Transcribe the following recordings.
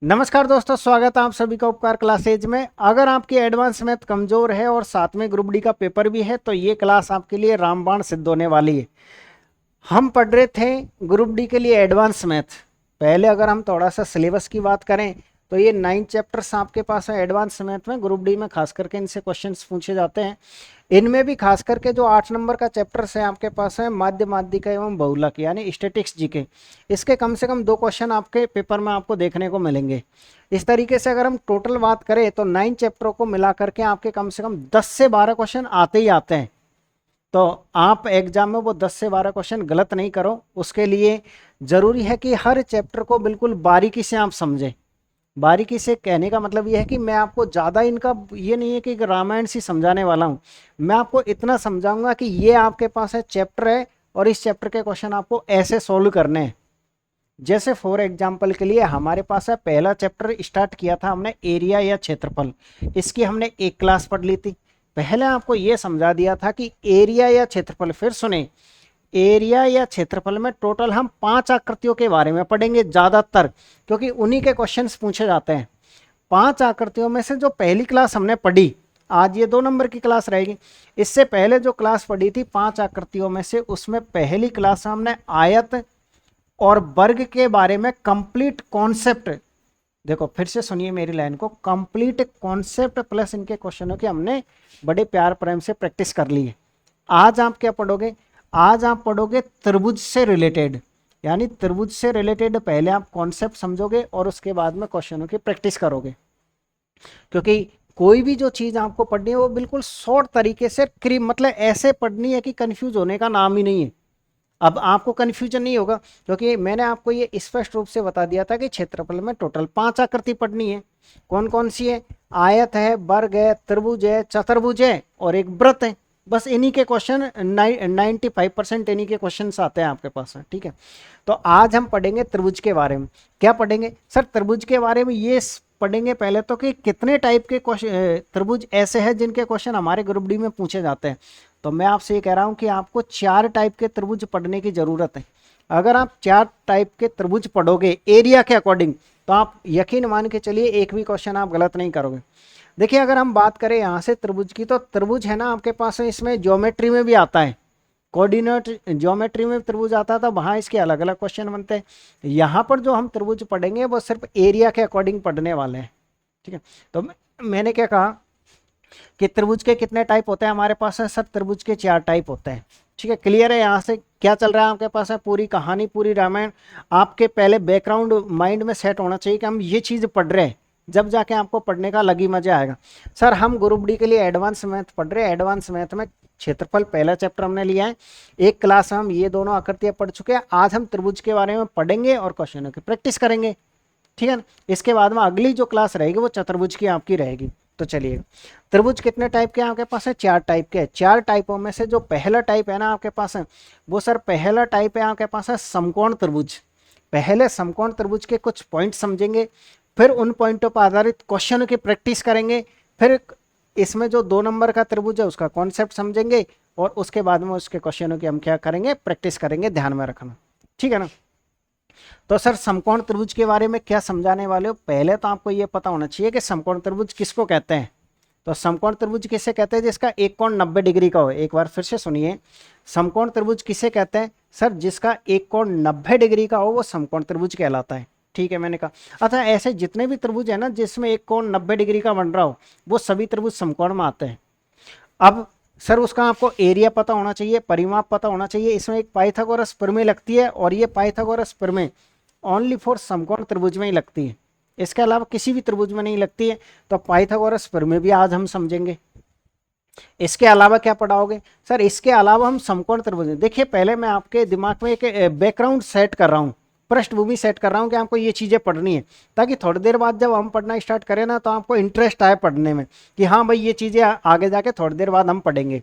नमस्कार दोस्तों, स्वागत है आप सभी का उपकार क्लासेज में। अगर आपकी एडवांस मैथ कमजोर है और साथ में ग्रुप डी का पेपर भी है तो ये क्लास आपके लिए रामबाण सिद्ध होने वाली है। हम पढ़ रहे थे ग्रुप डी के लिए एडवांस मैथ। पहले अगर हम थोड़ा सा सिलेबस की बात करें तो ये 9 चैप्टर्स आपके पास है एडवांस मैथ में। ग्रुप डी में खास करके इनसे क्वेश्चंस पूछे जाते हैं। इनमें भी खास करके जो 8 नंबर का चैप्टर्स है आपके पास है माध्य माध्यिका एवं बहुलक यानी स्टैटिक्स जीके। इसके कम से कम 2 क्वेश्चन आपके पेपर में आपको देखने को मिलेंगे। इस तरीके से अगर हम टोटल बात करें तो 9 चैप्टरों को मिला करके आपके कम से कम 10 से 12 क्वेश्चन आते ही आते हैं। तो आप एग्जाम में वो 10 से 12 क्वेश्चन गलत नहीं करो, उसके लिए जरूरी है कि हर चैप्टर को बिल्कुल बारीकी से आप समझें। बारीकी से कहने का मतलब ये है कि मैं आपको ज़्यादा इनका ये नहीं है कि रामायण सी समझाने वाला हूँ। मैं आपको इतना समझाऊंगा कि ये आपके पास है चैप्टर है और इस चैप्टर के क्वेश्चन आपको ऐसे सोल्व करने हैं। जैसे फॉर एग्जाम्पल के लिए हमारे पास है पहला चैप्टर स्टार्ट किया था हमने एरिया या क्षेत्रफल। इसकी हमने एक क्लास पढ़ ली थी। पहले आपको ये समझा दिया था कि एरिया या क्षेत्रफल, फिर सुने, एरिया या क्षेत्रफल में टोटल हम 5 आकृतियों के बारे में पढ़ेंगे ज़्यादातर, क्योंकि उन्हीं के क्वेश्चंस पूछे जाते हैं। 5 आकृतियों में से जो पहली क्लास हमने पढ़ी, आज ये 2 नंबर की क्लास रहेगी। इससे पहले जो क्लास पढ़ी थी 5 आकृतियों में से, उसमें पहली क्लास हमने आयत और वर्ग के बारे में कंप्लीट कॉन्सेप्ट, देखो फिर से सुनिए मेरी लाइन को, कंप्लीट कॉन्सेप्ट प्लस इनके क्वेश्चनों की हमने बड़े प्यार प्रेम से प्रैक्टिस कर ली है। आज आप क्या पढ़ोगे? आज आप पढ़ोगे त्रिभुज से रिलेटेड, यानी त्रिभुज से रिलेटेड पहले आप कॉन्सेप्ट समझोगे और उसके बाद में क्वेश्चनों की प्रैक्टिस करोगे। क्योंकि कोई भी जो चीज़ आपको पढ़नी है वो बिल्कुल शॉर्ट तरीके से मतलब ऐसे पढ़नी है कि कंफ्यूज होने का नाम ही नहीं है। अब आपको कन्फ्यूजन नहीं होगा क्योंकि मैंने आपको ये स्पष्ट रूप से बता दिया था कि क्षेत्रफल में टोटल 5 आकृति पढ़नी है। कौन कौन सी है? आयत है, वर्ग है, त्रिभुज है, चतुर्भुज है और एक वृत्त है। बस इन्हीं के क्वेश्चन 95% इन्हीं के क्वेश्चन आते हैं आपके पास, ठीक है। तो आज हम पढ़ेंगे त्रिभुज के बारे में। क्या पढ़ेंगे सर? त्रिभुज के बारे में ये पढ़ेंगे पहले तो कि कितने टाइप के त्रिभुज ऐसे हैं जिनके क्वेश्चन हमारे ग्रुप डी में पूछे जाते हैं। तो मैं आपसे ये कह रहा हूँ कि आपको 4 टाइप के त्रिभुज पढ़ने की ज़रूरत है। अगर आप 4 टाइप के त्रिभुज पढ़ोगे एरिया के अकॉर्डिंग तो आप यकीन मान के चलिए एक भी क्वेश्चन आप गलत नहीं करोगे। देखिए अगर हम बात करें यहाँ से त्रिभुज की, तो त्रिभुज है ना आपके पास है, इसमें ज्योमेट्री में भी आता है, कोऑर्डिनेट ज्योमेट्री में त्रिभुज आता था, वहाँ इसके अलग अलग क्वेश्चन बनते हैं। यहाँ पर जो हम त्रिभुज पढ़ेंगे वो सिर्फ एरिया के अकॉर्डिंग पढ़ने वाले हैं, ठीक है। तो मैंने क्या कहा कि त्रिभुज के कितने टाइप होते हैं हमारे पास है? सर त्रिभुज के 4 टाइप होते हैं, ठीक है। क्लियर है? यहाँ से क्या चल रहा है आपके पास है? पूरी कहानी, पूरी रामायण आपके पहले बैकग्राउंड माइंड में सेट होना चाहिए कि हम ये चीज़ पढ़ रहे हैं, जब जाके आपको पढ़ने का अलग ही मजा आएगा। सर हम ग्रुप डी के लिए एडवांस मैथ पढ़ रहे हैं। एडवांस मैथ में क्षेत्रफल पहला चैप्टर हमने लिया है। एक क्लास में हम ये दोनों आकृतियां पढ़ चुके हैं। आज हम त्रिभुज के बारे में पढ़ेंगे और क्वेश्चनों की प्रैक्टिस करेंगे, ठीक है ना। इसके बाद में अगली जो क्लास रहेगी वो चतुर्भुज की आपकी रहेगी। तो चलिए, त्रिभुज कितने टाइप के आपके पास है? 4 टाइप के। 4 टाइपों में से जो पहला टाइप है ना आपके पास है, वो सर पहला टाइप है आपके पास है समकोण त्रिभुज। पहले समकोण त्रिभुज के कुछ पॉइंट समझेंगे, फिर उन पॉइंटों पर आधारित क्वेश्चन की प्रैक्टिस करेंगे, फिर इसमें जो 2 नंबर का त्रिभुज है उसका कॉन्सेप्ट समझेंगे और उसके बाद में उसके क्वेश्चनों की हम क्या करेंगे? प्रैक्टिस करेंगे। ध्यान में रखना, ठीक है ना। तो सर समकोण त्रिभुज के बारे में क्या समझाने वाले हो? पहले तो आपको ये पता होना चाहिए कि समकोण त्रिभुज किसको कहते हैं। तो समकोण त्रिभुज किसे कहते हैं? जिसका एक कोण 90 डिग्री का हो। एक बार फिर से सुनिए, समकोण त्रिभुज किसे कहते हैं? सर जिसका एक कोण 90 डिग्री का हो वो समकोण त्रिभुज कहलाता है, ठीक है। मैंने कहा अच्छा, ऐसे जितने भी त्रिभुज है ना जिसमें एक कोण 90 डिग्री का बन रहा हो वो सभी त्रिभुज समकोण में आते हैं। अब सर उसका आपको एरिया पता होना चाहिए, परिमाप पता होना चाहिए। इसमें एक पाइथागोरस प्रमेय लगती है और ये पाइथागोरस प्रमेय ओनली फॉर समकोण त्रिभुज में ही लगती है, इसके अलावा किसी भी त्रिभुज में नहीं लगती है। तो पाइथागोरस प्रमेय भी आज हम समझेंगे। इसके अलावा क्या पढ़ाओगे? सर इसके अलावा हम समकोण त्रिभुज, देखिए पहले मैं आपके दिमाग में एक बैकग्राउंड सेट कर रहा हूँ, पृष्ठभूमि सेट कर रहा हूँ कि आपको ये चीज़ें पढ़नी है, ताकि थोड़ी देर बाद जब हम पढ़ना स्टार्ट करें ना तो आपको इंटरेस्ट आए पढ़ने में कि हाँ भाई ये चीज़ें आगे जाके थोड़ी देर बाद हम पढ़ेंगे।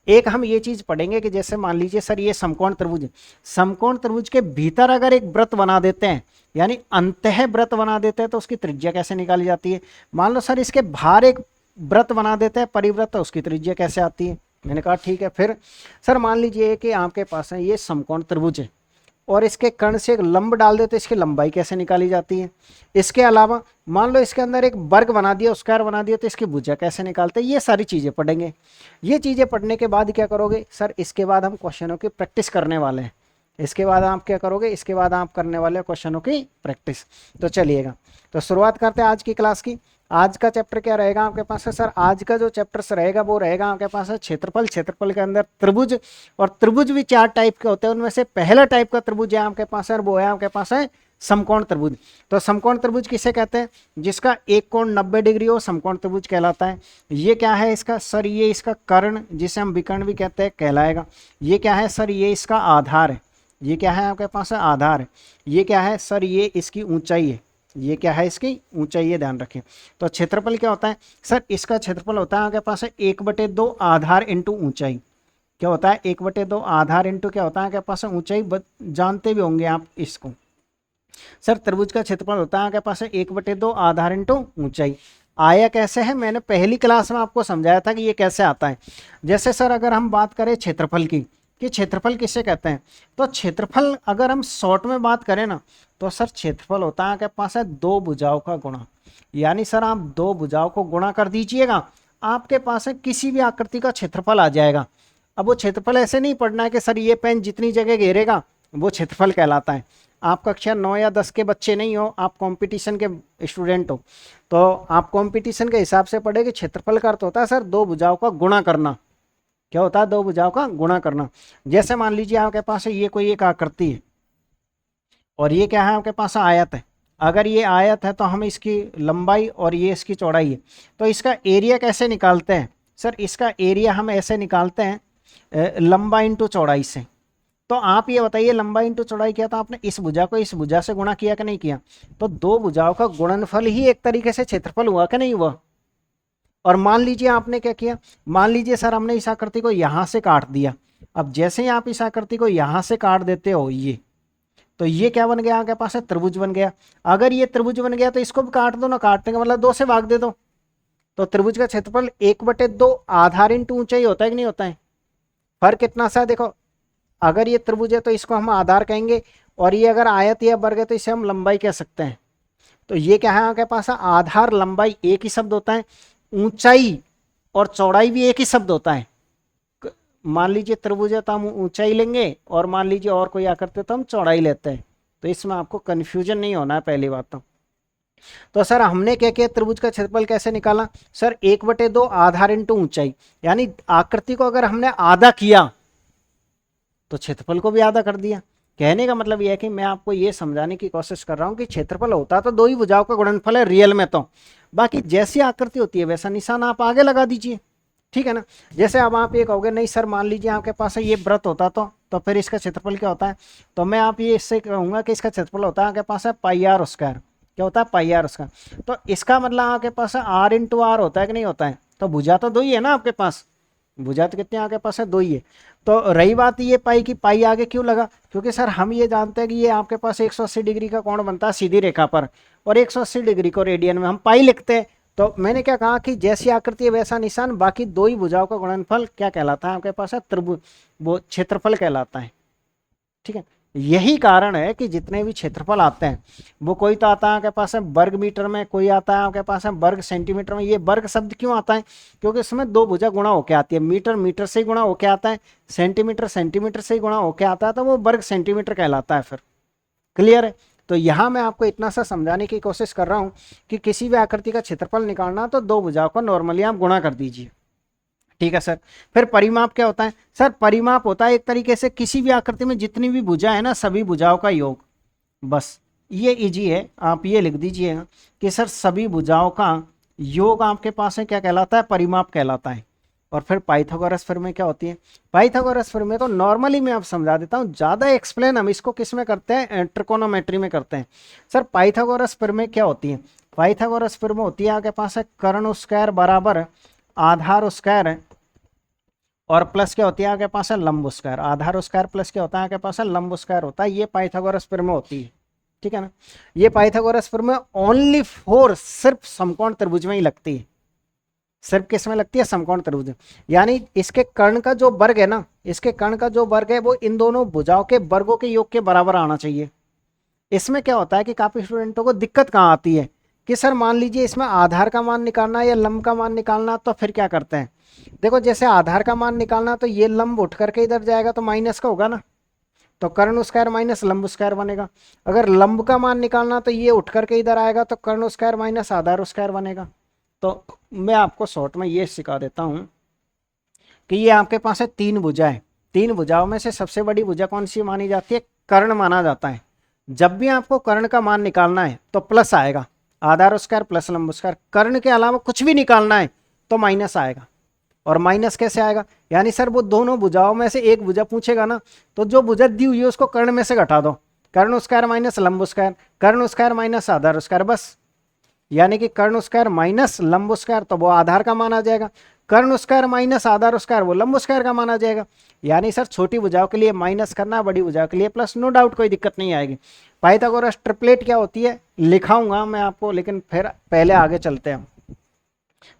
एक हम ये चीज पढ़ेंगे कि जैसे मान लीजिए सर ये समकोण त्रिभुज है, समकोण त्रिभुज के भीतर अगर एक वृत्त बना देते हैं यानी अंतः वृत्त बना देते हैं तो उसकी त्रिज्या कैसे निकाली जाती है। मान लो सर इसके बाहर एक वृत्त बना देते हैं परिवृत्त, तो उसकी त्रिज्या कैसे आती है। मैंने कहा ठीक है। फिर सर मान लीजिए कि आपके पास है ये समकोण त्रिभुज है, और इसके कर्ण से एक लंब डाल दे तो इसकी लंबाई कैसे निकाली जाती है। इसके अलावा मान लो इसके अंदर एक वर्ग बना दिया, स्क्वायर बना दिया, तो इसकी भुजा कैसे निकालते हैं, ये सारी चीज़ें पढ़ेंगे। ये चीज़ें पढ़ने के बाद क्या करोगे सर, इसके बाद हम क्वेश्चनों की प्रैक्टिस करने वाले हैं। इसके बाद आप क्या करोगे, इसके बाद आप करने वाले क्वेश्चनों की प्रैक्टिस। तो चलिएगा, तो शुरुआत करते हैं आज की क्लास की। आज का चैप्टर क्या रहेगा आपके पास है सर, आज का जो चैप्टर रहेगा वो रहेगा आपके पास है क्षेत्रफल। क्षेत्रफल के अंदर त्रिभुज, और त्रिभुज भी 4 टाइप के होते हैं। उनमें से पहला टाइप का त्रिभुज है आपके पास है, वो है आपके पास है समकोण त्रिभुज। तो समकोण त्रिभुज किसे कहते हैं, जिसका एक कोण 90 डिग्री हो, समकोण त्रिभुज कहलाता है। ये क्या है इसका सर, ये इसका कर्ण, जिसे हम विकर्ण भी कहते हैं, कहलाएगा। ये क्या है सर, ये इसका आधार है। ये क्या है आपके पास है, आधार है। ये क्या है सर, ये इसकी ऊंचाई है। ये क्या है, इसकी ऊंचाई है, ध्यान रखें। तो क्षेत्रफल क्या होता है सर, इसका क्षेत्रफल होता है आपके पास है 1/2 आधार इंटू ऊंचाई। क्या होता है, 1/2 आधार इंटू क्या होता है आपके पास है ऊंचाई। जानते भी होंगे आप इसको सर। त्रिभुज का क्षेत्रफल होता है आपके पास है 1/2 आधार इंटू ऊंचाई। आया कैसे है, मैंने पहली क्लास में आपको समझाया था कि ये कैसे आता है। जैसे सर अगर हम बात करें क्षेत्रफल की, कि क्षेत्रफल किसे कहते हैं, तो क्षेत्रफल अगर हम शॉर्ट में बात करें ना, तो सर क्षेत्रफल होता है आपके पास है 2 भुजाओं का गुणा। यानी सर आप 2 भुजाओं को गुणा कर दीजिएगा, आपके पास है किसी भी आकृति का क्षेत्रफल आ जाएगा। अब वो क्षेत्रफल ऐसे नहीं पढ़ना है कि सर ये पेन जितनी जगह घेरेगा वो क्षेत्रफल कहलाता है। आप कक्षा 9 या 10 के बच्चे नहीं हो, आप कंपटीशन के स्टूडेंट हो, तो आप कंपटीशन के हिसाब से पढ़े कि क्षेत्रफल का अर्थ होता है सर 2 भुजाओं का गुणा करना। क्या होता है, 2 भुजाओं का गुणा करना। जैसे मान लीजिए आपके पास है ये कोई एक आकृति है, और ये क्या है आपके पास आयत है। अगर ये आयत है तो हम इसकी लंबाई और ये इसकी चौड़ाई है। तो इसका एरिया कैसे निकालते हैं सर, इसका एरिया हम ऐसे निकालते हैं लंबाई इंटू चौड़ाई से। तो आप ये बताइए, लंबाई इंटू चौड़ाई किया तो आपने इस भुजा को इस भुजा से गुणा किया कि नहीं किया। तो 2 भुजाओं का गुणनफल ही एक तरीके से क्षेत्रफल हुआ कि नहीं हुआ। और मान लीजिए आपने क्या किया, मान लीजिए सर हमने इस आकृति को यहाँ से काट दिया। अब जैसे ही आप इस आकृति को यहाँ से काट देते हो ये, तो ये क्या बन गया आपके पास है, त्रिभुज बन गया। अगर ये त्रिभुज बन गया तो इसको भी काट दो ना, काटने का मतलब 2 से भाग दे दो। तो त्रिभुज का क्षेत्रफल 1/2 आधार इंटू ऊंचाई होता है कि नहीं होता है। फर्क कितना सा है देखो, अगर ये त्रिभुज है तो इसको हम आधार कहेंगे, और ये अगर आयत या वर्ग है तो इसे हम लंबाई कह सकते हैं। तो ये क्या है आपके पास है, आधार लंबाई एक ही शब्द होता है, ऊंचाई और चौड़ाई भी एक ही शब्द होता है। मान लीजिए त्रिभुज है तो हम ऊंचाई लेंगे, और मान लीजिए और कोई आकृति तो हम चौड़ाई लेते हैं। तो इसमें आपको कंफ्यूजन नहीं होना है पहली बात तो सर हमने क्या किया, त्रिभुज का क्षेत्रफल कैसे निकाला सर, 1/2 आधार इंटू ऊंचाई। यानी आकृति को अगर हमने आधा किया तो क्षेत्रफल को भी आधा कर दिया। कहने का मतलब यह है कि मैं आपको ये समझाने की कोशिश कर रहा हूं कि क्षेत्रफल होता तो 2 ही भुजाओं का गुणनफल है रियल में, तो बाकी जैसी आकृति होती है वैसा निशान आप आगे लगा दीजिए, ठीक है ना। जैसे अब आप ये कहोगे नहीं सर, मान लीजिए आपके पास है ये व्रत होता तो फिर इसका क्षेत्रफल क्या होता है। तो मैं आप ये इससे कहूँगा कि इसका क्षेत्रफल होता है आपके पास है πr²। क्या होता है, πr²। तो इसका मतलब आपके पास है r इंटू आर होता है कि नहीं होता है। तो भुजा तो 2 ही है ना आपके पास, भुजा तो कितने आपके पास है, 2 ही है। तो रही बात ये पाई की, पाई आगे क्यों लगा, क्योंकि सर हम ये जानते हैं कि ये आपके पास 180 डिग्री का कोण बनता है सीधी रेखा पर, और 180 डिग्री को रेडियन में हम पाई लिखते हैं। तो मैंने क्या कहा कि जैसी आकृति है वैसा निशान, बाकी 2 ही भुजाओं का गुणनफल क्या कहलाता है आपके पास है, त्रिभुज, वो क्षेत्रफल कहलाता है, ठीक है। यही कारण है कि जितने भी क्षेत्रफल आते हैं वो कोई तो आता है आपके पास है वर्ग मीटर में, कोई आता है आपके पास है वर्ग सेंटीमीटर में। ये वर्ग शब्द क्यों आता है, क्योंकि इसमें 2 भुजा गुणा होके आती है। मीटर मीटर से ही गुणा होके आता है, सेंटीमीटर सेंटीमीटर से ही गुणा होके आता है, तो वो वर्ग सेंटीमीटर कहलाता है। फिर क्लियर है। तो यहाँ मैं आपको इतना सा समझाने की कोशिश कर रहा हूँ कि किसी भी आकृति का क्षेत्रफल निकालना तो 2 भुजाओं को नॉर्मली आप गुणा कर दीजिए, ठीक है सर। फिर परिमाप क्या होता है सर, परिमाप होता है एक तरीके से किसी भी आकृति में जितनी भी भुजा है ना, सभी भुजाओं का योग। बस ये इजी है, आप ये लिख दीजिएगा कि सर सभी भुजाओं का योग आपके पास है क्या कहलाता है, परिमाप कहलाता है। और फिर पाइथागोरस प्रमेय क्या होती है, पाइथागोरस प्रमेय को नॉर्मली मैं आप समझा देता हूँ, ज़्यादा एक्सप्लेन हम इसको किस में करते हैं, ट्रिकोनोमेट्री में करते हैं। सर पाइथागोरस प्रमेय क्या होती है, पाइथागोरस प्रमेय होती है आपके पास है कर्ण स्क्वायर बराबर आधार स्क्वायर और प्लस क्या होती है आपके पास है लंब स्क्वायर। आधार स्क्वायर प्लस क्या होता है आपके पास है लंब स्क्वायर होता है। ये पाइथागोरस प्रमेय होती है, ठीक है ना। ये पाइथागोरस प्रमेय ओनली फॉर सिर्फ समकोण त्रिभुज में ही लगती है, सिर्फ किस में लगती है, समकोण त्रिभुज में। यानी इसके कर्ण का जो वर्ग है ना, इसके कर्ण का जो वर्ग है वो इन दोनों भुजाओं के वर्गों के योग के बराबर आना चाहिए। इसमें क्या होता है कि काफी स्टूडेंटों को दिक्कत कहाँ आती है कि सर मान लीजिए इसमें आधार का मान निकालना है या लंब का मान निकालना, तो फिर क्या करते हैं, देखो जैसे आधार का मान निकालना तो ये लंब उठ करके इधर जाएगा तो माइनस का होगा ना, तो कर्ण स्क्वायर माइनस लंब स्क्वायर बनेगा। अगर लंब का मान निकालना तो ये उठ करके इधर आएगा तो कर्ण स्क्वायर माइनस आधार स्क्वायर बनेगा। तो मैं आपको शॉर्ट में ये सिखा देता हूं कि ये आपके पास है तीन भुजाएं, तीन भुजाओं में से सबसे बड़ी भुजा कौन सी मानी जाती है, कर्ण माना जाता है। जब भी आपको कर्ण का मान निकालना है तो प्लस आएगा, आधार स्क्वायर प्लस लंब स्क्वायर। कर्ण के अलावा कुछ भी निकालना है तो माइनस आएगा। और माइनस कैसे आएगा, यानी सर वो दोनों भुजाओं में से एक भुजा पूछेगा ना, तो जो भुजा दी हुई है उसको कर्ण में से घटा दो, कर्ण स्क्वायर माइनस लंब स्क्वायर, कर्ण स्क्वायर माइनस आधार स्क्वायर, बस। यानी कि कर्ण स्क्वायर माइनस लंब स्क्वायर तो वो आधार का मान आ जाएगा, कर्ण स्क्वायर माइनस आधार स्क्वायर वो लंब स्क्वायर का मान आ जाएगा। यानी सर छोटी भुजाओं के लिए माइनस करना, बड़ी भुजाओं के लिए प्लस, नो डाउट कोई दिक्कत नहीं आएगी। पाइथागोरस ट्रिपलेट क्या होती है लिखाऊंगा मैं आपको, लेकिन फिर पहले आगे चलते हैं।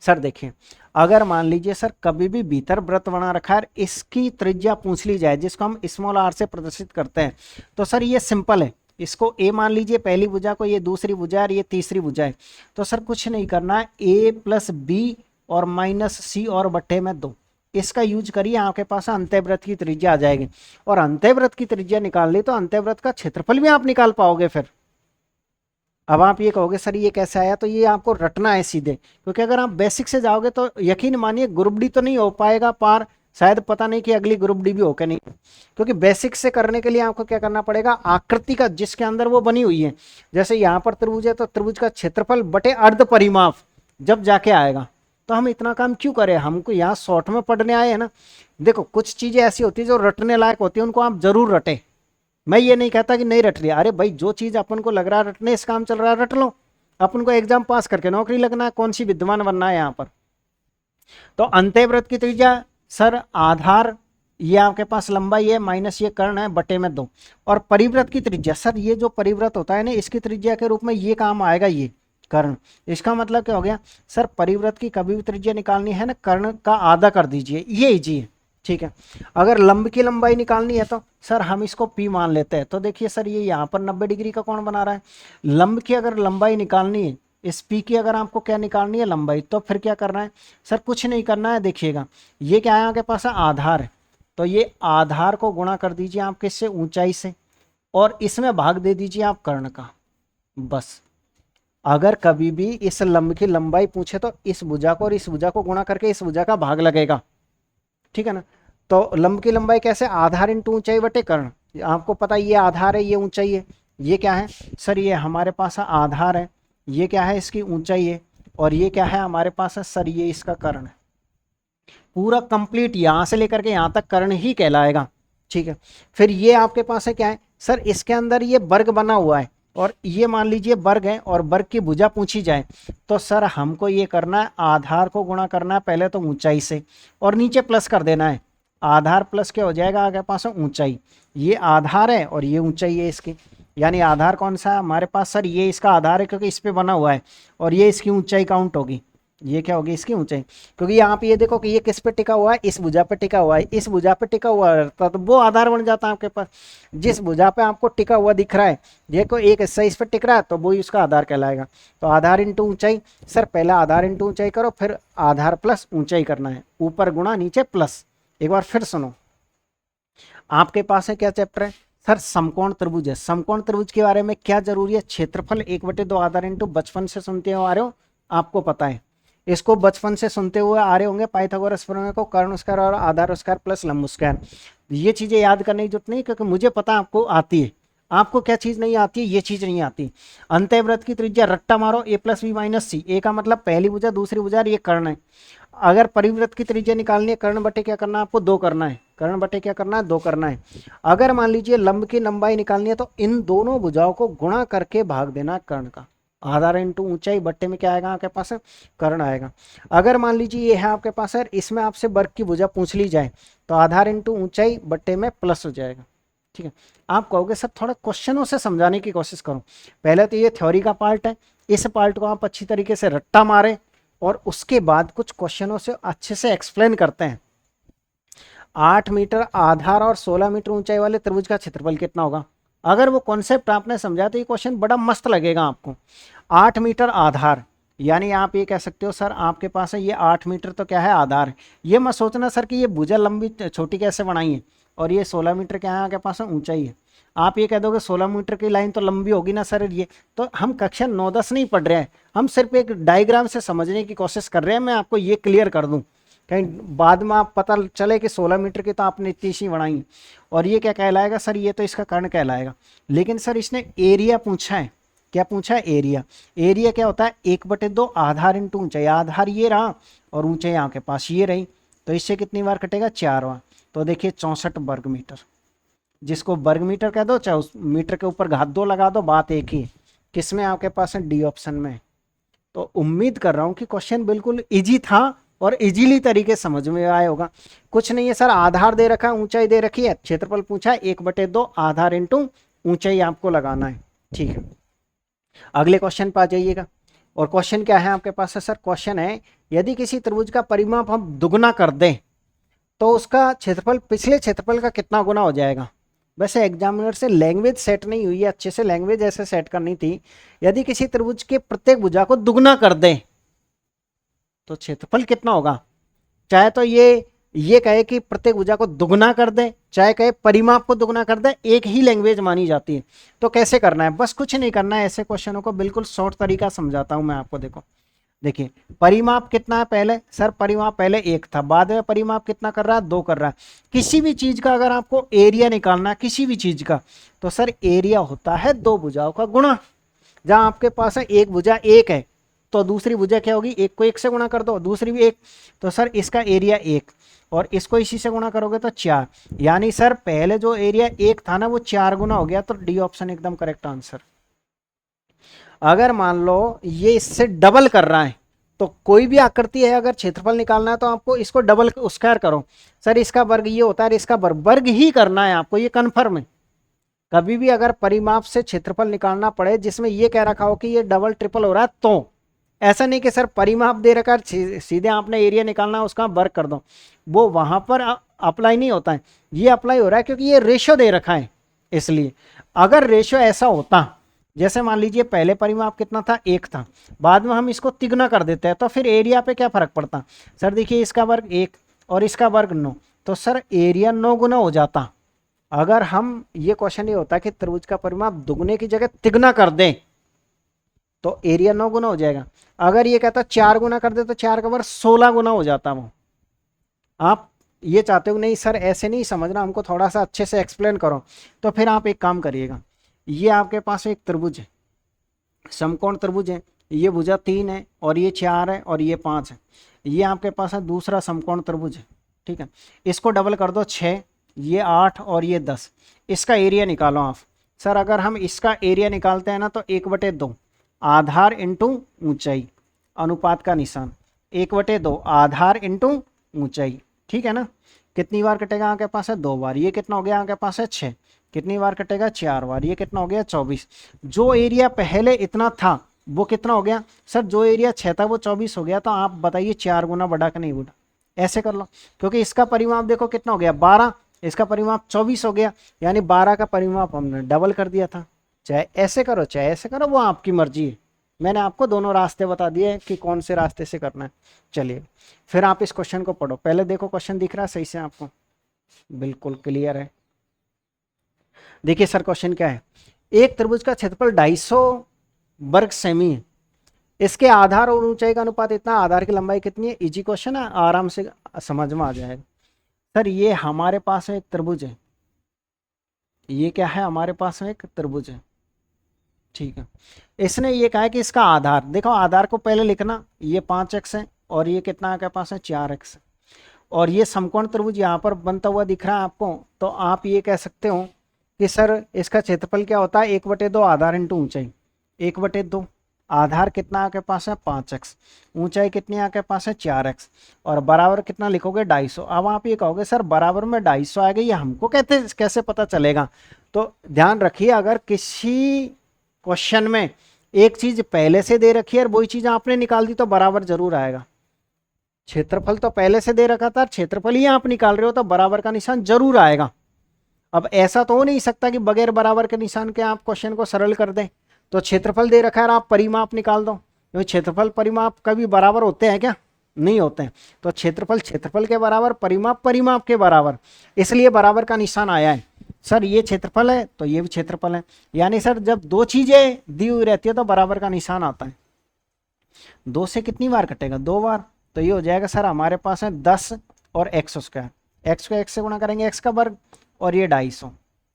सर देखिए, अगर मान लीजिए सर कभी भी भीतर वृत्त बना रखा है, इसकी त्रिज्या पूछ ली जाए जिसको हम स्मॉल आर से प्रदर्शित करते हैं, तो सर ये सिंपल है। इसको ए मान लीजिए पहली भुजा को, ये दूसरी भुजा और ये तीसरी भुजा है। तो सर कुछ नहीं करना है, ए प्लस बी और माइनस सी और बट्टे में 2, इसका यूज करिए, आपके पास अंत्यवृत्त की त्रिज्या आ जाएगी। और अंत्यवृत्त की त्रिज्या निकाल ली तो अंत्यवृत्त का क्षेत्रफल भी आप निकाल पाओगे। फिर अब आप ये कहोगे सर ये कैसे आया, तो ये आपको रटना है सीधे, क्योंकि अगर आप बेसिक से जाओगे तो यकीन मानिए ग्रुप डी तो नहीं हो पाएगा पार, शायद पता नहीं कि अगली ग्रुप डी भी हो के नहीं। क्योंकि बेसिक से करने के लिए आपको क्या करना पड़ेगा, आकृति का जिसके अंदर वो बनी हुई है, जैसे यहाँ पर त्रिभुज है तो त्रिभुज का क्षेत्रफल बटे अर्ध परिमाप जब जाके आएगा। तो हम इतना काम क्यों करें, हमको यहाँ शॉर्ट में पढ़ने आए हैं ना। देखो कुछ चीजें ऐसी होती है जो रटने लायक होती है, उनको आप जरूर रटे। मैं ये नहीं कहता कि नहीं रट लिया, अरे भाई जो चीज अपन को लग रहा है रटने, इस काम चल रहा है रट लो। अपन को एग्जाम पास करके नौकरी लगना है, कौन सी विद्वान बनना है यहाँ पर। तो अंत्यवृत्त की त्रिज्या सर आधार, ये आपके पास लंबाई है माइनस ये कर्ण है बटे में 2। और परिवृत्त की त्रिज्या, सर ये जो परिवृत्त होता है ना, इसकी त्रिज्या के रूप में ये काम आएगा, ये कर्ण। इसका मतलब क्या हो गया, सर परिवृत्त की कभी भी त्रिज्या निकालनी है ना, कर्ण का आधा कर दीजिए, ये इजी है, ठीक है। अगर लंब की लंबाई निकालनी है तो सर हम इसको पी मान लेते हैं। तो देखिए सर ये यहाँ पर 90 डिग्री का कोण बना रहा है। लंब की अगर लंबाई निकालनी है, इस पी की अगर आपको क्या निकालनी है लंबाई, तो फिर क्या करना है, सर कुछ नहीं करना है। देखिएगा ये क्या है, आपके पास आधार है, तो ये आधार को गुणा कर दीजिए आप किससे, ऊंचाई से, और इसमें भाग दे दीजिए आप कर्ण का, बस। अगर कभी भी इस लंब की लंबाई पूछे तो इस भुजा को और इस भुजा को गुणा करके इस भुजा का भाग लगेगा, ठीक है ना। तो लंब की लंबाई कैसे, आधार इंटू ऊंचाई बटे कर्ण। आपको पता है ये आधार है, ये ऊंचाई है, ये क्या है सर, ये हमारे पास आधार है, ये क्या है इसकी ऊंचाई है, और ये क्या है हमारे पास है सर, ये इसका कर्ण है। पूरा कंप्लीट यहां से लेकर के यहां तक कर्ण ही कहलाएगा, ठीक है। फिर ये आपके पास है क्या है सर, इसके अंदर ये वर्ग बना हुआ है, और ये मान लीजिए वर्ग है और वर्ग की भुजा पूछी जाए, तो सर हमको ये करना है, आधार को गुणा करना है पहले तो ऊंचाई से, और नीचे प्लस कर देना है। आधार प्लस क्या हो जाएगा, आगे पास है ऊंचाई, ये आधार है और ये ऊंचाई है इसकी। यानी आधार कौन सा है हमारे पास सर, ये इसका आधार है क्योंकि इस पे बना हुआ है, और ये इसकी ऊंचाई काउंट होगी, ये क्या होगी इसकी ऊंचाई। क्योंकि यहाँ पे ये देखो कि ये किस पे टिका हुआ है, इस भुजा पे टिका हुआ है, इस भुजा पे टिका हुआ रहता तो वो आधार बन जाता है आपके पास। जिस भुजा पे आपको टिका हुआ दिख रहा है, देखो एक हिस्सा इस पे टिक रहा है, तो वो उसका आधार कहलाएगा। तो आधार इंटू ऊंचाई, सर पहला आधार इंटू ऊंचाई करो, फिर आधार प्लस ऊंचाई करना है, ऊपर गुणा नीचे प्लस। एक बार फिर सुनो, आपके पास है क्या चैप्टर है सर, समकोण त्रिभुज है। समकोण त्रिभुज के बारे में क्या जरूरी है, क्षेत्रफल 1/2 आधार इंटू, बचपन से सुनते हो आ रहे हो, आपको पता है, इसको बचपन से सुनते हुए आ रहे होंगे पाइथागोरस प्रमेय को, कर्ण स्क्वायर और आधार स्क्वायर प्लस लंब स्क्वायर। ये चीजें याद करने की जरूरत नहीं, क्योंकि मुझे पता आपको आती है। आपको क्या चीज नहीं आती है, ये चीज नहीं आती। अंत्यवृत्त की त्रिज्या रट्टा मारो, ए प्लस बी माइनस सी, ए का मतलब पहली भुजा दूसरी भुजा, ये कर्ण है। अगर परिवृत्त की त्रिज्या निकालनी है, कर्ण बटे क्या करना है आपको, 2 करना है, कर्ण बटे क्या करना है 2 करना है। अगर मान लीजिए लंब की लंबाई निकालनी है, तो इन दोनों भुजाओं को गुणा करके भाग देना कर्ण का, आधार इंटू ऊंचाई बट्टे में क्या आएगा आपके पास, कर्ण आएगा। अगर मान लीजिए ये है आपके पास है, इसमें आपसे वर्ग की भुजा पूछ ली जाए, तो आधार इंटू ऊंचाई बट्टे में प्लस हो जाएगा, ठीक है। आप कहोगे सब थोड़ा क्वेश्चनों से समझाने की कोशिश करो। पहले तो ये थ्योरी का पार्ट है, इस पार्ट को आप अच्छी तरीके से रट्टा मारे, और उसके बाद कुछ क्वेश्चनों से अच्छे से एक्सप्लेन करते हैं। 8 मीटर आधार और 16 मीटर ऊंचाई वाले त्रिभुज का क्षेत्रफल कितना होगा। अगर वो कॉन्सेप्ट आपने समझा तो ये क्वेश्चन बड़ा मस्त लगेगा आपको। 8 मीटर आधार, यानी आप ये कह सकते हो सर आपके पास है ये 8 मीटर तो क्या है आधार है। ये मत सोचना सर कि ये भुजा लंबी छोटी कैसे बनाई है और ये 16 मीटर क्या है आपके पास ऊंचाई है। आप ये कह दोगे 16 मीटर की लाइन तो लंबी होगी ना सर ये। तो हम कक्षा 9-10 नहीं पढ़ रहे हैं, हम सिर्फ एक डायग्राम से समझने की कोशिश कर रहे हैं। मैं आपको ये क्लियर कर दूं कहीं बाद में आप पता चले कि 16 मीटर की तो आपने इतनी सी बनाई है। और ये क्या कहलाएगा सर, ये तो इसका कर्ण कहलाएगा। लेकिन सर इसने एरिया पूछा है। क्या पूछा है? एरिया। एरिया क्या होता है? 1/2 आधार इंटू ऊंचाई। आधार ये रहा और ऊंचाई आपके पास ये रही, तो इससे कितनी बार कटेगा? 4 बार। तो देखिए 64 वर्ग मीटर, जिसको वर्ग मीटर कह दो चाहे उस मीटर के ऊपर घात 2 लगा दो, बात एक ही। किसमें आपके पास है? डी ऑप्शन में। तो उम्मीद कर रहा हूं कि क्वेश्चन बिल्कुल इजी था और इजीली तरीके समझ में आया होगा। कुछ नहीं है सर, आधार दे रखा है, ऊंचाई दे रखी है, क्षेत्रफल पूछा है, 1/2 आधार इंटू ऊंचाई आपको लगाना है। ठीक है, अगले क्वेश्चन पर आ जाइएगा। और क्वेश्चन क्या है आपके पास है सर? क्वेश्चन है यदि किसी त्रिभुज का परिमाप हम दुगना कर दें तो उसका क्षेत्रफल पिछले क्षेत्रफल का कितना गुना हो जाएगा। वैसे एग्जामिनर से लैंग्वेज सेट नहीं हुई है, अच्छे से लैंग्वेज ऐसे सेट करनी थी। यदि किसी त्रिभुज के प्रत्येक भुजा को दुगना कर दें तो क्षेत्रफल कितना होगा। चाहे तो ये कहे कि प्रत्येक भुजा को दुगना कर दें, चाहे कहे परिमाप को दुगना कर दें, एक ही लैंग्वेज मानी जाती है। तो कैसे करना है? बस कुछ नहीं करना है, ऐसे क्वेश्चनों को बिल्कुल शॉर्ट तरीका समझाता हूं मैं आपको। देखो देखिए परिमाप कितना है पहले? सर परिमाप पहले 1 था, बाद में परिमाप कितना कर रहा है? 2 कर रहा है। किसी भी चीज का अगर आपको एरिया निकालना है किसी भी चीज का, तो सर एरिया होता है 2 भुजाओं का गुणा। जहां आपके पास है एक भुजा 1 है तो दूसरी भुजा क्या होगी? 1 को 1 से गुणा कर दो, दूसरी भी 1। तो सर इसका एरिया 1 और इसको इसी से गुणा करोगे तो 4। यानी सर पहले जो एरिया 1 था ना वो 4 गुना हो गया। तो डी ऑप्शन एकदम करेक्ट आंसर। अगर मान लो ये इससे डबल कर रहा है, तो कोई भी आकृति है अगर क्षेत्रफल निकालना है तो आपको इसको डबल स्क्वायर करो। सर इसका वर्ग ये होता है, इसका वर्ग ही करना है आपको, ये कन्फर्म है। कभी भी अगर परिमाप से क्षेत्रफल निकालना पड़े जिसमें ये कह रखा हो कि ये डबल ट्रिपल हो रहा है, तो ऐसा नहीं कि सर परिमाप दे रखा है सीधे आपने एरिया निकालना है उसका वर्ग कर दो, वो वहां पर अप्लाई नहीं होता है। ये अप्लाई हो रहा है क्योंकि ये रेशो दे रखा है। इसलिए अगर रेशो ऐसा होता, जैसे मान लीजिए पहले परिमाप कितना था? 1 था, बाद में हम इसको तिगुना कर देते हैं, तो फिर एरिया पे क्या फर्क पड़ता? सर देखिए इसका वर्ग 1 और इसका वर्ग 9, तो सर एरिया 9 गुना हो जाता। अगर हम ये क्वेश्चन ये होता कि त्रिभुज का परिमाप दुगने की जगह तिगुना कर दें तो एरिया 9 गुना हो जाएगा। अगर ये कहता 4 गुना कर दे तो 4 का वर्ग 16 गुना हो जाता। वो आप ये चाहते हो नहीं सर ऐसे नहीं समझना, हमको थोड़ा सा अच्छे से एक्सप्लेन करो, तो फिर आप एक काम करिएगा। ये आपके पास एक त्रिभुज है, समकोण त्रिभुज है। ये भुजा 3 है और ये 4 है और ये 5 है। ये आपके पास है दूसरा समकोण त्रिभुज है। ठीक है, इसको डबल कर दो 6, ये 8 और ये 10। इसका एरिया निकालो आप। सर अगर हम इसका एरिया निकालते हैं ना तो 1/2 आधार इंटू ऊंचाई, अनुपात का निशान, 1/2 आधार इंटू ऊंचाई। ठीक है ना, कितनी बार कटेगा आपके पास है? 2 बार। ये कितना हो गया आपके पास है? 6। कितनी बार कटेगा? 4 बार। ये कितना हो गया? 24। जो एरिया पहले इतना था वो कितना हो गया? सर जो एरिया 6 था वो 24 हो गया। तो आप बताइए 4 गुना बढ़ा कि नहीं बढ़ा? ऐसे कर लो, क्योंकि इसका परिमाप देखो कितना हो गया? 12, इसका परिमाप 24 हो गया, यानी 12 का परिमाप हमने डबल कर दिया था। चाहे ऐसे करो चाहे ऐसे करो, वो आपकी मर्जी है। मैंने आपको दोनों रास्ते बता दिए कि कौन से रास्ते से करना है। चलिए फिर आप इस क्वेश्चन को पढ़ो। पहले देखो क्वेश्चन दिख रहा है सही से आपको? बिल्कुल क्लियर है। देखिए सर क्वेश्चन क्या है? एक त्रिभुज का क्षेत्रफल 250 वर्ग सेमी है। इसके आधार और ऊंचाई का अनुपात इतना, आधार की लंबाई कितनी है? इजी क्वेश्चन है, आराम से समझ में आ जाएगा। सर ये हमारे पास एक त्रिभुज है, ये क्या है? हमारे पास में एक त्रिभुज है। ठीक है, इसने ये कहा है कि इसका आधार देखो, आधार को पहले लिखना, ये 5x है और ये कितना आपके पास है? 4x। और ये समकोण त्रिभुज यहाँ पर बनता हुआ दिख रहा है आपको, तो आप ये कह सकते हो कि सर इसका क्षेत्रफल क्या होता है? 1/2 आधार इंटू ऊंचाई। 1/2 आधार कितना आपके पास है? 5x, ऊंचाई कितनी आपके पास है? 4x, और बराबर कितना लिखोगे? 250। अब आप ये कहोगे सर बराबर में 250 आएगा, ये हमको कैसे पता चलेगा? तो ध्यान रखिए, अगर किसी क्वेश्चन में एक चीज पहले से दे रखी है और वही चीज आपने निकाल दी तो बराबर जरूर आएगा। क्षेत्रफल तो पहले से दे रखा था, क्षेत्रफल ही आप निकाल रहे हो तो बराबर का निशान जरूर आएगा। अब ऐसा तो हो नहीं सकता कि बगैर बराबर के निशान के आप क्वेश्चन को सरल कर दें। तो क्षेत्रफल दे रखा है और आप परिमाप निकाल दो, क्योंकि क्षेत्रफल परिमाप कभी बराबर होते हैं क्या? नहीं होते हैं। तो क्षेत्रफल क्षेत्रफल के बराबर, परिमाप परिमाप के बराबर, इसलिए बराबर का निशान आया है। सर ये क्षेत्रफल है तो ये भी क्षेत्रफल है, यानी सर जब दो चीजें दी हुई रहती है तो बराबर का निशान आता है। 2 से कितनी बार कटेगा? 2 बार। तो ये हो जाएगा सर हमारे पास है 10 और एक्स स्क्वायर, एक्स को एक्स से गुणा करेंगे एक्स का वर्ग, और ये 250।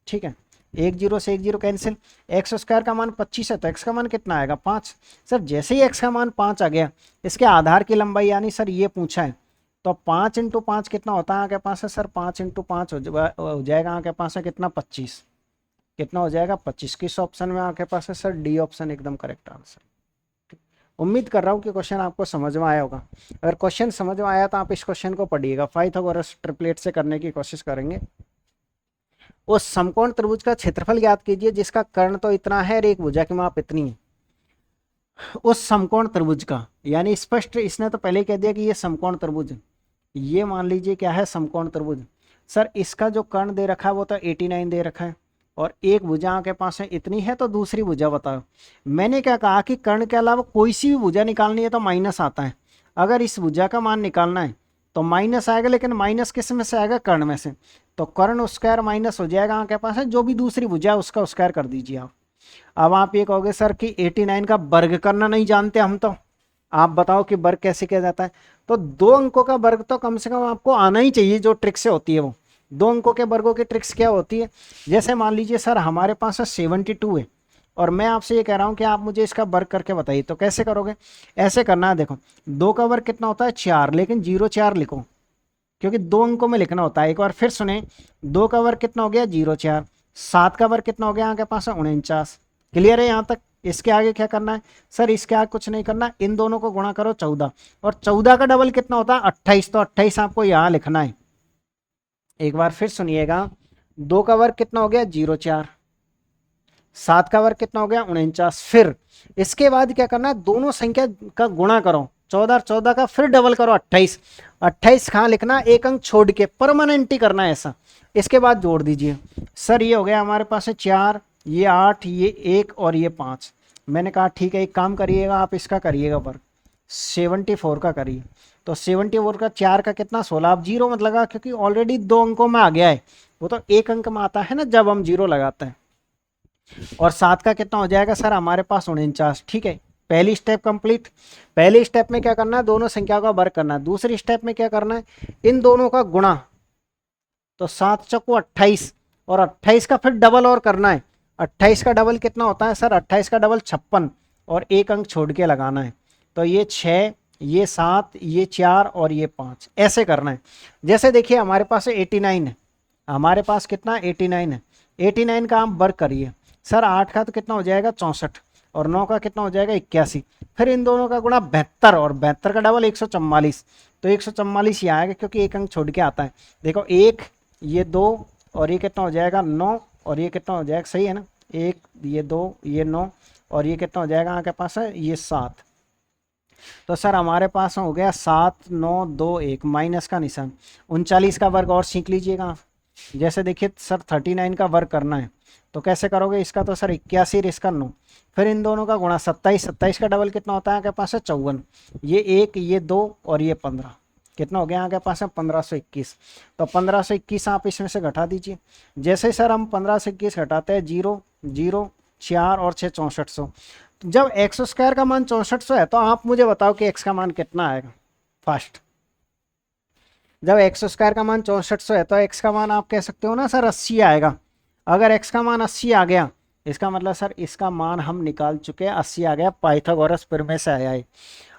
ठीक है, 1 0 से 1 0 कैंसिल। एक्स स्क्वायर का मान 25 है तो एक्स का मान कितना आएगा? 5। सर जैसे ही एक्स का मान 5 आ गया, इसके आधार की लंबाई यानी सर ये पूछा है, तो 5 × 5 कितना होता है आपके पास है? सर 5 × 5 हो जाएगा आपके पास है कितना? 25। कितना हो जाएगा? 25। किस ऑप्शन में आपके पास है? सर डी ऑप्शन एकदम करेक्ट आंसर। उम्मीद कर रहा हूँ कि क्वेश्चन आपको समझ में आया होगा। अगर क्वेश्चन समझ में आया तो आप इस क्वेश्चन को पढ़िएगा, पाइथागोरस ट्रिपलेट से करने की कोशिश करेंगे। उस समकोण त्रिभुज का क्षेत्रफल ज्ञात कीजिए जिसका कर्ण तो इतना है और एक भुजा की माप इतनी है। उस समकोण त्रिभुज का, यानी स्पष्ट इसने तो पहले कह दिया कि ये समकोण त्रिभुज है। ये मान लीजिए क्या है? समकोण त्रिभुज। सर इसका जो कर्ण दे रखा है वो तो 89 दे रखा है, और एक भुजा के पास है इतनी है, तो दूसरी भुजा बताओ। मैंने क्या कहा कि कर्ण के अलावा कोई सी भी भुजा निकालनी है तो माइनस आता है। अगर इस भुजा का मान निकालना है तो माइनस आएगा, लेकिन माइनस किस में से आएगा? कर्ण में से। तो कर्ण स्क्वायर माइनस हो जाएगा आपके पास है, जो भी दूसरी भुजा है उसका स्क्वायर कर दीजिए आप। अब आप ये कहोगे सर कि 89 का वर्ग करना नहीं जानते हम, तो आप बताओ कि वर्ग कैसे किया जाता है। तो 2 अंकों का वर्ग तो कम से कम आपको आना ही चाहिए, जो ट्रिक से होती है वो। 2 अंकों के वर्गों की ट्रिक्स क्या होती है? जैसे मान लीजिए सर हमारे पास 72 है, और मैं आपसे ये कह रहा हूँ कि आप मुझे इसका वर्ग करके बताइए, तो कैसे करोगे? ऐसे करना है, देखो 2 का वर्ग कितना होता है? 4, लेकिन 0 4 लिखो, क्योंकि 2 अंकों में लिखना होता है। एक बार फिर सुने, 2 का वर्ग कितना हो गया? 0 4। 7 का वर्ग कितना हो गया आपके पास? 49। क्लियर है यहाँ तक? इसके आगे क्या करना है? सर इसके आगे कुछ नहीं करना, इन दोनों को गुणा करो 14, और 14 का डबल कितना होता है? 28। तो 28 आपको यहाँ लिखना है। एक बार फिर सुनिएगा, 2 का वर्ग कितना हो गया? 0 4। 7 का वर्ग कितना हो गया? 49। फिर इसके बाद क्या करना है? दोनों संख्या का गुणा करो, 14 14 का, फिर डबल करो 28। 28 कहाँ लिखना? एक अंक छोड़ के, परमानेंट ही करना है ऐसा। इसके बाद जोड़ दीजिए। सर ये हो गया हमारे पास है 4, ये 8, ये 1 और ये 5। मैंने कहा ठीक है, एक काम करिएगा आप, इसका करिएगा वर्ग 74 का करिए। तो 74 का 4 का कितना? 16। आप जीरो मत लगा, क्योंकि ऑलरेडी 2 अंकों में आ गया है, वो तो 1 अंक में आता है ना जब हम जीरो लगाते हैं। और 7 का कितना हो जाएगा सर हमारे पास? 49। ठीक है, पहली स्टेप कंप्लीट। पहली स्टेप में क्या करना है? दोनों संख्याओं का वर्ग करना है। दूसरी स्टेप में क्या करना है? इन दोनों का गुणा, तो 7 चौको 28, और 28 का फिर डबल और करना है। 28 का डबल कितना होता है सर? 28 का डबल 56, और एक अंक छोड़ के लगाना है। तो ये 6, ये 7, ये 4 और ये 5, ऐसे करना है। जैसे देखिए हमारे पास 89 है, हमारे पास कितना? 89 है। 89 का आप वर्ग करिए। सर 8 का तो कितना हो जाएगा? 64, और 9 का कितना हो जाएगा? 81। फिर इन दोनों का गुणा 72, और 72 का डबल 144। तो 144 ही आएगा, क्योंकि एक अंक छोड़ के आता है। देखो 1, ये 2, और ये कितना हो जाएगा? 9, और ये कितना हो जाएगा? सही है ना? 1, ये 2, ये 9, और ये कितना हो जाएगा आपके पास है? ये 7। तो सर हमारे पास हो गया 7 9 2 1, माइनस का निशान। 39 का वर्ग और सीख लीजिएगा आप। जैसे देखिए सर 39 का वर्ग करना है, तो कैसे करोगे? इसका तो सर 81 और इसका 9, फिर इन दोनों का गुणा 27। 27 का डबल कितना होता है आपके पास है? 54। ये 1, ये 2 और ये 15, कितना हो गया आपके पास है? 1521। तो 1521 आप इसमें से घटा दीजिए। जैसे सर हम 15 से 21 घटाते हैं, 0 0 4 और 6 6400। जब एक्स स्क्वायर का मान 6400 है, तो आप मुझे बताओ कि एक्स का मान कितना आएगा? फर्स्ट, जब एक्स स्क्वायर का मान 6400 है तो एक्स का मान आप कह सकते हो ना सर 80 आएगा। अगर एक्स का मान 80 आ गया, इसका मतलब सर इसका मान हम निकाल चुके हैं, 80 आ गया, पाइथागोरस प्रमेय से आया है।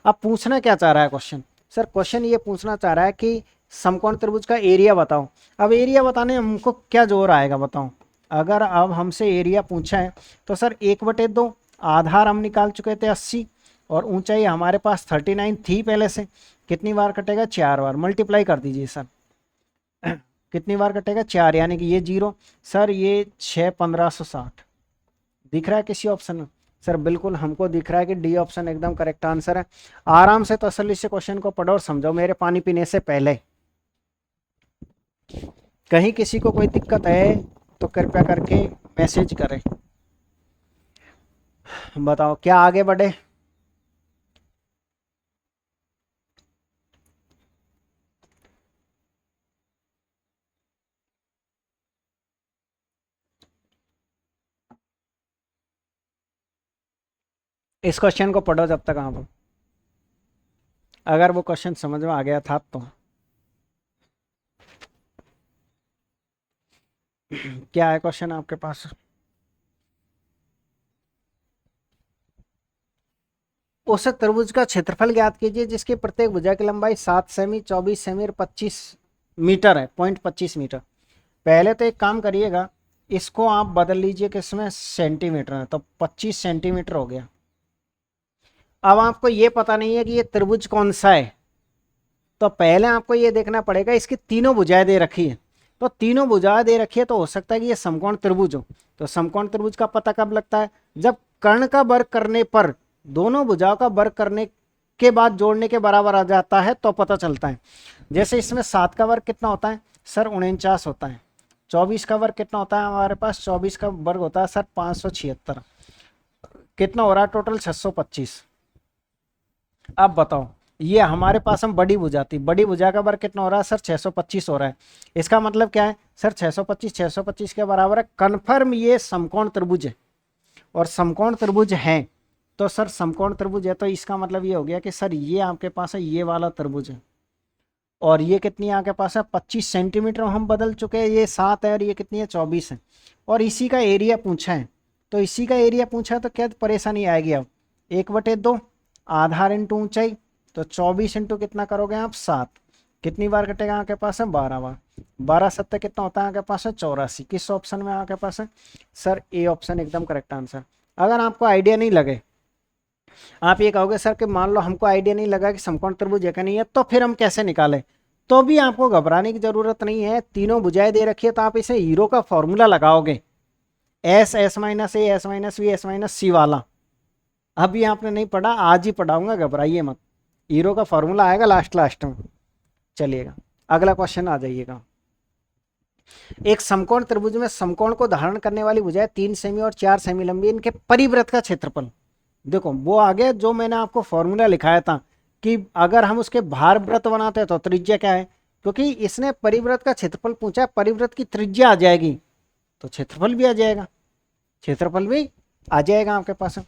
अब पूछना क्या चाह रहा है क्वेश्चन? सर क्वेश्चन ये पूछना चाह रहा है कि समकोण त्रिभुज का एरिया बताओ। अब एरिया बताने हमको क्या जोर आएगा बताओ? अगर अब हमसे एरिया पूछा है तो सर 1/2, आधार हम निकाल चुके थे 80, और ऊंचाई हमारे पास 39 थी पहले से। कितनी बार कटेगा? 4 बार। मल्टीप्लाई कर दीजिए सर, कितनी बार कटेगा? 4, यानी कि ये 0। सर ये 6 1560 दिख रहा है किसी ऑप्शन में? सर बिल्कुल हमको दिख रहा है कि डी ऑप्शन एकदम करेक्ट आंसर है। आराम से तसल्ली से क्वेश्चन को पढ़ो और समझो मेरे पानी पीने से पहले। कहीं किसी को कोई दिक्कत है तो कृपया करके मैसेज करें। बताओ क्या आगे बढ़े। इस क्वेश्चन को पढ़ो जब तक आप, अगर वो क्वेश्चन समझ में आ गया था तो। क्या है क्वेश्चन आपके पास। उस त्रिभुज का क्षेत्रफल ज्ञात कीजिए जिसकी प्रत्येक भुजा की लंबाई 7 सेमी, 24 सेमी और 25 मीटर है, 0.25 मीटर। पहले तो एक काम करिएगा, इसको आप बदल लीजिए किसमें, सेंटीमीटर में, तो 25 सेंटीमीटर हो गया। अब आपको ये पता नहीं है कि ये त्रिभुज कौन सा है, तो पहले आपको ये देखना पड़ेगा इसकी तीनों भुजाएं दे रखी है। तो तीनों भुजाएं दे रखी है तो हो सकता है कि ये समकोण त्रिभुज हो। तो समकोण त्रिभुज का पता कब लगता है, जब कर्ण का वर्ग करने पर दोनों भुजाओं का वर्ग करने के बाद जोड़ने के बराबर आ जाता है तो पता चलता है। जैसे इसमें 7 का वर्ग कितना होता है सर, 49 होता है। 24 का वर्ग कितना होता है हमारे पास, 24 का वर्ग होता है सर 576। कितना हो रहा है टोटल, 625। अब बताओ, ये हमारे पास हम बड़ी भुजा थी, बड़ी भुजा का वर्ग कितना हो रहा है सर, 625 हो रहा है। इसका मतलब क्या है सर, 625 के बराबर है। कन्फर्म ये समकोण त्रिभुज है, और समकोण त्रिभुज है तो सर समकोण त्रिभुज है तो इसका मतलब ये हो गया कि सर ये आपके पास है, ये वाला त्रिभुज है। और ये कितनी आपके पास है, 25 सेंटीमीटर हम बदल चुके हैं, ये 7 है और ये कितनी है, 24 है। और इसी का एरिया पूछा है, तो इसी का एरिया पूछा तो क्या परेशानी आएगी। अब 1/2 आधार इंटू ऊंचाई, तो 24 इंटू कितना करोगे आप, 7। कितनी बार कटेगा आपके पास है, 12 बार। 12 7 कितना होता है आपके पास है, 84। किस ऑप्शन में आपके पास है सर, ए ऑप्शन एकदम करेक्ट आंसर। अगर आपको आइडिया नहीं लगे, आप ये कहोगे सर कि मान लो हमको आइडिया नहीं लगा कि समकोण त्रिभुज है कि नहीं है, तो फिर हम कैसे निकालें, तो भी आपको घबराने की जरूरत नहीं है। तीनों भुजाएं दे रखी है तो आप इसे हीरो का फॉर्मूला लगाओगे, S, S minus A, S minus V, S minus C वाला। अभी आपने नहीं पढ़ा, आज ही पढ़ाऊंगा, घबराइए मत। हीरो का फॉर्मूला आएगा लास्ट लास्ट में। चलिएगा अगला क्वेश्चन आ जाइएगा। एक समकोण त्रिभुज में समकोण को धारण करने वाली भुजाएं 3 सेमी और 4 सेमी लंबी, इनके परिवृत्त का क्षेत्रफल। देखो वो आगे जो मैंने आपको फॉर्मूला लिखाया था कि अगर हम उसके भार वृत्त बनाते हैं तो त्रिज्या क्या है, क्योंकि इसने परिवृत्त का क्षेत्रफल पूछा, परिवृत्त की त्रिज्या आ जाएगी तो क्षेत्रफल भी आ जाएगा, क्षेत्रफल भी आ जाएगा आपके पास।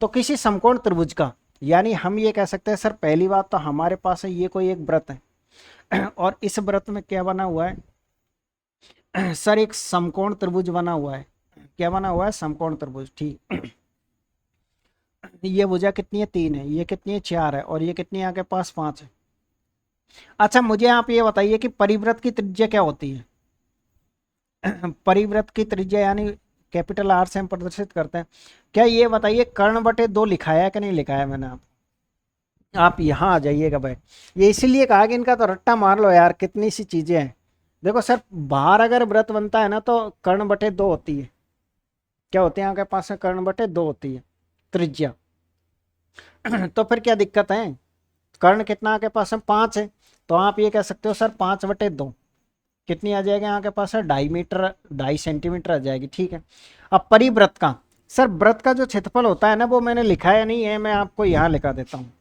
तो किसी समकोण त्रिभुज का, यानी हम ये कह सकते हैं सर, पहली बात तो हमारे पास है ये कोई एक वृत्त है और इस वृत्त में क्या बना हुआ है सर, एक समकोण त्रिभुज बना हुआ है। क्या बना हुआ है, समकोण त्रिभुज, ठीक। ये भुजा कितनी है, 3 है, ये कितनी है, 4 है, और ये कितनी है आपके पास, 5 है। अच्छा मुझे आप ये बताइए कि परिवृत्त की त्रिज्या क्या होती है परिवृत्त की त्रिज्या यानी कैपिटल आर से हम प्रदर्शित करते हैं। क्या ये बताइए, कर्ण/2 लिखाया है कि नहीं लिखाया मैंने, आप यहाँ आ जाइएगा भाई। ये इसीलिए कहा कि इनका तो रट्टा मार लो यार, कितनी सी चीजें हैं। देखो सर, बाहर अगर वृत्त बनता है ना तो कर्ण/2 होती है। क्या होते हैं आपके पास में, कर्ण/2 होती है त्रिज्या तो फिर क्या दिक्कत है, कर्ण कितना आपके पास है, 5 है, तो आप ये कह सकते हो सर 5/2 कितनी आ जाएगी आपके पास है, 2.5 मीटर, 2.5 सेंटीमीटर आ जाएगी, ठीक है। अब परिवृत्त का, सर वृत्त का जो क्षेत्रफल होता है ना, वो मैंने लिखाया नहीं है, मैं आपको यहाँ लिखा देता हूँ।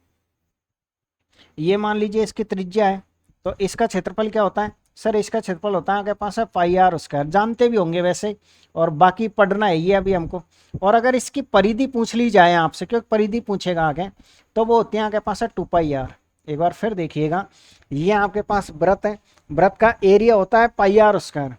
ये मान लीजिए इसकी त्रिज्या है, तो इसका क्षेत्रफल क्या होता है सर, इसका क्षेत्रफल होता है आपके पास है पाई आर स्क्वायर, जानते भी होंगे वैसे, और बाकी पढ़ना है ये अभी हमको। और अगर इसकी परिधि पूछ ली जाए आपसे, क्योंकि परिधि पूछेगा आगे, तो वो होती है आपके पास है 2πr। एक बार फिर देखिएगा, ये आपके पास वृत्त है, वृत्त का एरिया होता है पाई आर स्क्वायर,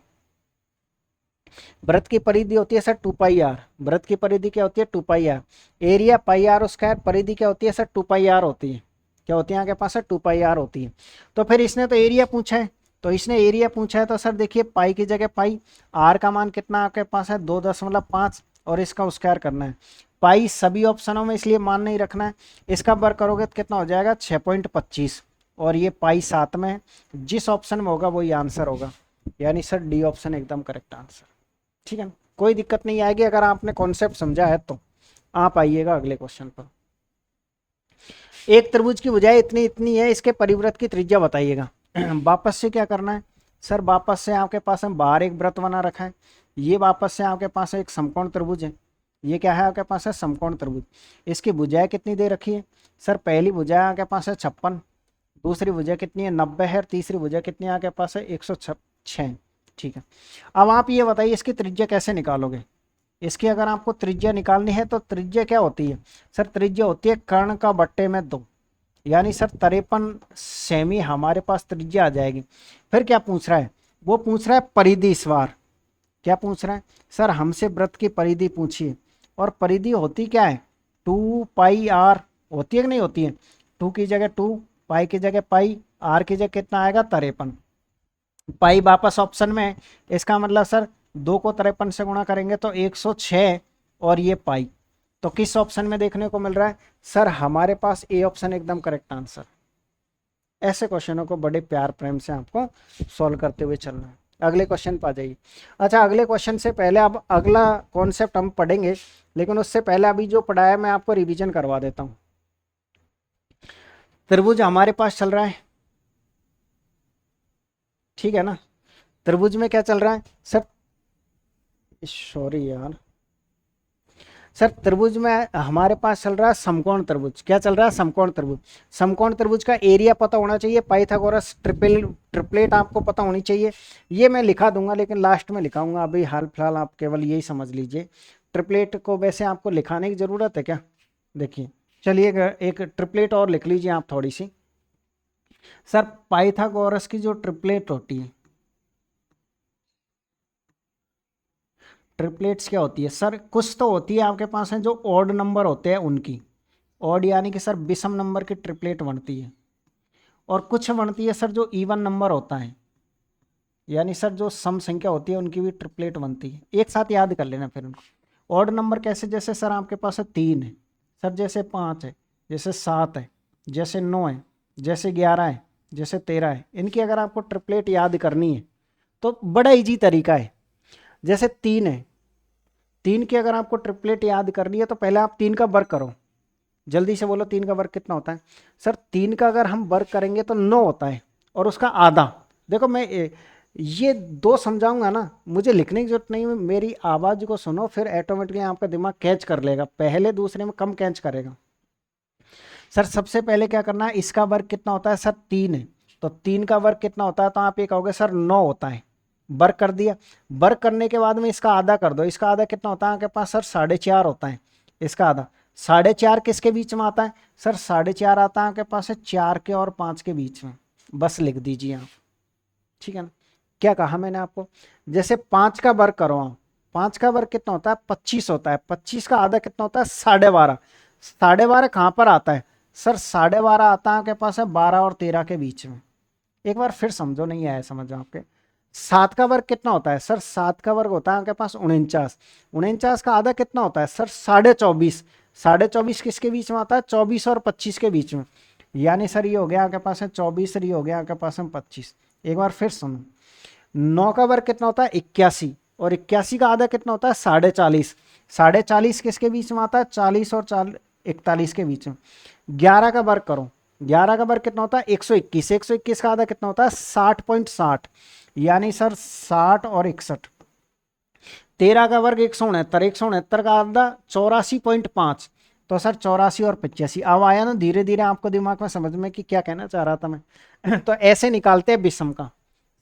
वृत्त की परिधि होती है सर 2πr, वृत्त की परिधि क्या होती है 2πr, area pi are square, परिधि क्या होती है सर 2πr होती है। क्या होती है आपके पास है 2πr होती है। तो फिर इसने तो एरिया पूछा है, तो इसने एरिया पूछा है तो सर देखिए पाई की जगह पाई, आर का मान कितना आपके पास है 2.5 और इसका स्क्वायर करना है। पाई सभी ऑप्शनों में इसलिए मान नहीं रखना है, इसका वर्ग करोगे तो कितना हो जाएगा 6.25, और ये पाई 7 में है। जिस ऑप्शन में होगा वही आंसर होगा, यानी सर डी ऑप्शन एकदम करेक्ट आंसर, ठीक है ना। कोई दिक्कत नहीं आएगी अगर आपने कॉन्सेप्ट समझा है तो। आप आइएगा अगले क्वेश्चन पर। एक त्रिभुज की भुजाएं इतनी इतनी है, इसके परिवृत्त की त्रिज्या बताइएगा। वापस से क्या करना है सर, वापस से आपके पास हम बाहर एक वृत्त बना रखा है, ये वापस से आपके पास एक समकोण त्रिभुज है, ये क्या है आपके पास है समकोण त्रिभुज। इसकी भुजाएं कितनी दे रखी है सर, पहली भुजा आपके पास है 56, दूसरी भुजा कितनी है 90 है, तीसरी भुजा कितनी है आपके पास है 106। ठीक है, अब आप ये बताइए इसकी त्रिज्या कैसे निकालोगे। इसकी अगर आपको त्रिज्या निकालनी है तो त्रिज्या क्या होती है सर, त्रिज्या होती है कर्ण का बट्टे में 2, यानी सर 53 सेमी हमारे पास त्रिज्या आ जाएगी। फिर क्या पूछ रहा है, वो पूछ रहा है परिधि। इस बार क्या पूछ रहा है सर, हमसे वृत्त की परिधि पूछिए, और परिधि होती क्या है 2πr, होती है कि नहीं होती है, 2 की जगह 2, पाई की जगह पाई, आर की जगह कितना आएगा 53, पाई वापस ऑप्शन में है, इसका मतलब सर 2 को 53 से गुणा करेंगे तो 106, और ये पाई। तो किस ऑप्शन में देखने को मिल रहा है सर, हमारे पास ए ऑप्शन एकदम करेक्ट आंसर। ऐसे क्वेश्चनों को बड़े प्यार प्रेम से आपको सॉल्व करते हुए चलना है। अगले क्वेश्चन पर आ जाइए। अच्छा, अगले क्वेश्चन से पहले अब अगला कॉन्सेप्ट हम पढ़ेंगे, लेकिन उससे पहले अभी जो पढ़ाया मैं आपको रिवीजन करवा देता हूँ। त्रिभुज हमारे पास चल रहा है, ठीक है ना। त्रिभुज में क्या चल रहा है सर, सॉरी यार सर, त्रिभुज में हमारे पास चल रहा है समकोण त्रिभुज। क्या चल रहा है, समकोण त्रिभुज। समकोण त्रिभुज का एरिया पता होना चाहिए, पाइथागोरस ट्रिपलेट आपको पता होनी चाहिए। ये मैं लिखा दूंगा लेकिन लास्ट में लिखाऊंगा, अभी हाल फिलहाल आप केवल यही समझ लीजिए। ट्रिपलेट को वैसे आपको लिखाने की जरूरत है क्या, देखिए चलिए एक ट्रिपलेट और लिख लीजिए आप थोड़ी सी। सर पाइथागोरस की जो ट्रिपलेट होती है, ट्रिपलेट्स क्या होती है सर, कुछ तो होती है आपके पास है जो ऑड नंबर होते हैं उनकी, ऑड यानी कि सर विषम नंबर की ट्रिपलेट बनती है, और कुछ बनती है सर जो इवन नंबर होता है, यानी सर जो सम संख्या होती है उनकी भी ट्रिपलेट बनती है। एक साथ याद कर लेना फिर उनको। ऑड नंबर कैसे, जैसे सर आपके पास है 3 है सर, जैसे 5 है, जैसे 7 है, जैसे 9 है, जैसे 11 है, जैसे 13 है। इनकी अगर आपको ट्रिपलेट याद करनी है तो बड़ा इजी तरीका है। जैसे 3 है, 3 की अगर आपको ट्रिपलेट याद करनी है तो पहले आप 3 का वर्ग करो, जल्दी से बोलो 3 का वर्ग कितना होता है सर। 3 का अगर हम वर्ग करेंगे तो 9 होता है, और उसका आधा। देखो मैं ये 2 समझाऊंगा ना, मुझे लिखने की जरूरत नहीं है, मेरी आवाज़ को सुनो, फिर ऑटोमेटिकली आपका दिमाग कैच कर लेगा, पहले दूसरे में कम कैच करेगा। सर सबसे पहले क्या करना है, इसका वर्ग कितना होता है सर 3 है, तो 3 का वर्ग कितना होता है, तो आप ये कहोगे सर 9 होता है। वर्ग कर दिया, वर्ग करने के बाद में इसका आधा कर दो, इसका आधा कितना होता है आपके पास सर 4.5 होता है। इसका आधा 4.5 किसके बीच में आता है सर, 4.5 आता है आपके पास है 4 के और 5 के बीच में, बस लिख दीजिए आप, ठीक है ना। क्या कहा मैंने आपको, जैसे 5 का वर्ग करो आप, 5 का वर्ग कितना होता है 25 होता है, 25 का आधा कितना होता है 12.5। 12.5 कहाँ पर आता है सर, 12.5 आता है आपके पास है 12 और 13 के बीच में। एक बार फिर समझो, नहीं आया समझो आपके। 7 का वर्ग कितना होता है सर, 7 का वर्ग होता है आपके पास 49। 49 का आधा कितना होता है सर 24.5। 24.5 किसके बीच में आता है, 24 और 25 के बीच में, यानी सर ये हो गया आपके पास है 24, ये हो गया आपके पास है 25। एक बार फिर सुनो, 9 का वर्ग कितना होता है 81, और 81 का आधा कितना होता है 40.5। 40.5 किसके बीच में आता है 40 और 41 के बीच में। 11 का वर्ग करो, 11 का वर्ग कितना होता है 121। 121 का आधा कितना होता है 60.60, यानी सर 60 और 61। 13 का वर्ग 169, 169 का आधा 84.5, तो सर 84 और 85। अब आया ना धीरे धीरे आपको दिमाग में समझ में कि क्या कहना चाह रहा था मैं। तो ऐसे निकालते हैं विषम का।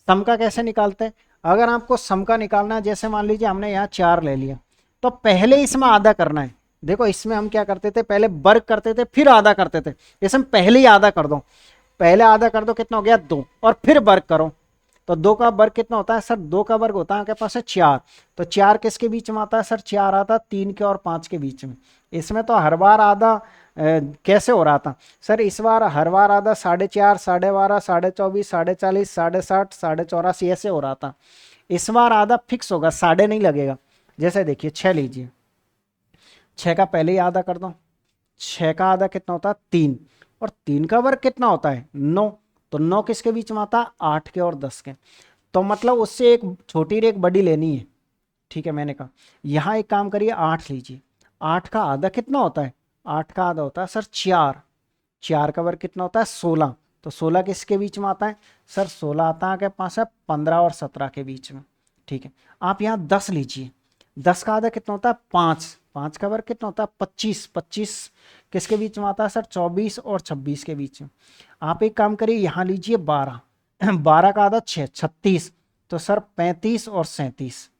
सम का कैसे निकालते हैं, अगर आपको सम का निकालना है, जैसे मान लीजिए हमने यहाँ 4 ले लिया, तो पहले इसमें आधा करना है। देखो इसमें हम क्या करते थे, पहले वर्ग करते थे फिर आधा करते थे, इसमें पहले ही आधा कर दो, पहले आधा कर दो, कितना हो गया 2, और फिर वर्ग करो, तो 2 का वर्ग कितना होता है सर, 2 का वर्ग होता है आपके पास है 4, तो 4 किसके बीच में आता है सर, 4 आता है 3 के और 5 के बीच में। इसमें तो हर बार आधा कैसे हो रहा था सर, इस बार हर बार आधा 4.5, 12.5, 24.5, 40.5, 60, 84, ऐसे हो रहा था। इस बार आधा फिक्स होगा, साढ़े नहीं लगेगा। जैसे देखिए 6 लीजिए, 6 का पहले ही आधा कर दो, 6 का आधा कितना होता है 3, और 3 का वर्ग कितना होता है 9, तो 9 किसके बीच में आता है 8 के और 10 के, तो मतलब उससे एक छोटी रेख बड़ी लेनी है। ठीक है, मैंने कहा यहाँ एक काम करिए 8 लीजिए, 8 का आधा कितना होता है? 8 का आधा होता है सर 4। 4 का वर्ग कितना होता है? 16। तो 16 किसके बीच में आता है? सर 16 आता है आपके पास है 15 और 17 के बीच में। ठीक है, आप यहाँ 10 लीजिए। 10 का आधा कितना होता है? 5। 5 का वर्ग कितना होता है? 25। 25 किसके बीच में आता है सर? 24 और 26 के बीच में। आप एक काम करिए, यहाँ लीजिए 12। 12 का आधा 6, 36। तो सर 35 और 37।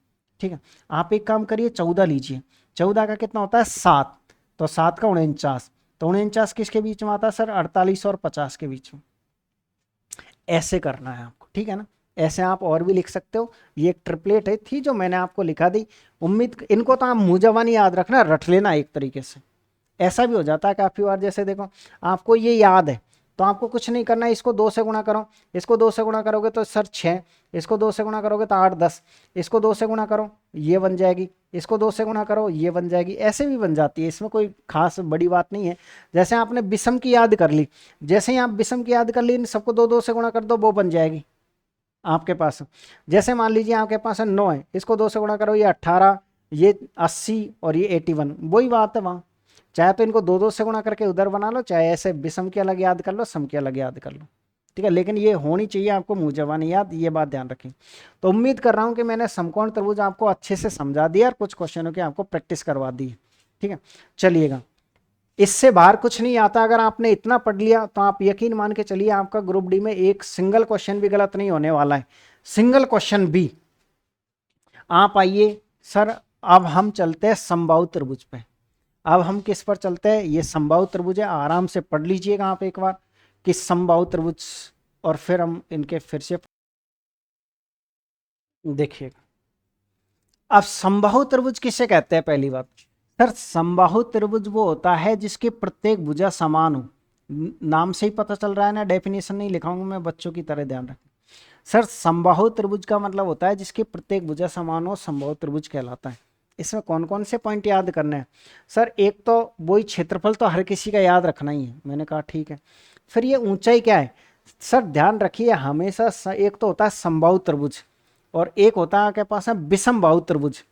ठीक है, आप एक काम करिए 14 लीजिए। 14 का कितना होता है? 7। तो 7 का 49। तो 49 किसके बीच में आता है सर? 48 और 50 के बीच में। ऐसे करना है आपको, ठीक है ना? ऐसे आप और भी लिख सकते हो। ये एक ट्रिपलेट है थी जो मैंने आपको लिखा दी। उम्मीद इनको तो आप मुंह जबानी याद रखना, रट लेना एक तरीके से। ऐसा भी हो जाता है काफ़ी बार, जैसे देखो आपको ये याद है तो आपको कुछ नहीं करना है, इसको 2 से गुणा करो। इसको 2 से गुणा करोगे तो सर 6। इसको 2 से गुणा करोगे तो 8, 10। इसको 2 से गुणा करो, ये बन जाएगी। इसको 2 से गुणा करो, ये बन जाएगी। ऐसे भी बन जाती है, इसमें कोई खास बड़ी बात नहीं है। जैसे आपने विषम की याद कर ली, जैसे ही आप विषम की याद कर ली, इन सबको 2 से गुणा कर दो, वो बन जाएगी आपके पास। जैसे मान लीजिए आपके पास 9 है, इसको 2 से गुणा करो, ये 18, ये 80 और ये 81। वही बात है वहाँ। चाहे तो इनको 2 से गुणा करके उधर बना लो, चाहे ऐसे विषम की अलग याद कर लो, सम की अलग याद कर लो। ठीक है, लेकिन ये होनी चाहिए आपको मुंह जबानी याद, ये बात ध्यान रखें। तो उम्मीद कर रहा हूँ कि मैंने समकोण त्रिभुज आपको अच्छे से समझा दिया और कुछ क्वेश्चनों की आपको प्रैक्टिस करवा दी। ठीक है, चलिएगा, इससे बाहर कुछ नहीं आता। अगर आपने इतना पढ़ लिया तो आप यकीन मान के चलिए आपका ग्रुप डी में एक सिंगल क्वेश्चन भी गलत नहीं होने वाला है, सिंगल क्वेश्चन भी। आप आइए सर, अब हम चलते हैं समबाहु त्रिभुज पे। अब हम किस पर चलते हैं? ये समबाहु त्रिभुज है, आराम से पढ़ लीजिएगा आप एक बार कि समबाहु त्रिभुज, और फिर हम इनके फिर से देखिएगा। अब समबाहु त्रिभुज किसे कहते हैं? पहली बात सर, समबाहु त्रिभुज वो होता है जिसकी प्रत्येक भुजा समान हो। नाम से ही पता चल रहा है ना, डेफिनेशन नहीं लिखाऊंगा मैं, बच्चों की तरह ध्यान रखें। सर समबाहु त्रिभुज का मतलब होता है जिसकी प्रत्येक भुजा समान हो, समबाहु त्रिभुज कहलाता है। इसमें कौन कौन से पॉइंट याद करने हैं? सर एक तो वही क्षेत्रफल तो हर किसी का याद रखना ही है, मैंने कहा ठीक है। फिर ये ऊंचाई क्या है? सर ध्यान रखिए हमेशा एक तो होता है समबाहु त्रिभुज और एक होता है आपके पास है विषमबाहु त्रिभुज।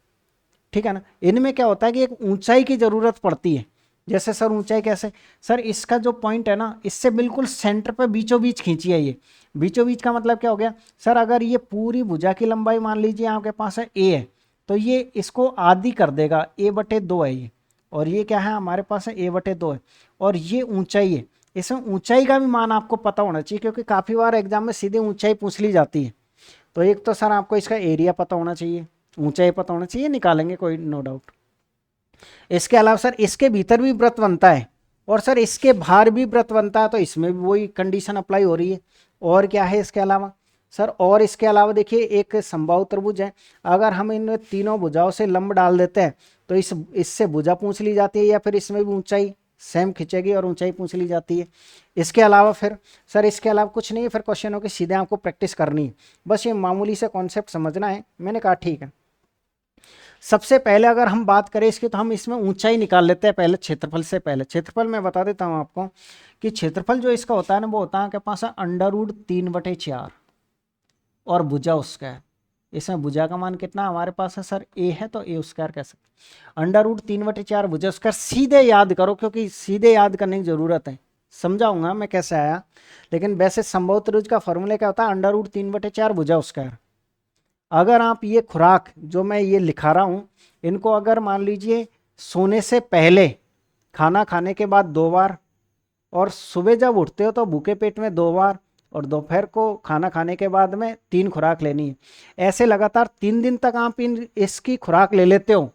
ठीक है ना, इनमें क्या होता है कि एक ऊंचाई की जरूरत पड़ती है। जैसे सर ऊंचाई कैसे? सर इसका जो पॉइंट है ना, इससे बिल्कुल सेंटर पे बीचों बीच खींची है। ये बीचों बीच का मतलब क्या हो गया सर? अगर ये पूरी भुजा की लंबाई मान लीजिए आपके पास है ए है, तो ये इसको आधी कर देगा, a/2 है ये। और ये क्या है हमारे पास है, a/2 है। और ये ऊंचाई है, इसमें ऊंचाई का भी मान आपको पता होना चाहिए, क्योंकि काफ़ी बार एग्जाम में सीधे ऊंचाई पूछ ली जाती है। तो एक तो सर आपको इसका एरिया पता होना चाहिए, ऊंचाई पता होना चाहिए, निकालेंगे कोई नो डाउट। इसके अलावा सर इसके भीतर भी व्रत बनता है और सर इसके बाहर भी व्रत बनता है, तो इसमें भी वही कंडीशन अप्लाई हो रही है। और क्या है इसके अलावा सर? और इसके अलावा देखिए एक समबाहु त्रिभुज है, अगर हम इन तीनों भुजाओं से लंब डाल देते हैं तो इससे भुजा पूछ ली जाती है, या फिर इसमें भी ऊंचाई सेम खिंचेगी और ऊंचाई पूछ ली जाती है। इसके अलावा फिर सर इसके अलावा कुछ नहीं है, फिर क्वेश्चनों की सीधे आपको प्रैक्टिस करनी है, बस ये मामूली से कॉन्सेप्ट समझना है। मैंने कहा ठीक है। सबसे पहले अगर हम बात करें इसकी, तो हम इसमें ऊंचाई निकाल लेते हैं पहले क्षेत्रफल से। पहले क्षेत्रफल मैं बता देता हूं आपको कि क्षेत्रफल जो इसका होता है ना, वो होता है आपके पास √3/4 और भुजा उसका है। इसमें भुजा का मान कितना हमारे पास है सर? ए है, तो ए स्क्वायर कह सकते हैं। √3/4 भुजा स्क्वायर सीधे याद करो, क्योंकि सीधे याद करने की जरूरत है। समझाऊंगा मैं कैसे आया, लेकिन वैसे समबाहु त्रिभुज का फॉर्मूला क्या होता है? √3/4 भुजा स्क्वायर। अगर आप ये खुराक जो मैं ये लिखा रहा हूँ, इनको अगर मान लीजिए सोने से पहले, खाना खाने के बाद 2 बार, और सुबह जब उठते हो तो भूखे पेट में 2 बार, और दोपहर को खाना खाने के बाद में 3 खुराक लेनी है। ऐसे लगातार 3 दिन तक आप इसकी खुराक ले लेते हो,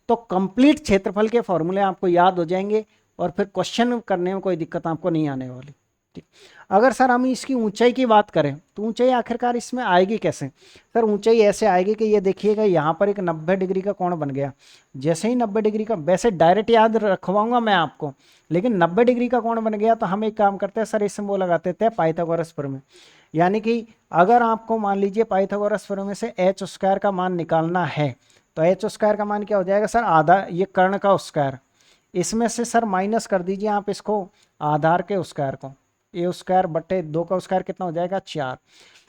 तो कंप्लीट क्षेत्रफल के फॉर्मूले आपको याद हो जाएंगे और फिर क्वेश्चन करने में कोई दिक्कत आपको नहीं आने वाली। ठीक, अगर सर हम इसकी ऊंचाई की बात करें तो ऊंचाई आखिरकार इसमें आएगी कैसे? सर ऊंचाई ऐसे आएगी कि ये देखिएगा यहाँ पर एक 90 डिग्री का कोण बन गया। जैसे ही 90 डिग्री का, वैसे डायरेक्ट याद रखवाऊंगा मैं आपको, लेकिन 90 डिग्री का कोण बन गया तो हम एक काम करते हैं सर, इसमें वो लगाते थे पाइथागोरस प्रमेय। यानी कि अगर आपको मान लीजिए पाइथागोरस प्रमेय से h² का मान निकालना है, तो h² का मान क्या हो जाएगा सर? आधा, ये कर्ण का स्क्वायर, इसमें से सर माइनस कर दीजिए आप इसको आधार के स्क्वायर को, a²/2 का स्क्वायर कितना हो जाएगा? 4।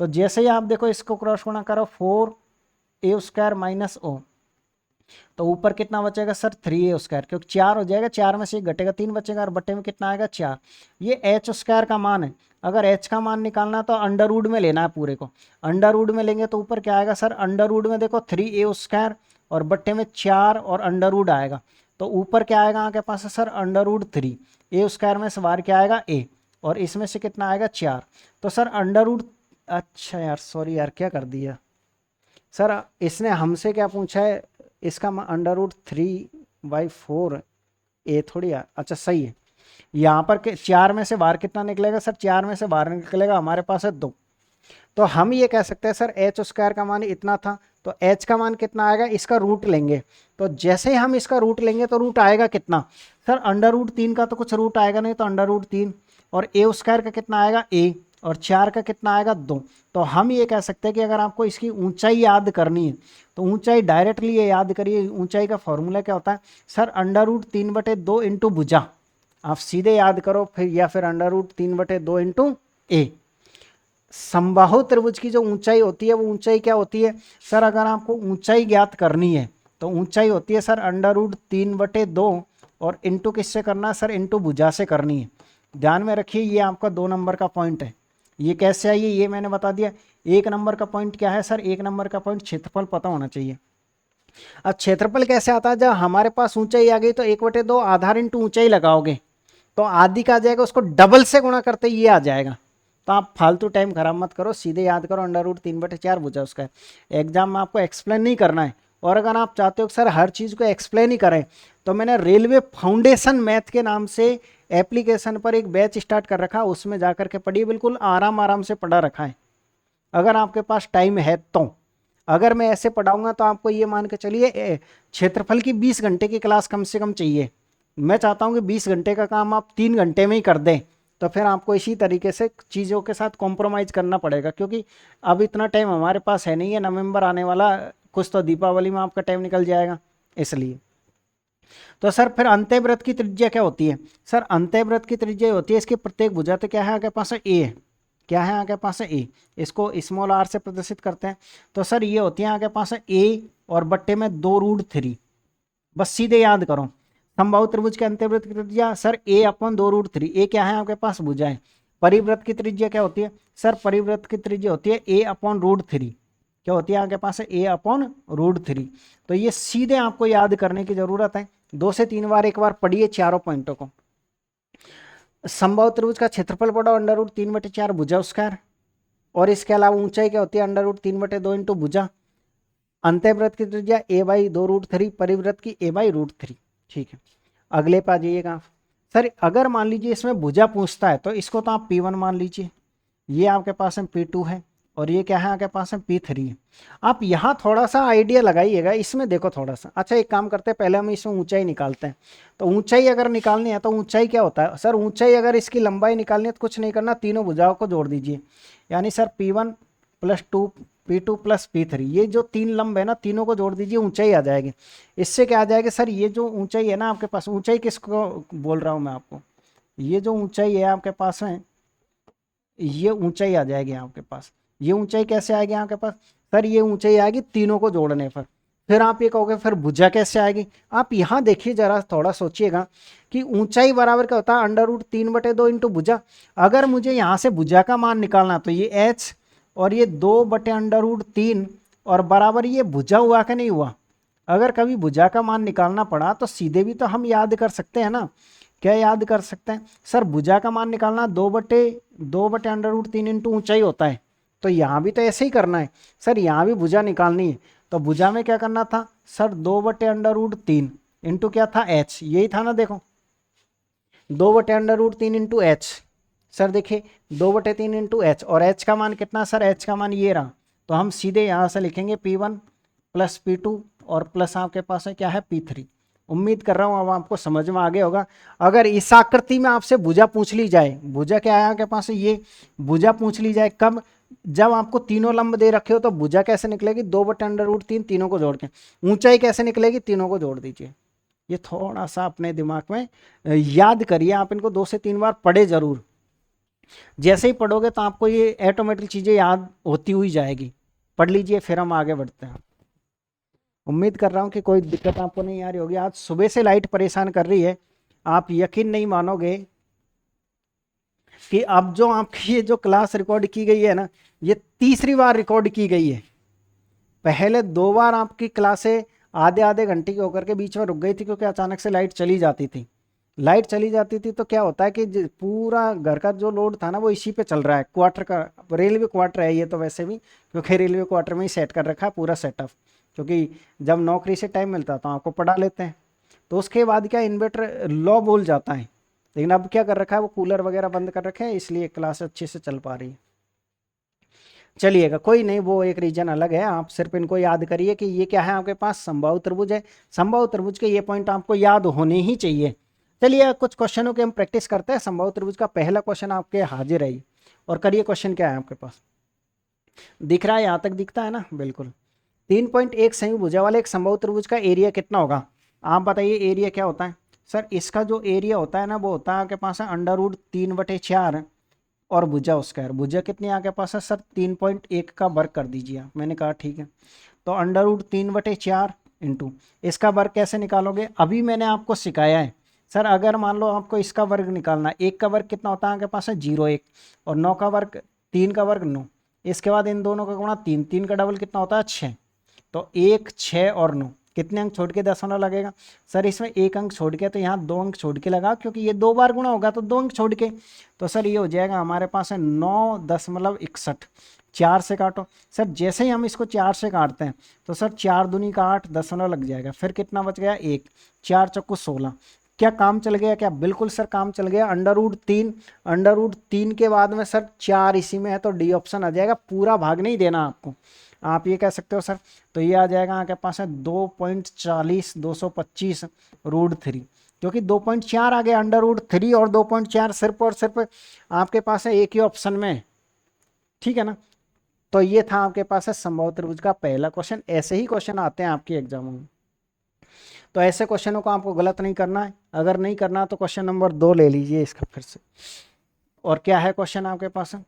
तो जैसे ही आप देखो इसको क्रॉस गुणा करो, 4a² - o, तो ऊपर कितना बचेगा सर 3a², क्योंकि 4 हो जाएगा, 4 में से 1 घटेगा, 3 बचेगा और बट्टे में कितना आएगा 4। ये h² का मान है। अगर h का मान निकालना तो अंडर रूट में लेना है पूरे को। अंडर रूट में लेंगे तो ऊपर क्या आएगा सर, अंडर रूट में देखो 3a² और बट्टे में 4 और अंडर रूट आएगा। तो ऊपर क्या आएगा आपके पास है सर अंडर रूट 3, a² में से बाहर क्या आएगा a, और इसमें से कितना आएगा 4। तो सर अंडर रूट, अच्छा यार सॉरी यार क्या कर दिया सर, इसने हमसे क्या पूछा है, इसका अंडर रूट 3/4 ए थोड़ी है। अच्छा सही है, यहाँ पर 4 में से बाहर कितना निकलेगा सर, 4 में से बाहर निकलेगा हमारे पास है 2। तो हम ये कह सकते हैं सर h² का मान इतना था, तो h का मान कितना आएगा, इसका रूट लेंगे। तो जैसे ही हम इसका रूट लेंगे तो रूट आएगा कितना सर, अंडर रूट 3 का तो कुछ रूट आएगा नहीं, तो अंडर रूट 3, और a² का कितना आएगा a, और 4 का कितना आएगा 2। तो हम ये कह सकते हैं कि अगर आपको इसकी ऊंचाई याद करनी है तो ऊंचाई डायरेक्टली ये याद करिए, ऊंचाई का फॉर्मूला क्या होता है सर, अंडर रूट 3/2 इंटू भुजा। आप सीधे याद करो फिर, या फिर अंडर रूट 3/2 इंटू ए। समबाहु त्रिभुज की जो ऊंचाई होती है वो ऊंचाई क्या होती है सर, अगर आपको ऊंचाई ज्ञात करनी है तो ऊंचाई होती है सर अंडर रूट 3/2, और इंटू किससे करना है सर, इंटू भुजा से करनी है। ध्यान में रखिए ये आपका 2 नंबर का पॉइंट है। ये कैसे आई ये मैंने बता दिया। 1 नंबर का पॉइंट क्या है सर, 1 नंबर का पॉइंट क्षेत्रफल पता होना चाहिए। अब क्षेत्रफल कैसे आता है, जब हमारे पास ऊंचाई आ गई तो 1/2 आधार इंटू ऊंचाई लगाओगे तो आदि का आ जाएगा, उसको डबल से गुणा करते ये आ जाएगा। तो आप फालतू टाइम खराब मत करो, सीधे याद करो अंडर रूट 3/4 भुजा उसका। एग्जाम में आपको एक्सप्लेन नहीं करना है, और अगर आप चाहते हो कि सर हर चीज़ को एक्सप्लेन ही करें तो मैंने रेलवे फाउंडेशन मैथ के नाम से एप्लीकेशन पर एक बैच स्टार्ट कर रखा, उसमें जाकर के पढ़िए, बिल्कुल आराम आराम से पढ़ा रखा है अगर आपके पास टाइम है तो। अगर मैं ऐसे पढ़ाऊंगा तो आपको ये मान के चलिए क्षेत्रफल की 20 घंटे की क्लास कम से कम चाहिए। मैं चाहता हूँ कि 20 घंटे का काम आप 3 घंटे में ही कर दें, तो फिर आपको इसी तरीके से चीज़ों के साथ कॉम्प्रोमाइज़ करना पड़ेगा, क्योंकि अब इतना टाइम हमारे पास है नहीं है, नवंबर आने वाला, कुछ तो दीपावली में आपका टाइम निकल जाएगा इसलिए। तो सर फिर अंत्यवृत्त की त्रिज्या क्या होती है सर, अंत्यवृत्त की त्रिज्या होती है इसकी प्रत्येक भुजा, तो क्या है आपके पास ए है, क्या है आपके पास है ए, इसको स्मॉल r से प्रदर्शित करते हैं। तो सर ये होती है आपके पास है a और बट्टे में 2√3, बस सीधे याद करो। समबाहु त्रिभुज के अंत्यवृत्त की त्रिज्या सर a/2√3, ए क्या है आपके पास भुजा है। परिवृत्त की त्रिज्या क्या होती है सर, परिवृत्त की त्रिज्या होती है a/√3, क्या होती है आपके पास है a/√3। तो ये सीधे आपको याद करने की जरूरत है, 2 से 3 बार एक बार पढ़िए चारों पॉइंटों को। समबाहु त्रिभुज का क्षेत्रफल पढ़ो अंडर रूट 3/4 भुजा स्क्वायर, और इसके अलावा ऊंचाई क्या होती है अंडर रूट 3/2 इंटू भुजा। अंत्यवृत्त की त्रिज्या a/2√3, परिवृत्त की a/√3। ठीक है, अगले पे आ जाइएगा सर। अगर मान लीजिए इसमें भुजा पूछता है तो इसको तो आप P1 मान लीजिए, ये आपके पास है P2 है, और ये क्या है आपके पास है P3 है। आप यहाँ थोड़ा सा आइडिया लगाइएगा, इसमें देखो थोड़ा सा। अच्छा एक काम करते हैं, पहले हम इसमें ऊंचाई निकालते हैं। तो ऊंचाई अगर निकालनी है तो ऊंचाई क्या होता है सर, ऊंचाई अगर इसकी लंबाई निकालनी है तो कुछ नहीं करना, तीनों भुजाओं को जोड़ दीजिए, यानी सर P1 + 2 P2 + P3, ये जो 3 लंब है ना, तीनों को जोड़ दीजिए, ऊंचाई आ जाएगी। इससे क्या आ जाएगा सर, ये जो ऊंचाई है ना आपके पास, ऊंचाई किसको बोल रहा हूँ मैं आपको, ये जो ऊंचाई है आपके पास है, ये ऊंचाई आ जाएगी आपके पास। ये ऊंचाई कैसे आएगी आपके पास सर, ये ऊंचाई आएगी तीनों को जोड़ने पर। फिर आप ये कहोगे फिर भुजा कैसे आएगी, आप यहाँ देखिए जरा, थोड़ा सोचिएगा कि ऊंचाई बराबर क्या होता है अंडर रूट 3/2 इंटू भुजा। अगर मुझे यहाँ से भुजा का मान निकालना तो ये h, और ये 2/√3, और बराबर ये भुजा हुआ कि नहीं हुआ। अगर कभी भुजा का मान निकालना पड़ा तो सीधे भी तो हम याद कर सकते हैं ना, क्या याद कर सकते हैं सर, भुजा का मान निकालना 2/√3 इंटू ऊंचाई होता है। तो यहाँ भी तो ऐसे ही करना है सर, यहाँ भी भुजा निकालनी है, तो भुजा में क्या करना था सर, 2/√3 इंटू क्या था h, यही था ना, देखो 2/√3 इंटू h। सर देखिए 2/3 इंटू h, और h का मान कितना सर, h का मान ये रहा। तो हम सीधे यहाँ से लिखेंगे P1 + P2 और प्लस आपके पास है क्या है P3। उम्मीद कर रहा हूँ अब आपको समझ में आ गया होगा। अगर इस आकृति में आपसे भुजा पूछ ली जाए, भुजा क्या है आपके पास है, ये भुजा पूछ ली जाए कब, जब आपको तीनों लंब दे रखे हो, तो भुजा कैसे निकलेगी 2/√3, तीनों को जोड़ के। ऊंचाई कैसे निकलेगी, तीनों को जोड़ दीजिए। ये थोड़ा सा अपने दिमाग में याद करिए, आप इनको 2 से 3 बार पढ़े जरूर। जैसे ही पढ़ोगे तो आपको ये ऑटोमेटिक चीजें याद होती हुई जाएगी। पढ़ लीजिए, फिर हम आगे बढ़ते हैं। उम्मीद कर रहा हूँ कि कोई दिक्कत आपको नहीं आ रही होगी। आज सुबह से लाइट परेशान कर रही है, आप यकीन नहीं मानोगे कि अब जो आपकी ये जो क्लास रिकॉर्ड की गई है ना, ये तीसरी बार रिकॉर्ड की गई है। पहले 2 बार आपकी क्लासें आधे आधे घंटे की होकर के बीच में रुक गई थी, क्योंकि अचानक से लाइट चली जाती थी। लाइट चली जाती थी तो क्या होता है कि पूरा घर का जो लोड था ना वो इसी पे चल रहा है, क्वार्टर का, रेलवे क्वार्टर है ये तो वैसे भी, क्योंकि रेलवे क्वार्टर में ही सेट कर रखा है पूरा सेटअप, क्योंकि जब नौकरी से टाइम मिलता है तो आपको पढ़ा लेते हैं। तो उसके बाद क्या, इन्वर्टर लो बोल जाता है, लेकिन अब क्या कर रखा है, वो कूलर वगैरह बंद कर रखे हैं, इसलिए क्लास अच्छे से चल पा रही है। चलिएगा, कोई नहीं, वो एक रीजन अलग है। आप सिर्फ इनको याद करिए कि ये क्या है, आपके पास समबाहु त्रिभुज है। समबाहु त्रिभुज के ये पॉइंट आपको याद होने ही चाहिए। चलिए कुछ क्वेश्चनों की हम प्रैक्टिस करते हैं। समबाहु त्रिभुज का पहला क्वेश्चन आपके हाजिर है, और करिए क्वेश्चन क्या है आपके पास। दिख रहा है, यहाँ तक दिखता है ना, बिल्कुल। 3.1 संयुक्त भुजा वाले एक समबाहु त्रिभुज का एरिया कितना होगा? आप बताइए एरिया क्या होता है। सर इसका जो एरिया होता है ना, वो होता है आपके पास है √3/4 और भुजा स्क्वायर। भुजा कितनी आपके पास है सर? 3.1 का वर्ग कर दीजिए आप। मैंने कहा ठीक है, तो √3/4 इंटू इसका वर्ग कैसे निकालोगे, अभी मैंने आपको सिखाया है। सर अगर मान लो आपको इसका वर्ग निकालना, 1 का वर्ग कितना होता है आपके पास है 0, 1, और 9 का वर्ग, 3 का वर्ग 9, इसके बाद इन दोनों का गुणा 3, 3 का डबल कितना होता है 6, तो 1, 6 और 9, कितने अंक छोड़ के दशमलव लगेगा? सर इसमें 1 अंक छोड़ के, तो यहाँ 2 अंक छोड़ के लगा, क्योंकि ये 2 बार गुणा होगा तो 2 अंक छोड़ के। तो सर ये हो जाएगा हमारे पास है 9.61। 4 से काटो। सर जैसे ही हम इसको 4 से काटते हैं तो सर 4 दूनी का 8, दशमलव लग जाएगा, फिर कितना बच गया 1, 4 चौको 16। क्या काम चल गया क्या? बिल्कुल सर काम चल गया। √3 के बाद में सर 4 इसी में है, तो डी ऑप्शन आ जाएगा। पूरा भाग नहीं देना आपको, आप ये कह सकते हो सर। तो ये आ जाएगा आपके पास है 2.40 225 √3, क्योंकि 2.4 आ गया √3, और 2.4 सिर्फ और सिर्फ आपके पास है एक ही ऑप्शन में, ठीक है ना। तो ये था आपके पास है समबाहु त्रिभुज का पहला क्वेश्चन। ऐसे ही क्वेश्चन आते हैं आपके एग्जामों में, तो ऐसे क्वेश्चनों को आपको गलत नहीं करना है। अगर नहीं करना तो क्वेश्चन नंबर 2 ले लीजिए इसका फिर से। और क्या है क्वेश्चन आपके पास है,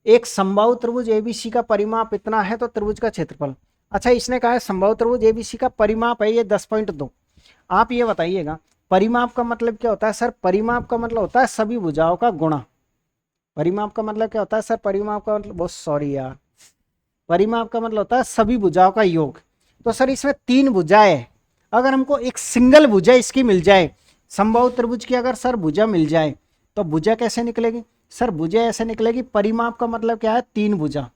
एक समबाहु त्रिभुज एबीसी का परिमाप इतना है तो त्रिभुज का क्षेत्रफल। अच्छा इसने कहा है समबाहु त्रिभुज एबीसी का परिमाप है ये 10.2। आप ये बताइएगा परिमाप का मतलब क्या होता है? सर परिमाप का मतलब होता है सभी भुजाओं का गुणा। परिमाप का मतलब क्या होता है सर? परिमाप का मतलब, बहुत सॉरी यार, परिमाप का मतलब होता है सभी भुजाओं का योग। तो सर इसमें 3 भुजाएं, अगर हमको एक सिंगल भुजा इसकी मिल जाए, समबाहु त्रिभुज की अगर सर भुजा मिल जाए, तो भुजा कैसे निकलेगी? सर भुजा ऐसे निकलेगी, परिमाप का मतलब क्या है 3 भुजा।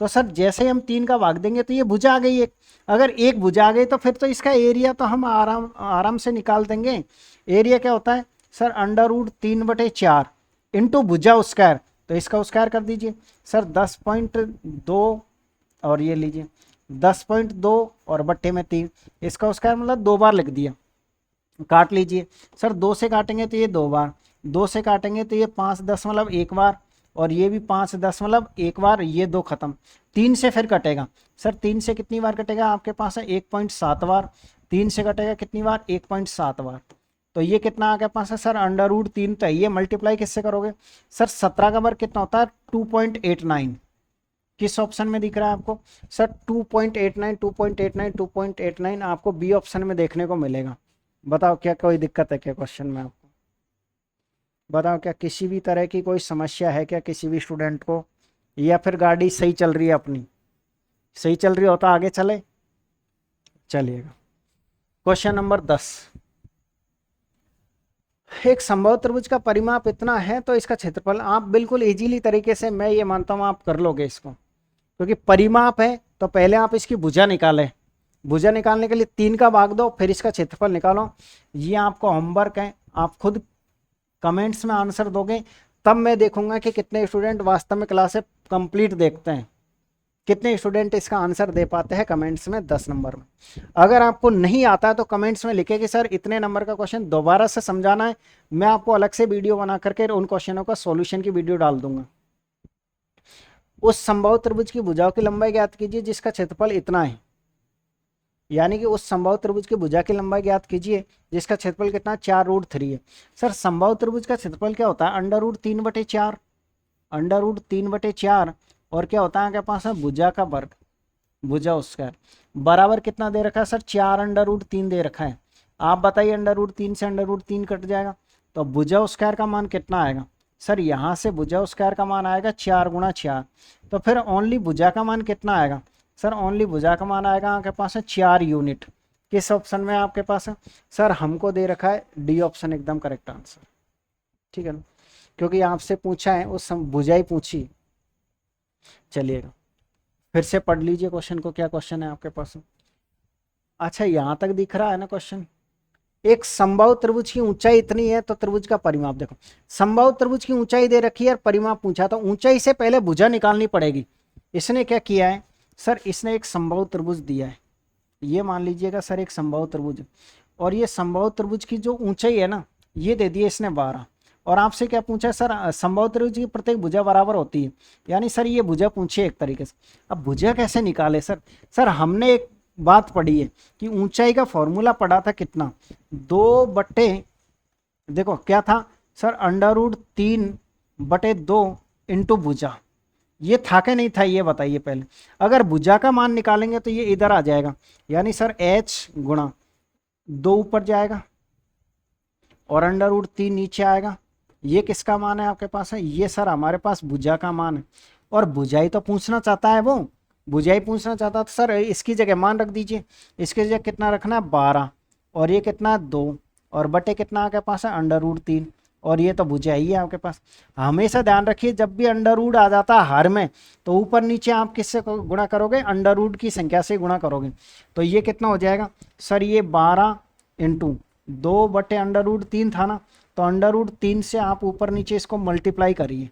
तो सर जैसे ही हम 3 का भाग देंगे तो ये भुजा आ गई एक। अगर एक भुजा आ गई तो फिर तो इसका एरिया तो हम आराम से निकाल देंगे। एरिया क्या होता है सर? √3/4 इंटू भुजा स्क्वायर, तो इसका स्क्वायर कर दीजिए सर 10.2, और ये लीजिए 10.2 और बट्टे में 3, इसका स्क्वायर मतलब 2 बार लिख दिया। काट लीजिए सर, 2 से काटेंगे तो ये 2 बार, 2 से काटेंगे तो ये 5.1 बार, और ये भी 5.1 बार, ये 2 खत्म। 3 से फिर कटेगा सर, 3 से कितनी बार कटेगा? आपके पास है 1.7 बार। 3 से कटेगा कितनी बार? 1.7 बार। तो ये कितना आपके पास है सर? √3। तो ये मल्टीप्लाई किससे करोगे सर? 17 का वर्ग कितना होता है? 2.89। किस ऑप्शन में दिख रहा है आपको सर? 2.89, 2.89, 2.89 आपको बी ऑप्शन में देखने को मिलेगा। बताओ क्या कोई दिक्कत है क्या क्वेश्चन में आपको? बताओ क्या किसी भी तरह की कोई समस्या है क्या किसी भी स्टूडेंट को, या फिर गाड़ी सही चल रही है अपनी? सही चल रही होता आगे चले। चलिएगा क्वेश्चन नंबर 10। एक समबाहु त्रिभुज का परिमाप इतना है तो इसका क्षेत्रफल। आप बिल्कुल इजीली तरीके से, मैं ये मानता हूँ आप कर लोगे इसको, क्योंकि परिमाप है तो पहले आप इसकी भुजा निकालें। भुजा निकालने के लिए 3 का भाग दो, फिर इसका क्षेत्रफल निकालो। ये आपको होमवर्क है, आप खुद कमेंट्स में आंसर दोगे, तब मैं देखूंगा कि कितने स्टूडेंट वास्तव में क्लासें कंप्लीट देखते हैं, कितने स्टूडेंट इसका आंसर दे पाते हैं कमेंट्स में 10 नंबर में। अगर आपको नहीं आता है तो कमेंट्स में लिखे कि सर इतने नंबर का क्वेश्चन दोबारा से समझाना है, मैं आपको अलग से वीडियो बना करके उन क्वेश्चनों का सॉल्यूशन की वीडियो डाल दूंगा। उस समबाहु त्रिभुज की भुजाओं की लंबाई ज्ञात कीजिए जिसका क्षेत्रफल इतना है। यानी कि उस समबाहु त्रिभुज की भुजा की लंबाई ज्ञात कीजिए जिसका क्षेत्रफल कितना? 4√3 है। सर समबाहु त्रिभुज का क्षेत्रफल क्या होता है? √3/4, √3/4, और क्या होता है आपके पास है? भुजा का वर्ग। भुजा स्क्वायर बराबर कितना दे रखा है सर, 4√3 दे रखा है। आप बताइए √3 से √3 कट जाएगा तो भुजा स्क्वायर का मान कितना आएगा सर, यहाँ से भुजा स्क्वायर का मान आएगा 4 × 4। तो फिर ओनली भुजा का मान कितना आएगा सर, ओनली भुजा का मान आएगा आपके पास है 4 यूनिट। किस ऑप्शन में आपके पास है सर, हमको दे रखा है डी ऑप्शन एकदम करेक्ट आंसर, ठीक है ना, क्योंकि आपसे पूछा है उस भुजा ही पूछी। चलिएगा फिर से पढ़ लीजिए क्वेश्चन को, क्या क्वेश्चन है आपके पास। अच्छा यहाँ तक दिख रहा है ना क्वेश्चन, एक समबाहु त्रिभुज की ऊंचाई इतनी है तो त्रिभुज का परिमाप देखो। समबाहु त्रिभुज की ऊंचाई दे रखी है और परिमाप पूछा, तो ऊंचाई से पहले भुजा निकालनी पड़ेगी। इसने क्या किया है सर, इसने एक समबाहु त्रिभुज दिया है, ये मान लीजिएगा सर एक समबाहु त्रिभुज, और ये समबाहु त्रिभुज की जो ऊंचाई है ना ये दे दी है इसने 12। और आपसे क्या पूछा सर, समबाहु त्रिभुज की प्रत्येक भुजा बराबर होती है, यानी सर ये भुजा पूछी एक तरीके से। अब भुजा कैसे निकाले सर, सर हमने एक बात पढ़ी है कि ऊंचाई का फॉर्मूला पढ़ा था कितना, 2 देखो क्या था सर, √3/2 इंटू भुजा। ये था कि नहीं था ये बताइए पहले। अगर भुजा का मान निकालेंगे तो ये इधर आ जाएगा, यानी सर h गुणा 2 ऊपर जाएगा और √3 नीचे आएगा। ये किसका मान है आपके पास है, ये सर हमारे पास भुजा का मान है। और भुजाई तो पूछना चाहता है वो, भुजाई पूछना चाहता तो सर इसकी जगह मान रख दीजिए, इसकी जगह कितना रखना है 12, और ये कितना है 2, और बटे कितना आपके पास है √3, और ये तो भुजा ही है आपके पास। हमेशा ध्यान रखिए जब भी अंडर आ जाता है हर में, तो ऊपर नीचे आप किससे गुणा करोगे, अंडर की संख्या से गुणा करोगे। तो ये कितना हो जाएगा सर, ये 12 × 2/√3 था ना, तो √3 से आप ऊपर नीचे इसको मल्टीप्लाई करिए,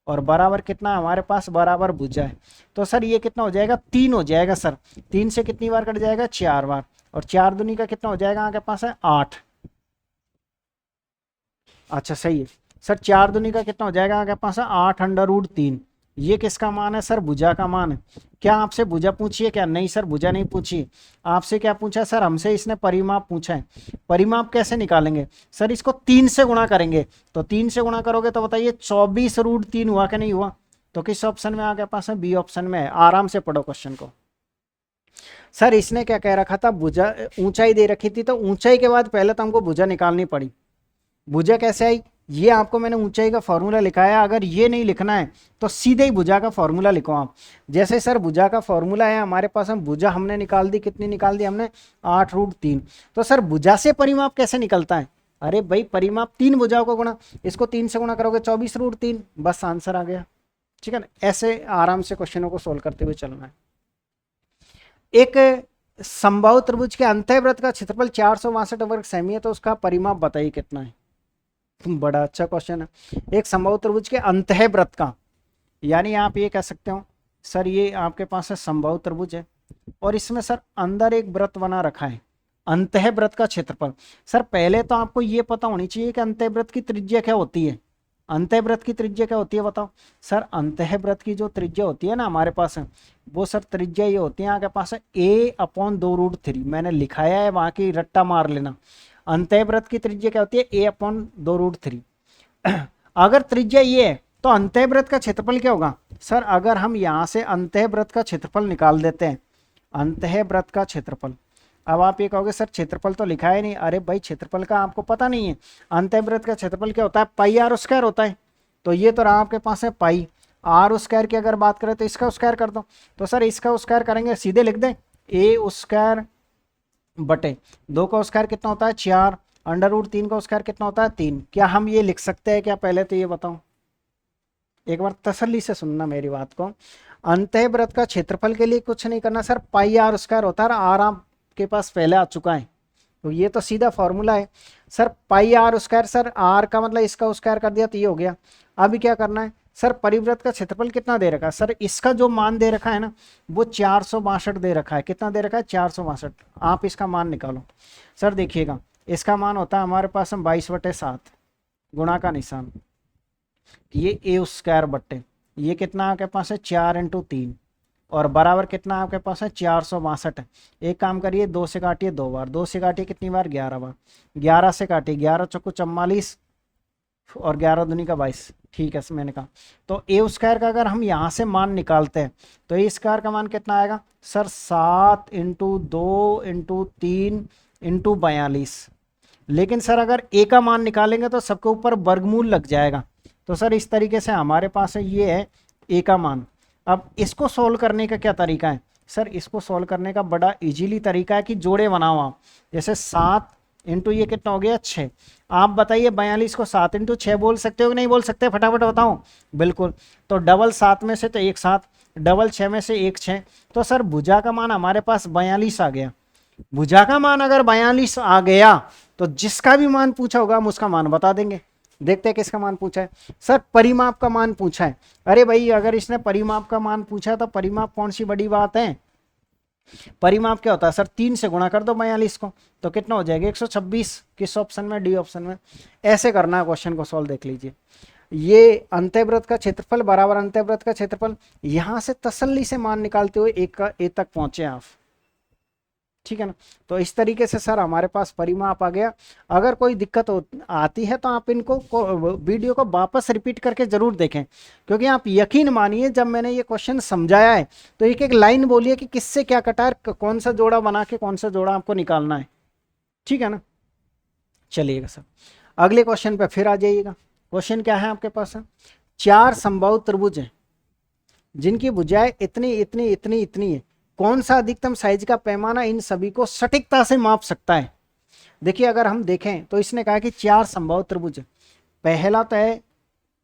और बराबर कितना हमारे पास, बराबर भुजा है। तो सर ये कितना हो जाएगा, 3 हो जाएगा सर। 3 से कितनी बार कट जाएगा, 4 बार, और 4 दूनी का कितना हो जाएगा आपके पास है 8। अच्छा सही है सर, 4 दूनी का कितना हो जाएगा आपके पास है 8√3। ये किसका मान है सर, भुजा का मान है। क्या आपसे भुजा पूछिए क्या, नहीं सर भुजा नहीं पूछी। आपसे क्या पूछा सर, हमसे इसने परिमाप पूछा है। परिमाप कैसे निकालेंगे सर, इसको 3 से गुणा करेंगे। तो 3 से गुणा करोगे तो बताइए 24√3 हुआ कि नहीं हुआ। तो किस ऑप्शन में आपके पास है, बी ऑप्शन में है। आराम से पढ़ो क्वेश्चन को। सर इसने क्या कह रखा था, भुजा ऊंचाई दे रखी थी, तो ऊंचाई के बाद पहले तो हमको भुजा निकालनी पड़ी। भुजा कैसे आई, ये आपको मैंने ऊंचाई का फॉर्मूला लिखाया। अगर ये नहीं लिखना है तो सीधे ही भुजा का फॉर्मूला लिखो आप। जैसे सर भुजा का फॉर्मूला है हमारे पास, हम भुजा हमने निकाल दी, कितनी निकाल दी हमने 8√3। तो सर भुजा से परिमाप कैसे निकलता है, अरे भाई परिमाप 3 भुजाओं को गुणा, इसको 3 से गुणा करोगे 24√3, बस आंसर आ गया। ठीक है ना, ऐसे आराम से क्वेश्चनों को सोल्व करते हुए चलना है। एक समबाहु त्रिभुज के अंतःवृत्त का क्षेत्रफल 462 वर्ग सेमी है, तो उसका परिमाप बताइए कितना है। बड़ा अच्छा क्वेश्चन है। एक समबाहु त्रिभुज के अंतःवृत्त का, यानी आप ये कह सकते हो सर ये आपके पास है समबाहु त्रिभुज है, और इसमें सर अंदर एक वृत्त बना रखा है। अंतःवृत्त का क्षेत्रफल, सर पहले तो आपको ये पता होनी चाहिए कि अंतःवृत्त की त्रिज्या क्या होती है। अंतःवृत्त की त्रिज्या क्या होती है बताओ सर। अंतःवृत्त की जो त्रिज्या होती है ना हमारे पास है, वो सर त्रिज्या ये होती है आपके पास है a/2√3। मैंने लिखाया है, वहां की रट्टा मार लेना। अंतःवृत्त की त्रिज्या क्या होती है, a/2√3। अगर त्रिज्या ये है तो अंतःवृत्त का क्षेत्रफल क्या होगा सर। अगर हम यहाँ से अंतःवृत्त का क्षेत्रफल निकाल देते हैं, अंतःवृत्त का क्षेत्रफल, अब आप ये कहोगे सर क्षेत्रफल तो लिखा है नहीं। अरे भाई क्षेत्रफल का आपको पता नहीं है। अंतःवृत्त का क्षेत्रफल क्या होता है, πr² होता है। तो ये तो रहा आपके पास है πr² की अगर बात करें तो इसका स्क्वायर कर दो। तो सर इसका स्क्वायर करेंगे, सीधे लिख दें a² बटे 2 का स्क्वायर कितना होता है 4, √3 का स्क्वायर कितना होता है 3। क्या हम ये लिख सकते हैं क्या, पहले तो ये बताओ, एक बार तसल्ली से सुनना मेरी बात को। अंतःवृत्त का क्षेत्रफल के लिए कुछ नहीं करना सर, πr² होता है। r आपके पास पहले आ चुका है, तो ये तो सीधा फॉर्मूला है सर। πr², सर r का मतलब इसका स्क्वायर कर दिया तो ये हो गया। अभी क्या करना है सर, परिवृत्त का क्षेत्रफल कितना दे रखा है सर, इसका जो मान दे रखा है ना वो 462 दे रखा है। कितना दे रखा है 462। आप इसका मान निकालो सर। देखिएगा इसका मान होता है हमारे पास 22/7, गुणा का निशान, ये a² बट्टे ये कितना आपके पास है 4 × 3, और बराबर कितना आपके पास है 462 है। एक काम करिए, 2 से काटिए 2 बार, 2 से काटिए कितनी बार 11 बार, 11 से काटिए, 11 × 4 = 44, और 11 दूनी का 22, ठीक है, मैंने कहा तो ए स्क्वायर का अगर हम यहाँ से मान निकालते हैं तो ए स्क्वायर का मान कितना आएगा सर 7 इंटू 2 इंटू 3 इंटू 42। लेकिन सर अगर ए का मान निकालेंगे तो सबके ऊपर वर्गमूल लग जाएगा। तो सर इस तरीके से हमारे पास है ये है ए का मान। अब इसको सोल्व करने का क्या तरीका है सर, इसको सोल्व करने का बड़ा इजीली तरीका है कि जोड़े बनाओ आप। जैसे 7 इंटू ये कितना हो गया 6। आप बताइए 42 को 7 इंटू 6 बोल सकते हो कि नहीं बोल सकते, फटाफट बताओ। बिल्कुल, तो डबल 7 में से तो एक 7, डबल 6 में से एक 6। तो सर भुजा का मान हमारे पास 42 आ गया। भुजा का मान अगर 42 आ गया तो जिसका भी मान पूछा होगा हम उसका मान बता देंगे। देखते हैं किसका मान पूछा है सर, परिमाप का मान पूछा है। अरे भाई अगर इसने परिमाप का मान पूछा तो परिमाप कौन सी बड़ी बात है। परिमाप क्या होता है सर, 3 से गुणा कर दो 42 को तो कितना हो जाएगा 126। किस ऑप्शन में, डी ऑप्शन में। ऐसे करना है क्वेश्चन को सॉल्व, देख लीजिए। ये अंत्यवृत्त का क्षेत्रफल बराबर अंत्यवृत्त का क्षेत्रफल, यहां से तसल्ली से मान निकालते हुए एक का ए तक पहुंचे आप, ठीक है ना। तो इस तरीके से सर हमारे पास परिमाप आ गया। अगर कोई दिक्कत आती है तो आप इनको वीडियो को वापस रिपीट करके जरूर देखें, क्योंकि आप यकीन मानिए जब मैंने ये क्वेश्चन समझाया है तो एक एक लाइन बोलिए कि किससे क्या कटा है, कौन सा जोड़ा बना के कौन सा जोड़ा आपको निकालना है, ठीक है ना। चलिएगा सर अगले क्वेश्चन पे फिर आ जाइएगा। क्वेश्चन क्या है आपके पास है, 4 संभव त्रिभुज हैं जिनकी भुजाएं इतनी इतनी इतनी इतनी है, कौन सा अधिकतम साइज का पैमाना इन सभी को सटीकता से माप सकता है। देखिए अगर हम देखें तो इसने कहा कि 4 संभव त्रिभुज। पहला तो है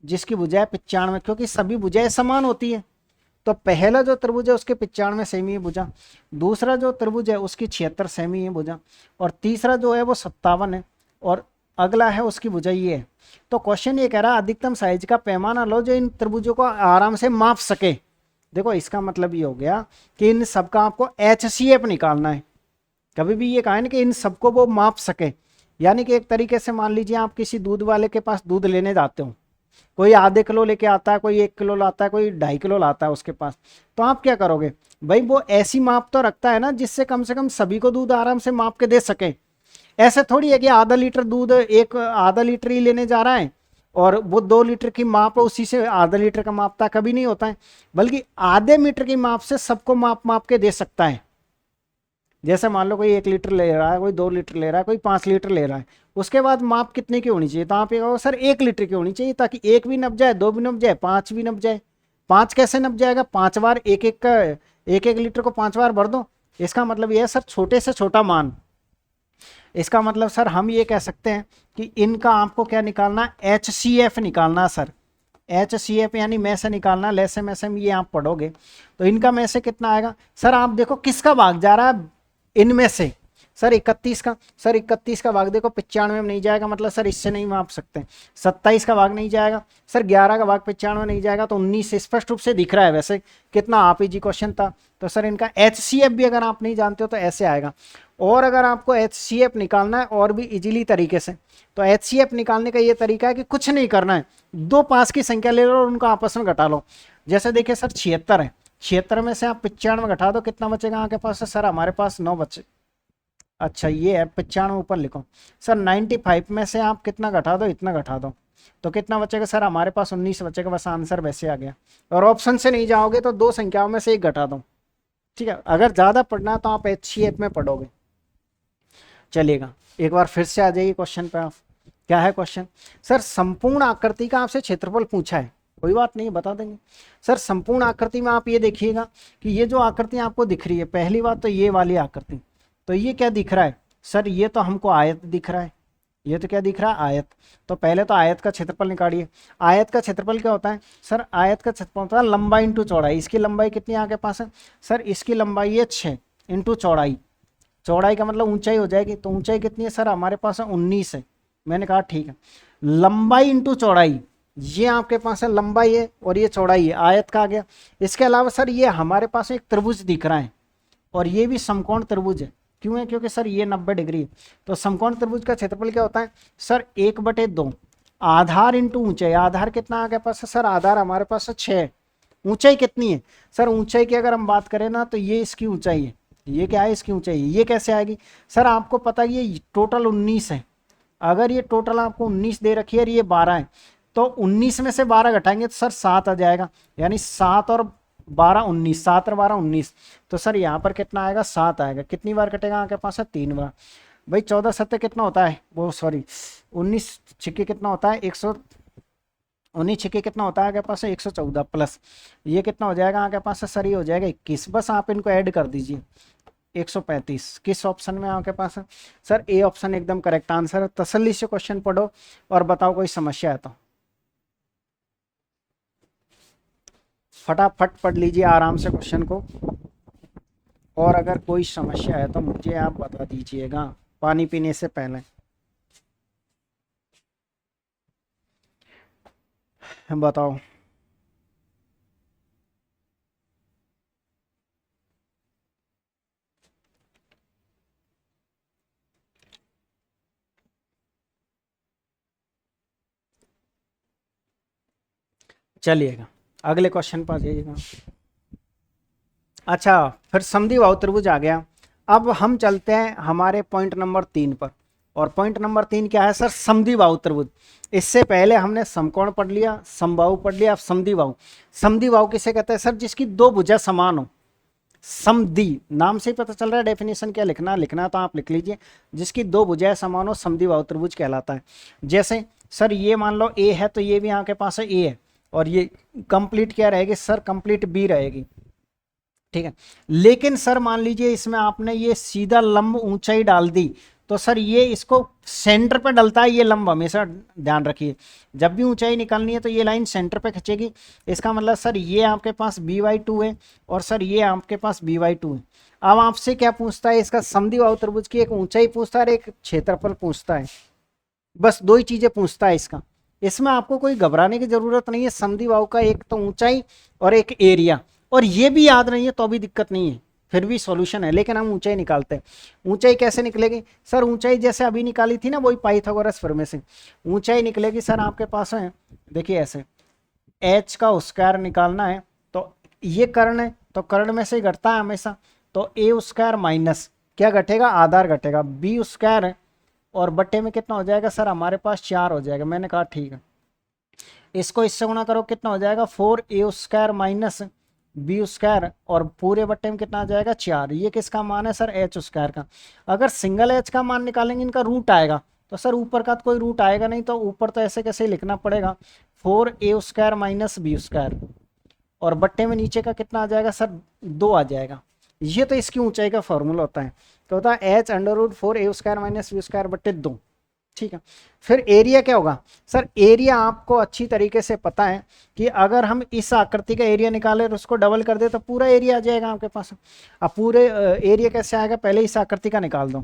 जिसकी भुजाएं 95, क्योंकि सभी भुजाएं समान होती है, तो पहला जो त्रिभुज है उसके 95 सेमी है भुजा। दूसरा जो त्रिभुज है उसकी 76 सेमी है भुजा। और तीसरा जो है वो 57 है। और अगला है उसकी भुजा ये है। तो क्वेश्चन ये कह रहा है अधिकतम साइज का पैमाना लो जो इन त्रिभुजों को आराम से माप सके। देखो इसका मतलब ये हो गया कि इन सबका आपको HCF निकालना है। कभी भी ये कहा है ना कि इन सबको वो माप सके, यानी कि एक तरीके से मान लीजिए आप किसी दूध वाले के पास दूध लेने जाते हो, कोई आधे किलो लेके आता है, कोई 1 किलो लाता है, कोई 2.5 किलो लाता है उसके पास, तो आप क्या करोगे भाई, वो ऐसी माप तो रखता है ना जिससे कम से कम सभी को दूध आराम से माप के दे सके। ऐसे थोड़ी है कि आधा लीटर दूध एक आधा लीटर ही लेने जा रहा है और वो 2 लीटर की माप उसी से आधा लीटर का मापता, कभी नहीं होता है, बल्कि आधे मीटर की माप से सबको माप के दे सकता है। जैसे मान लो कोई 1 लीटर ले रहा है, कोई 2 लीटर ले रहा है, कोई 5 लीटर ले रहा है, उसके बाद माप कितने की होनी चाहिए, तो आप ये कहो सर 1 लीटर की होनी चाहिए, ताकि 1 भी नप जाए, 2 भी नप जाए, 5 भी नप जाए। 5 कैसे नप जाएगा, 5 बार एक एक लीटर को 5 बार भर दो। इसका मतलब ये है सर छोटे से छोटा मान। इसका मतलब सर हम ये कह सकते हैं कि इनका आपको क्या निकालना, HCF निकालना सर। HCF यानी में से निकालना, लेसे में से ये आप पढ़ोगे तो इनका में से कितना आएगा सर। आप देखो किसका भाग जा रहा है इनमें से, सर 31 का। सर 31 का भाग देखो 95 में नहीं जाएगा, मतलब सर इससे नहीं माप सकते। 27 का भाग नहीं जाएगा सर, 11 का भाग 95 नहीं जाएगा, तो 19 स्पष्ट रूप से दिख रहा है। वैसे कितना आप ही जी क्वेश्चन था, तो सर इनका HCF भी अगर आप नहीं जानते हो तो ऐसे आएगा। और अगर आपको HCF निकालना है और भी इजीली तरीके से, तो HCF निकालने का ये तरीका है कि कुछ नहीं करना है, 2 पास की संख्या ले लो और उनको आपस में घटा लो। जैसे देखिए सर 76 है, 76 में से आप 95 में घटा दो, कितना बचेगा आपके पास, सर हमारे पास 9 बचे। अच्छा ये है 95 ऊपर लिखो सर। 95 में से आप कितना घटा दो, इतना घटा दो, तो कितना बचेगा सर हमारे पास 19 बचेगा। बस आंसर वैसे आ गया। और ऑप्शन से नहीं जाओगे तो 2 संख्याओं में से एक घटा दो, ठीक है। अगर ज़्यादा पढ़ना है तो आप HCF में पढ़ोगे। चलिएगा एक बार फिर से आ जाइए क्वेश्चन पे आप। क्या है क्वेश्चन सर, संपूर्ण आकृति का आपसे क्षेत्रफल पूछा है, कोई बात नहीं बता देंगे सर। संपूर्ण आकृति में आप ये देखिएगा कि ये जो आकृति आपको दिख रही है, पहली बात तो ये वाली आकृति, तो ये क्या दिख रहा है सर, ये तो हमको आयत दिख रहा है। ये तो क्या दिख रहा है, आयत। तो पहले तो आयत का क्षेत्रफल निकालिए। आयत का क्षेत्रफल क्या होता है सर, आयत का क्षेत्रफल होता है लंबाई इंटू चौड़ाई। इसकी लंबाई कितनी आपके पास है सर, इसकी लंबाई है 6 इंटू चौड़ाई। चौड़ाई का मतलब ऊंचाई हो जाएगी, तो ऊंचाई कितनी है सर हमारे पास है 19 है। मैंने कहा ठीक है, लंबाई इंटू चौड़ाई, ये आपके पास है लंबाई है और ये चौड़ाई है, आयत का आ गया। इसके अलावा सर ये हमारे पास एक त्रिभुज दिख रहा है और ये भी समकोण त्रिभुज है। क्यों है, क्योंकि सर ये 90 डिग्री है। तो समकोण त्रिभुज का क्षेत्रफल क्या होता है सर, 1/2 आधार इंटू ऊंचाई। आधार कितना आपके पास है सर, आधार हमारे पास है 6। ऊंचाई कितनी है सर, ऊंचाई की अगर हम बात करें ना तो ये इसकी ऊंचाई है, ये क्या है इसकी ऊंचाई। ये कैसे आएगी सर, आपको पता है ये टोटल 19 है। अगर ये टोटल आपको 19 दे रखी है और ये 12 है, तो 19 में से 12 घटाएंगे तो सर 7 आ जाएगा, यानी 7 और 12 19, 7 और 12 19। तो सर यहाँ पर कितना आएगा, 7 आएगा। कितनी बार कटेगा आपके पास है, 3 बार। भाई 14 सत्ते कितना होता है, वो सॉरी 19 छिक्के कितना होता है, 19 छिक्के कितना होता है आपके पास है, 114 प्लस ये कितना हो जाएगा आपके पास है, सर ये हो जाएगा 21। बस आप इनको ऐड कर दीजिए, 135। किस ऑप्शन में आपके पास है, सर ए ऑप्शन एकदम करेक्ट आंसर है। तसल्ली से क्वेश्चन पढ़ो और बताओ कोई समस्या है तो फटाफट पढ़ लीजिए आराम से क्वेश्चन को, और अगर कोई समस्या है तो मुझे आप बता दीजिएगा पानी पीने से पहले। बताओ। चलिएगा अगले क्वेश्चन पर जाइएगा। अच्छा, फिर समद्विबाहु त्रिभुज आ गया। अब हम चलते हैं हमारे पॉइंट नंबर 3 पर, और पॉइंट नंबर 3 क्या है सर, समद्विबाहु त्रिभुज। इससे पहले हमने समकोण पढ़ लिया, समबाहु पढ़ लिया, अब समद्विबाहु। समद्विबाहु किसे कहते हैं सर, जिसकी दो भुजा समान हो। समद्वि नाम से ही पता चल रहा है, डेफिनेशन क्या लिखना तो आप लिख लीजिए, जिसकी दो भुजाएं समान हो समद्विबाहु त्रिभुज कहलाता है। जैसे सर ये मान लो ए है, तो ये भी यहाँ के पास है ए है, और ये कंप्लीट क्या रहेगी सर, कंप्लीट बी रहेगी, ठीक है। लेकिन सर मान लीजिए इसमें आपने ये सीधा लंब ऊंचाई डाल दी, तो सर ये इसको सेंटर पे डलता है ये लंब, हमेशा ध्यान रखिए। जब भी ऊंचाई निकालनी है तो ये लाइन सेंटर पे खींचेगी। इसका मतलब सर ये आपके पास b/2 है, और सर ये आपके पास b/2 है। अब आपसे क्या पूछता है, इसका समद्विबाहु त्रिभुज की एक ऊंचाई पूछता है और एक क्षेत्रफल पूछता है, बस दो ही चीजें पूछता है इसका। इसमें आपको कोई घबराने की जरूरत नहीं है। समद्विबाहु का एक तो ऊंचाई और एक एरिया, और ये भी याद नहीं है तो भी दिक्कत नहीं है, फिर भी सॉल्यूशन है। लेकिन हम ऊंचाई निकालते हैं। ऊंचाई कैसे निकलेगी सर, ऊंचाई जैसे अभी निकाली थी ना, वही पाइथागोरस थ्योरम से ऊंचाई निकलेगी सर आपके पास है, देखिए ऐसे h का स्क्वायर निकालना है, तो ये कर्ण है, तो कर्ण में से घटता है हमेशा, तो a स्क्वायर माइनस क्या घटेगा, आधार घटेगा, b स्क्वायर है, और बट्टे में कितना हो जाएगा सर हमारे पास 4 हो जाएगा। मैंने कहा ठीक है, इसको इससे गुणा करो, कितना हो जाएगा 4a square minus B square, और पूरे बट्टे में कितना आ जाएगा 4। ये किसका मान है सर, एच स्क्वायर का। अगर सिंगल एच का मान निकालेंगे इनका रूट आएगा, तो सर ऊपर का तो कोई रूट आएगा नहीं, तो ऊपर तो ऐसे कैसे लिखना पड़ेगा 4a square minus B square, और बट्टे में नीचे का कितना आ जाएगा सर 2 आ जाएगा। ये तो इसकी ऊंचाई का फॉर्मूला होता है, तो होता है H √4a square minus B square बट्टे 2, ठीक है। फिर एरिया क्या होगा सर, एरिया आपको अच्छी तरीके से पता है कि अगर हम इस आकृति का एरिया निकालें और उसको डबल कर दे तो पूरा एरिया आ जाएगा आपके पास। अब पूरे एरिया कैसे आएगा, पहले इस आकृति का निकाल दो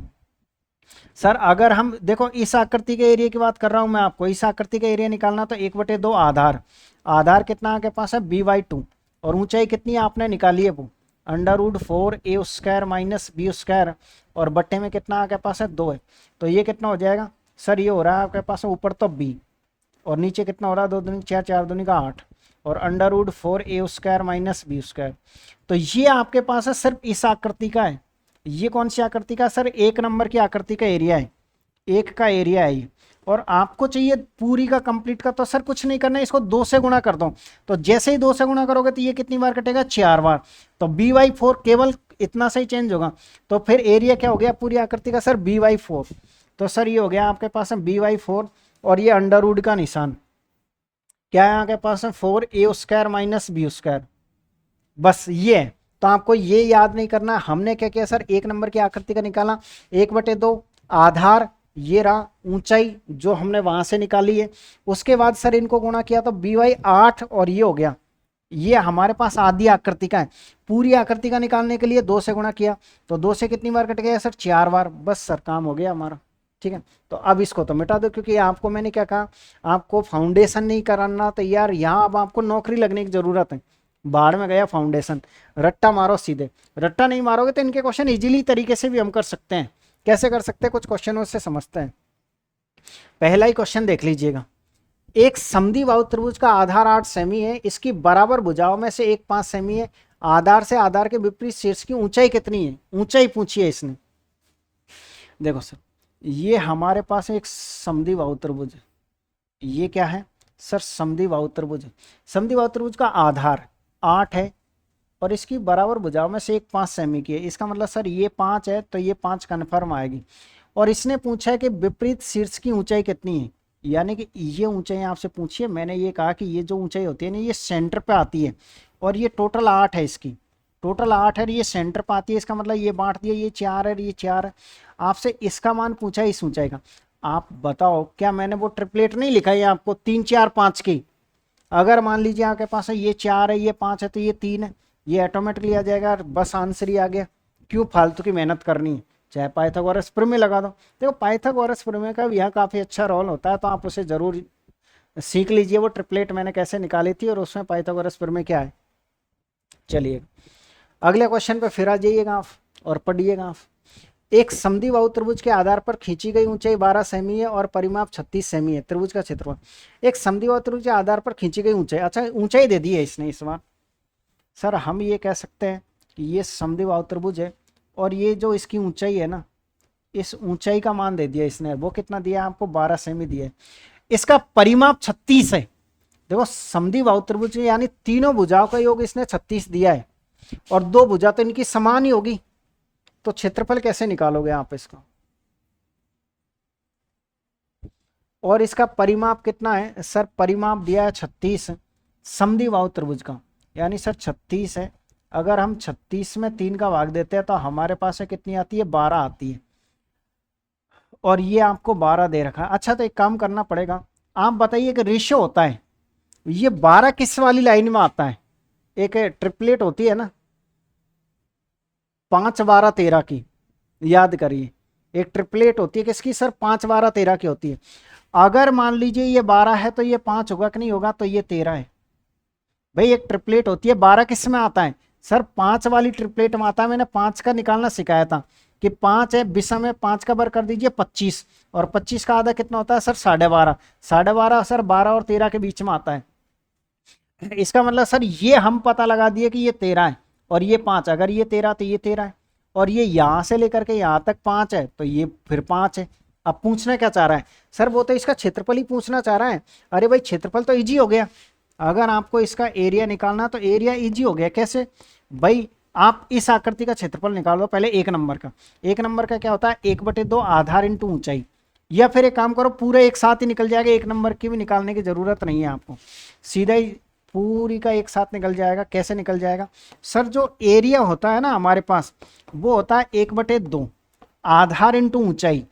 सर। अगर हम देखो इस आकृति के एरिया की बात कर रहा हूं मैं आपको, इस आकृति का एरिया निकालना तो 1/2 आधार, आधार कितना आपके पास है b/2, और ऊंचाई कितनी आपने निकाली है वो √4a square minus B square, और बट्टे में कितना आपके पास है 2 है, तो ये कितना हो जाएगा सर, ये हो रहा है आपके पास ऊपर तो b, और नीचे कितना हो रहा है 2 दूनी 4, 4 दूनी का 8, और √4a square minus B square. तो ये आपके पास है सिर्फ इस आकृति का है। ये कौन सी आकृति का सर, 1 नंबर की आकृति का एरिया है, 1 का एरिया है ये। और आपको चाहिए पूरी का कंप्लीट का, तो सर कुछ नहीं करना है, इसको 2 से गुणा कर दो। तो जैसे ही 2 से गुणा करोगे तो ये कितनी बार कटेगा, 4 बार। तो b/4 केवल इतना से ही चेंज होगा, तो फिर एरिया क्या हो गया पूरी आकृति का सर b/4। तो सर ये हो गया आपके पास है b/4, और ये अंडर रूट का निशान क्या है आपके पास है 4a square minus B square, बस ये है। तो आपको ये याद नहीं करना, हमने क्या किया सर, 1 नंबर की आकृति का निकाला 1/2 आधार, ये रहा ऊंचाई जो हमने वहां से निकाली है। उसके बाद सर इनको गुणा किया तो b/8, और ये हो गया, ये हमारे पास आधी आकृति का है। पूरी आकृति का निकालने के लिए 2 से गुणा किया, तो 2 से कितनी बार कट गया सर, 4 बार। बस सर काम हो गया हमारा, ठीक है। तो अब इसको तो मिटा दो, क्योंकि आपको मैंने क्या कहा, आपको फाउंडेशन नहीं कराना तैयार, यहाँ अब आपको नौकरी लगने की जरूरत है। बाहर में गया फाउंडेशन, रट्टा मारो सीधे। रट्टा नहीं मारोगे तो इनके क्वेश्चन इजीली तरीके से भी हम कर सकते हैं। कैसे कर सकते हैं, कुछ क्वेश्चनों से समझते हैं। पहला ही क्वेश्चन देख लीजिएगा, एक समद्विबाहु त्रिभुज का आधार 8 सेमी है, इसकी बराबर भुजाओं में से एक 5 सेमी है, आधार से आधार के विपरीत शीर्ष की ऊंचाई कितनी है, ऊंचाई पूछी है इसने। देखो सर, ये हमारे पास एक समद्विबाहु त्रिभुज है, ये क्या है सर समद्विबाहु त्रिभुज, समद्विबाहु त्रिभुज का आधार 8 है और इसकी बराबर भुजाओं में से एक 5 सेमी की है। इसका मतलब सर ये 5 है तो ये 5 कन्फर्म आएगी। और इसने पूछा है कि विपरीत शीर्ष की ऊंचाई कितनी है, यानी कि ये ऊंचाई आपसे पूछी है। मैंने ये कहा कि ये जो ऊंचाई होती है ना ये सेंटर पे आती है और ये टोटल 8 है, इसकी टोटल 8 है, ये सेंटर पे आती है। इसका मतलब ये बांट दिया, ये 4 है, ये 4 है। आपसे इसका मान पूछा है इस ऊंचाई का। आप बताओ क्या मैंने वो ट्रिपलेट नहीं लिखा है आपको 3 4 5 की? अगर मान लीजिए आपके पास है ये 4 है, ये 5 है, तो ये 3 है, ये ऑटोमेटिकली आ जाएगा। बस आंसर ही आ गया। क्यों फालतू की मेहनत करनी है? चाहे पाइथागोरस प्रमेय लगा दो। देखो पाइथागोरस प्रमेय का भी यहाँ काफ़ी अच्छा रोल होता है, तो आप उसे ज़रूर सीख लीजिए। वो ट्रिपलेट मैंने कैसे निकाली थी और उसमें पाइथागोरस प्रमेय क्या है। चलिए अगले क्वेश्चन पे फिर आ जाइएगा आप और पढ़िएगा आप। एक समद्विबाहु त्रिभुज के आधार पर खींची गई ऊंचाई 12 सेमी है और परिमाप 36 सेमी है। त्रिभुज का क्षेत्रफल। एक समद्विबाहु त्रिभुज के आधार पर खींची गई ऊंचाई, अच्छा ऊंचाई दे दी है इसने इस बार। सर हम ये कह सकते हैं कि ये समद्विबाहु त्रिभुज है और ये जो इसकी ऊंचाई है ना, इस ऊंचाई का मान दे दिया इसने। वो कितना दिया आपको? 12 सेमी दिया है। इसका परिमाप 36 है। देखो समद्विबाहु त्रिभुज यानी तीनों भुजाओं का योग इसने 36 दिया है और दो भुजा तो इनकी समान ही होगी, तो क्षेत्रफल कैसे निकालोगे आप इसका? और इसका परिमाप कितना है? सर परिमाप दिया है 36 समद्विबाहु त्रिभुज का, यानी सर 36 है। अगर हम 36 में 3 का भाग देते हैं तो हमारे पास है कितनी आती है? 12 आती है। और ये आपको 12 दे रखा है। अच्छा तो एक काम करना पड़ेगा, आप बताइए कि रेशियो होता है ये 12 किस वाली लाइन में आता है? एक ट्रिपलेट होती है ना 5 12 13 की, याद करिए। एक ट्रिपलेट होती है किसकी सर? 5 12 13 की होती है। अगर मान लीजिए ये 12 है तो ये 5 होगा कि नहीं होगा? तो ये 13 है। भाई एक ट्रिपलेट होती है, 12 किस में आता है सर? 5 वाली ट्रिपलेट में आता है। मैंने 5 का निकालना सिखाया था कि 5 है, विषम है, 5 का वर्ग कर दीजिए 25, और 25 का आधा कितना होता है सर? 12.5। 12.5 सर 12 और 13 के बीच में आता है। इसका मतलब सर ये हम पता लगा दिए कि ये 13 है और ये 5। अगर ये 13 तो ये 13 है, और ये यहां से लेकर के यहां तक 5 है तो ये फिर 5 है। अब पूछना क्या चाह रहा है सर? वो तो इसका क्षेत्रफल ही पूछना चाह रहा है। अरे भाई क्षेत्रफल तो इजी हो गया। अगर आपको इसका एरिया निकालना तो एरिया इजी हो गया। कैसे भाई? आप इस आकृति का क्षेत्रफल निकाल दो पहले। एक नंबर का, एक नंबर का क्या होता है? 1/2 आधार इंटू ऊंचाई। या फिर एक काम करो पूरे एक साथ ही निकल जाएगा, एक नंबर की भी निकालने की जरूरत नहीं है आपको, सीधा ही पूरी का एक साथ निकल जाएगा। कैसे निकल जाएगा सर? जो एरिया होता है ना हमारे पास वो होता है 1/2 आधार इंटू ऊंचाई।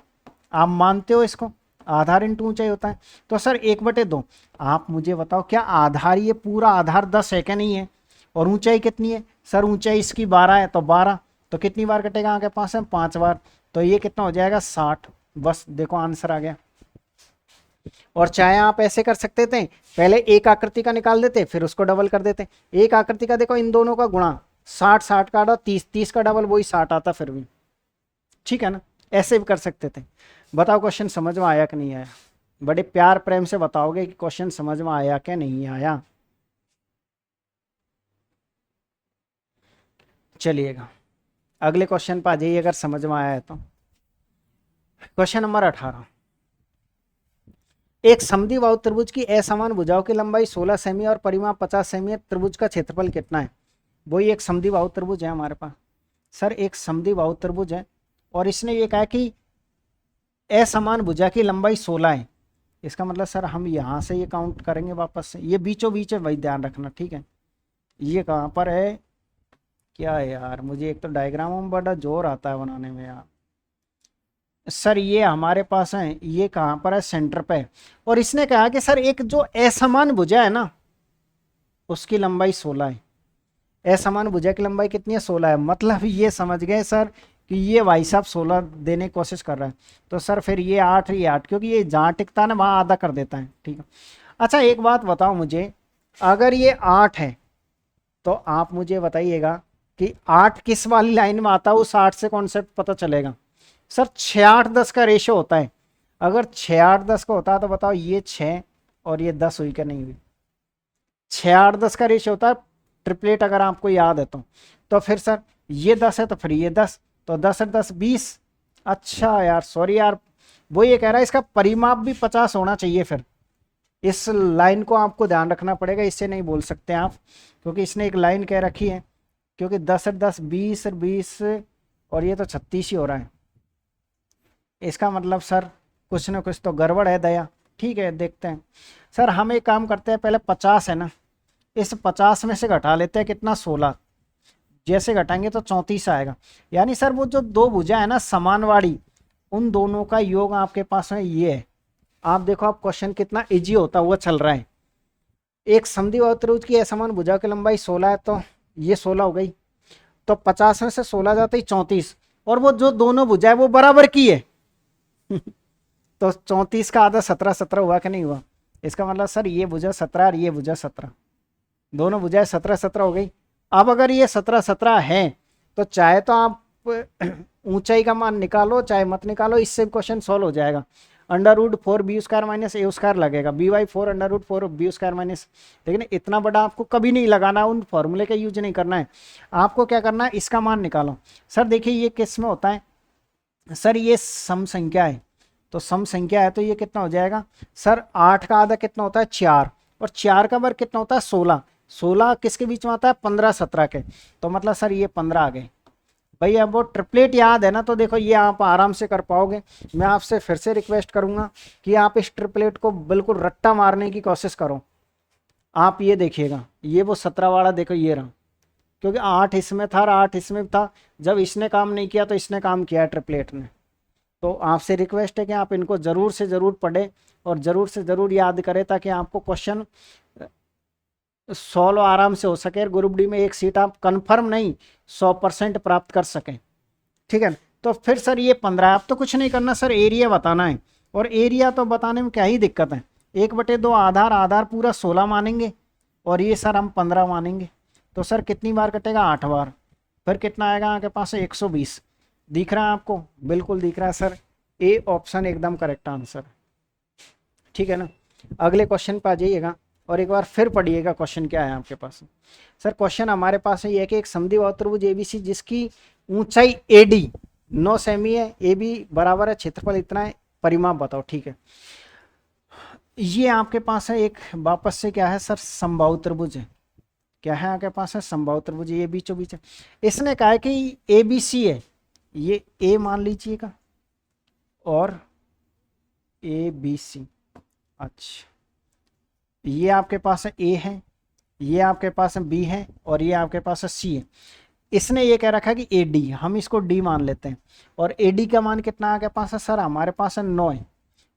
आप मानते हो इसको? आधार इंटू ऊंचाई होता है। तो सर 1/2। आप मुझे बताओ क्या आधार, ये पूरा आधार 10 है क्या? नहीं है। और ऊंचाई कितनी है सर? ऊंचाई इसकी 12 है, तो 12 तो कितनी बार कटेगा आपके पास है? 5 बार। तो ये कितना हो जाएगा? 60। बस देखो आंसर आ गया। और चाहे आप ऐसे कर सकते थे, पहले एक आकृति का निकाल देते फिर उसको डबल कर देते। एक आकृति का देखो इन दोनों का गुणा 60, 60 का आधा 30, 30 का डबल वही 60 आता फिर भी। ठीक है ना? ऐसे भी कर सकते थे। बताओ क्वेश्चन समझ में आया कि नहीं आया? बड़े प्यार प्रेम से बताओगे कि क्वेश्चन समझ में आया कि नहीं आया। चलिएगा अगले क्वेश्चन पर आ जाइए अगर समझ में आया है तो। Question number 18। एक समद्विबाहु त्रिभुज की असमान भुजाओं की लंबाई 16 सेमी और परिमाप 50 सेमी है। त्रिभुज का क्षेत्रफल कितना है? वही एक समद्विबाहु त्रिभुज है हमारे पास। सर एक समद्विबाहु त्रिभुज है और इसने ये कहा कि असमान भुजा की लंबाई 16 है। इसका मतलब सर हम यहाँ से ये काउंट करेंगे वापस से, ये बीचों बीच है भाई, ध्यान रखना। ठीक है? ये कहाँ पर है? क्या है यार, मुझे एक तो डायग्रामों में बड़ा जोर आता है बनाने में यार। सर ये हमारे पास है, ये कहाँ पर है? सेंटर पे। और इसने कहा कि सर एक जो असमान भुजा है ना उसकी लंबाई 16 है। असमान भुजा की लंबाई कितनी है? 16 है। मतलब ये समझ गए सर कि ये भाई साहब 16 देने की कोशिश कर रहा है। तो सर फिर ये 8, ये 8, क्योंकि ये जहाँ टिकता है ना वहाँ आधा कर देता है। ठीक है? अच्छा एक बात बताओ मुझे, अगर ये 8 है तो आप मुझे बताइएगा कि 8 किस वाली लाइन में आता है? उस 8 से कॉन्सेप्ट पता चलेगा। सर 6 8 10 का रेशो होता है। अगर 6 8 10 का होता है तो बताओ ये 6 और ये 10 हुई क्या? नहीं हुई। 6 8 10 का रेशो होता है ट्रिपलेट, अगर आपको याद है तो फिर सर ये 10 है तो फिर ये 10, तो 10 और 10 20। अच्छा यार सॉरी यार, वो ये कह रहा है इसका परिमाप भी 50 होना चाहिए फिर। इस लाइन को आपको ध्यान रखना पड़ेगा, इससे नहीं बोल सकते आप, क्योंकि इसने एक लाइन कह रखी है, क्योंकि 10 और 10 20 और 20 और ये तो 36 ही हो रहा है। इसका मतलब सर कुछ ना कुछ तो गड़बड़ है दया। ठीक है, देखते हैं सर। हम एक काम करते हैं, पहले 50 है ना, इस 50 में से घटा लेते हैं कितना, 16। जैसे घटाएंगे तो 34 आएगा। यानी सर वो जो दो भुजा है ना समानवाड़ी, उन दोनों का योग आपके पास में ये है। आप देखो, आप क्वेश्चन कितना इजी होता हुआ चल रहा है। एक समद्विबाहु त्रिभुज की असमान भुजा की लंबाई 16 है, तो ये 16 हो गई। तो 50 में से 16 जाते ही 34, और वो जो दोनों भुजा है वो बराबर की है। तो 34 का आधा 17, 17 हुआ कि नहीं हुआ? इसका मतलब सर ये भुजा 17 और ये भुजा 17, दोनों भुजाएं 17, 17 हो गई। अब अगर ये 17, 17 है, तो चाहे तो आप ऊंचाई का मान निकालो चाहे मत निकालो, इससे क्वेश्चन सॉल्व हो जाएगा। √4b² माइनस a² लगेगा, b/4 √4 b² माइनस। लेकिन इतना बड़ा आपको कभी नहीं लगाना, उन फॉर्मूले का यूज नहीं करना है। आपको क्या करना है, इसका मान निकालो। सर देखिए ये किस में होता है, सर ये सम संख्या है, तो सम संख्या है तो ये कितना हो जाएगा सर, 8 का आधा कितना होता है 4, और 4 का वर्ग कितना होता है 16। 16 किसके बीच में आता है, 15, 17 के। तो मतलब सर ये 15 आ गए। भाई अब वो ट्रिपलेट याद है ना, तो देखो ये आप आराम से कर पाओगे। मैं आपसे फिर से रिक्वेस्ट करूंगा कि आप इस ट्रिपलेट को बिल्कुल रट्टा मारने की कोशिश करो। आप ये देखिएगा, ये वो 17 वाला देखो ये रहा, क्योंकि 8 इसमें था और 8 इसमें था। जब इसने काम नहीं किया तो इसने काम किया ट्रिपलेट ने। तो आपसे रिक्वेस्ट है कि आप इनको ज़रूर से ज़रूर पढ़ें और ज़रूर से ज़रूर याद करें, ताकि आपको क्वेश्चन सॉल्व आराम से हो सके, ग्रुप डी में एक सीट आप कंफर्म नहीं 100% प्राप्त कर सकें। ठीक है, तो फिर सर ये 15, अब तो कुछ नहीं करना सर, एरिया बताना है। और एरिया तो बताने में क्या ही दिक्कत है, 1/2 आधार, आधार पूरा 16 मानेंगे और ये सर हम 15 मानेंगे। तो सर कितनी बार कटेगा, 8 बार। फिर कितना आएगा आपके पास, 120। दिख रहा है आपको, बिल्कुल दिख रहा है सर। ए ऑप्शन एकदम करेक्ट आंसर। ठीक है ना, अगले क्वेश्चन पे आ जाइएगा और एक बार फिर पढ़िएगा क्वेश्चन क्या है आपके पास। सर क्वेश्चन हमारे पास है ये कि एक समद्विबाहु त्रिभुज एबीसी जिसकी ऊंचाई एडी 9 सेमी है, ए बी बराबर है, क्षेत्रफल इतना है, परिमाप बताओ। ठीक है, ये आपके पास है एक वापस से क्या है सर, समबाहु त्रिभुज है। क्या है आपके पास है, समबाहु त्रिभुज, ये बीचों बीच है। इसने कहा है कि ए बी सी है, ये ए मान लीजिएगा और ए बी सी। अच्छा, ये आपके पास है ए है, ये आपके पास है बी है और ये आपके पास है सी है। इसने ये कह रखा है कि ए डी, हम इसको डी मान लेते हैं। और ए डी का मान कितना आपके पास है सर, हमारे पास है 9 है,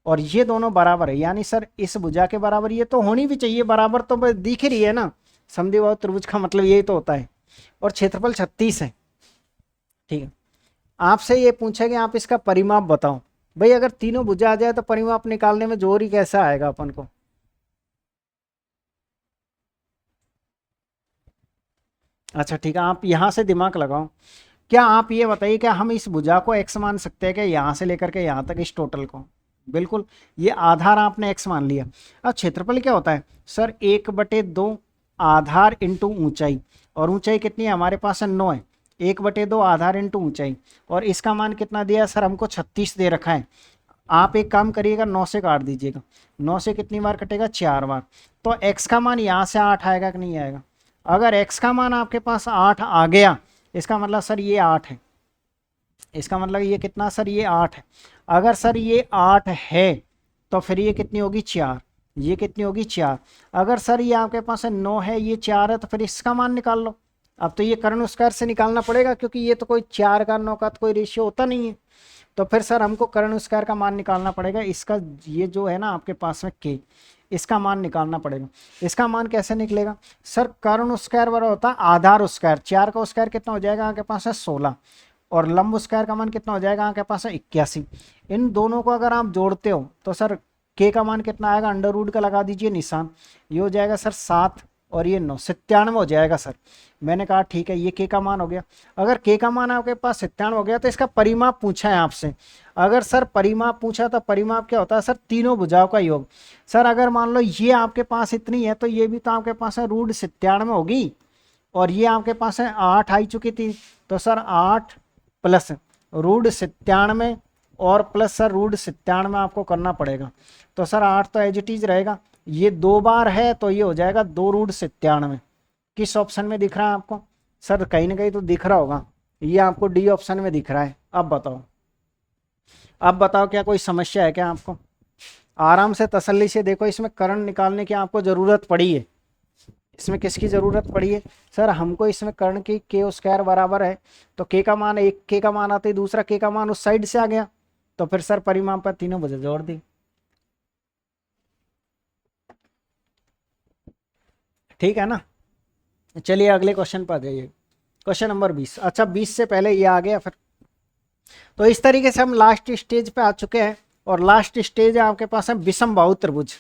और ये दोनों बराबर है। यानी सर इस भुजा के बराबर ये तो होनी भी चाहिए, बराबर तो दिख रही है ना, समद्विबाहु त्रिभुज का मतलब यही तो होता है। और क्षेत्रफल 36 है। ठीक है, आपसे ये पूछा कि आप इसका परिमाप बताओ। भाई अगर तीनों भुजा आ जाए तो परिमाप निकालने में जोर ही कैसा आएगा अपन को। अच्छा ठीक है, आप यहाँ से दिमाग लगाओ। क्या आप ये बताइए, क्या हम इस भुजा को x मान सकते हैं क्या, यहाँ से लेकर के यहाँ तक इस टोटल को? बिल्कुल, ये आधार आपने x मान लिया। अब क्षेत्रफल क्या होता है सर, 1/2 आधार इंटू ऊंचाई, और ऊंचाई कितनी है हमारे पास है 9 है, 1/2 आधार इंटू ऊंचाई। और इसका मान कितना दिया सर, हमको 36 दे रखा है। आप एक काम करिएगा, 9 से काट दीजिएगा। 9 से कितनी बार कटेगा, 4 बार। तो x का मान यहाँ से 8 आएगा कि नहीं आएगा? अगर x का मान आपके पास 8 आ गया, इसका मतलब सर ये 8 है। इसका मतलब ये कितना सर, ये 8 है। अगर सर ये 8 है तो फिर ये कितनी होगी, 4। ये कितनी होगी, 4। अगर सर ये आपके पास 9 है, ये 4 है, तो फिर इसका मान निकाल लो। अब तो ये कर्ण स्क्वायर से निकालना पड़ेगा, क्योंकि ये तो कोई 4 का 9 का तो कोई रेशियो होता नहीं है। तो फिर सर हमको कर्ण स्क्वायर का मान निकालना पड़ेगा। इसका ये जो है ना आपके पास में k, इसका मान निकालना पड़ेगा। इसका मान कैसे निकलेगा सर, कर्ण स्क्वायर बराबर होता है आधार स्क्वायर। 4 का स्क्वायर कितना हो जाएगा आपके पास है 16, और लंब स्क्वायर का मान कितना हो जाएगा आपके पास है 81। इन दोनों को अगर आप जोड़ते हो तो सर k का मान कितना आएगा, अंडर रूट का लगा दीजिए निशान, ये हो जाएगा सर 7 और ये 9, 97 हो जाएगा सर। मैंने कहा ठीक है, ये k का मान हो गया। अगर k का मान आपके पास 97 हो गया तो इसका परिमाप पूछा है आपसे। अगर सर परिमाप पूछा तो परिमाप क्या होता है सर, तीनों भुजाओं का योग। सर अगर मान लो ये आपके पास इतनी है तो ये भी तो आपके पास है √97 होगी, और ये आपके पास है 8 आई चुकी थी। तो सर 8 प्लस √97 और प्लस सर √97 आपको करना पड़ेगा। तो सर 8 तो एज इट इज रहेगा, ये 2 बार है तो ये हो जाएगा 2√97। किस ऑप्शन में दिख रहा है आपको? सर कहीं ना कहीं तो दिख रहा होगा, ये आपको डी ऑप्शन में दिख रहा है। अब बताओ, अब बताओ क्या कोई समस्या है क्या आपको? आराम से तसल्ली से देखो, इसमें कर्ण निकालने की आपको ज़रूरत पड़ी है। इसमें किसकी ज़रूरत पड़ी है? सर हमको इसमें कर्ण की k² बराबर है, तो k का मान, एक k का मान आते ही दूसरा k का मान उस साइड से आ गया, तो फिर सर परिमाण पर तीनों वजह जोड़ दी। ठीक है ना? चलिए अगले क्वेश्चन पर आ जाइए, क्वेश्चन नंबर 20। अच्छा 20 से पहले ये आ गया फिर। तो इस तरीके से हम लास्ट स्टेज पे आ चुके हैं, और लास्ट स्टेज है आपके पास है विषम बाहु त्रिभुज।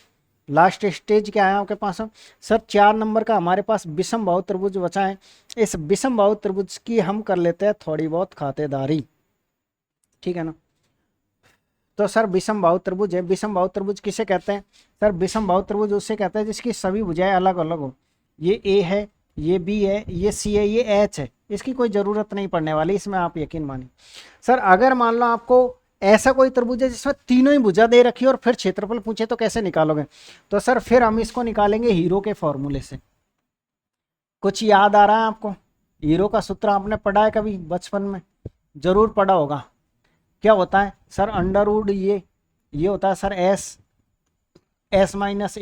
लास्ट स्टेज क्या है आपके पास? सर 4 नंबर का हमारे पास विषम बाहु त्रिभुज बचा है। इस विषम बाहु त्रिभुज की हम कर लेते हैं थोड़ी बहुत खातेदारी। ठीक है ना? तो सर विषम बाहु त्रिभुज है। विषम बाहु त्रिभुज किसे कहते हैं? सर विषम बाहु त्रिभुज उससे कहते हैं जिसकी सभी भुजाएं अलग अलग हो। ये ए है, ये बी है, ये सी है, ये एच है। इसकी कोई ज़रूरत नहीं पड़ने वाली, इसमें आप यकीन मानिए। सर अगर मान लो आपको ऐसा कोई त्रिभुज है जिसमें तीनों ही भुजा दे रखी है और फिर क्षेत्रफल पूछे तो कैसे निकालोगे? तो सर फिर हम इसको निकालेंगे हीरो के फॉर्मूले से। कुछ याद आ रहा है आपको? हीरो का सूत्र आपने पढ़ा है कभी बचपन में? जरूर पढ़ा होगा। क्या होता है सर? अंडर रूट ये होता है सर S minus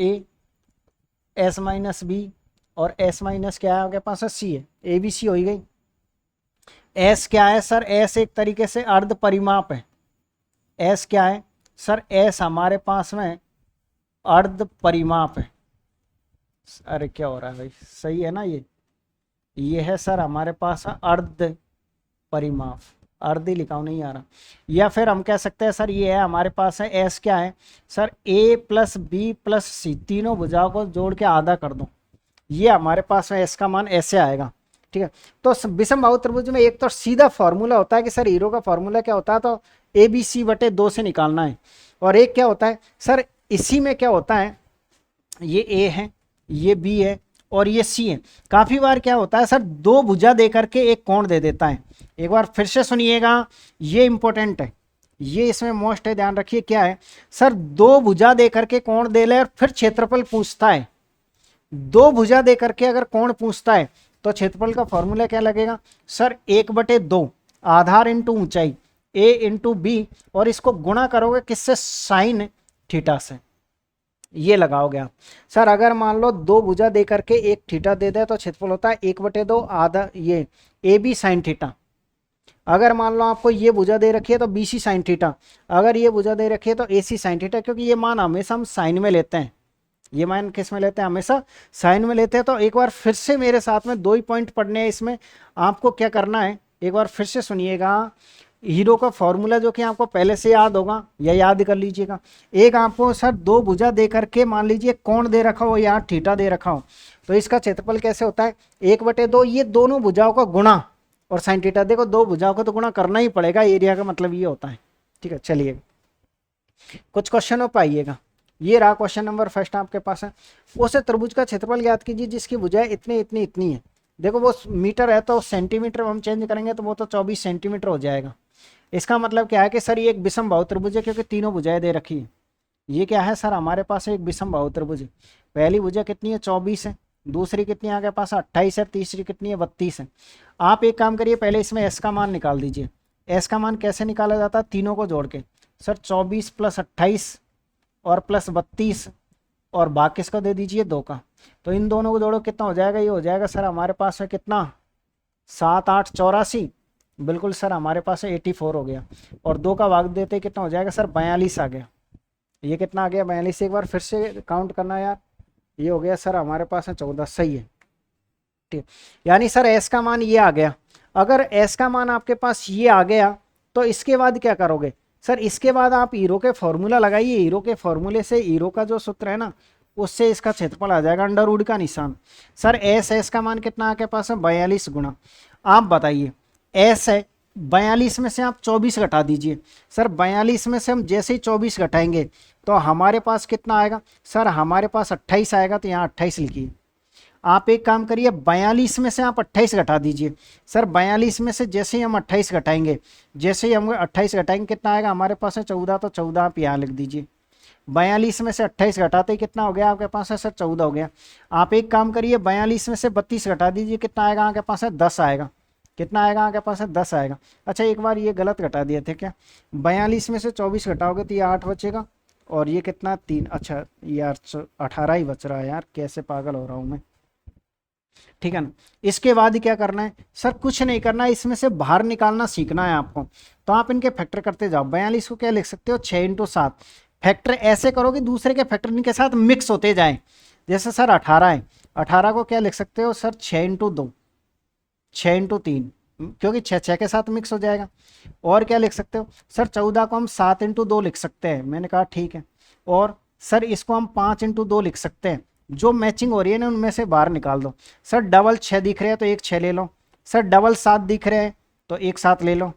S minus B, और एस माइनस क्या है आपके पास? सी है। ए बी सी हो गई। एस क्या है सर? एस एक तरीके से अर्ध परिमाप है। एस क्या है सर? एस हमारे पास में अर्ध परिमाप है। अरे क्या हो रहा है भाई, सही है ना? ये है सर हमारे पास अर्ध परिमाप। अर्ध ही लिखा नहीं आ रहा। या फिर हम कह सकते हैं सर ये है हमारे पास है एस क्या है सर? ए प्लस बी प्लस सी, तीनों भुजाओं को जोड़ के आधा कर दो, ये हमारे पास है एस का मान ऐसे आएगा। ठीक है? तो विषम बाहु त्रिभुज में एक तो सीधा फॉर्मूला होता है कि सर हीरो का फॉर्मूला क्या होता है, तो ए बी सी बटे 2 से निकालना है। और एक क्या होता है सर, इसी में क्या होता है, ये ए है, ये बी है और ये सी है। काफ़ी बार क्या होता है सर, 2 भुजा दे करके एक कोण दे देता है। एक बार फिर से सुनिएगा, ये इंपॉर्टेंट है, ये इसमें मोस्ट है, ध्यान रखिए। क्या है सर? 2 भुजा दे करके कोण दे ले और फिर क्षेत्रफल पूछता है। 2 भुजा दे करके अगर कोण पूछता है तो क्षेत्रफल का फॉर्मूला क्या लगेगा सर? 1/2 आधार इंटू ऊंचाई, ए इंटू बी, और इसको गुणा करोगे किससे? साइन थीटा से। ये लगाओगे आप। सर अगर मान लो 2 भुजा दे करके एक थीटा दे दे तो क्षेत्रफल होता है 1/2 आधा ये ए बी साइन थीटा। अगर मान लो आपको ये भुजा दे रखी है तो बी सी साइन थीटा, अगर ये भुजा दे रखी है तो ए सी साइन थीटा, क्योंकि ये मान हमेशा हम साइन में लेते हैं। ये मान किस में लेते हैं? हमेशा साइन में लेते हैं। तो एक बार फिर से मेरे साथ में 2 ही पॉइंट पढ़ने हैं इसमें। आपको क्या करना है, एक बार फिर से सुनिएगा। हीरो का फॉर्मूला जो कि आपको पहले से याद होगा या याद कर लीजिएगा। एक आपको सर 2 भुजा दे करके मान लीजिए कोण दे रखा हो, यहाँ थीटा दे रखा हो, तो इसका क्षेत्रफल कैसे होता है? 1/2 ये दोनों भुजाओं का गुणा और साइन थीटा। देखो 2 भुजाओं को तो गुणा करना ही पड़ेगा, एरिया का मतलब ये होता है। ठीक है, चलिए कुछ क्वेश्चनों पर आइएगा। ये रहा क्वेश्चन नंबर फर्स्ट आपके पास है। उस त्रिभुज का क्षेत्रफल ज्ञात कीजिए जिसकी भुजाएं इतनी इतनी इतनी है। देखो वो मीटर है तो सेंटीमीटर हम चेंज करेंगे तो वो तो 24 सेंटीमीटर हो जाएगा। इसका मतलब क्या है कि सर ये एक विषम बाहु त्रिभुज है क्योंकि तीनों भुजाएं दे रखी है। ये क्या है सर? हमारे पास एक विषम बाहु त्रिभुज है। पहली भुजा कितनी है? 24 है। दूसरी कितनी है आपके पास? 28 है। तीसरी कितनी है? 32 है। आप एक काम करिए, पहले इसमें एस का मान निकाल दीजिए। एस का मान कैसे निकाला जाता है? तीनों को जोड़ के। सर 24 प्लस 28 और प्लस 32 और भाग किसको दे दीजिए? 2 का। तो इन दोनों को जोड़ो कितना हो जाएगा? ये हो जाएगा सर हमारे पास है कितना? 7 8 84। बिल्कुल सर हमारे पास है 84 हो गया। और 2 का भाग देते कितना हो जाएगा सर? 42 आ गया। ये कितना आ गया? 42। एक बार फिर से काउंट करना यार। ये हो गया सर हमारे पास है 14। सही है, ठीक। यानी सर एस का मान ये आ गया। अगर एस का मान आपके पास ये आ गया तो इसके बाद क्या करोगे सर? इसके बाद आप हीरो के फॉर्मूला लगाइए। हीरो के फॉर्मूले से हीरो का जो सूत्र है ना, उससे इसका क्षेत्रफल आ जाएगा अंडर रूट का निशान। सर एस का मान कितना आपके पास है? 42 गुना। आप बताइए, एस है 42 में से आप 24 घटा दीजिए। सर 42 में से हम जैसे ही 24 घटाएंगे तो हमारे पास कितना आएगा? सर हमारे पास 28 आएगा। तो यहाँ 28 लिखिए। आप एक काम करिए, 42 में से आप 28 घटा दीजिए। सर 42 में से जैसे ही हम 28 घटाएंगे, जैसे ही हम 28 घटाएंगे कितना आएगा? हमारे पास है 14। तो 14 आप यहाँ लिख दीजिए। 42 में से 28 घटाते ही कितना हो गया आपके पास है सर 14 हो गया। आप एक काम करिए 42 में से 32 घटा दीजिए, कितना आएगा आपके पास है 10 आएगा। कितना आएगा आपके पास है 10 आएगा। अच्छा एक बार ये गलत घटा दिए थे क्या, 42 में से 24 घटाओगे तो ये 8 बचेगा और ये कितना 3, अच्छा यार 18 ही बच रहा है यार, कैसे पागल हो रहा हूँ मैं। ठीक है ना, इसके बाद क्या करना है सर, कुछ नहीं करना है, इसमें से बाहर निकालना सीखना है आपको। तो आप इनके फैक्टर करते जाओ। 42 को क्या लिख सकते हो 6 × 7। फैक्टर ऐसे करो कि दूसरे के फैक्टर इनके साथ मिक्स होते जाएं। जैसे सर 18 है, 18 को क्या लिख सकते हो सर 6 × 2, 6 × 3, क्योंकि 6 के साथ मिक्स हो जाएगा। और क्या लिख सकते हो सर 14 को हम 7 × 2 लिख सकते हैं। मैंने कहा ठीक है। और सर इसको हम 5 × 2 लिख सकते हैं। जो मैचिंग हो रही है ना उनमें से बाहर निकाल दो। सर डबल 6 दिख रहे हैं तो एक 6 ले लो। सर डबल 7 दिख रहे हैं तो एक 7 ले लो।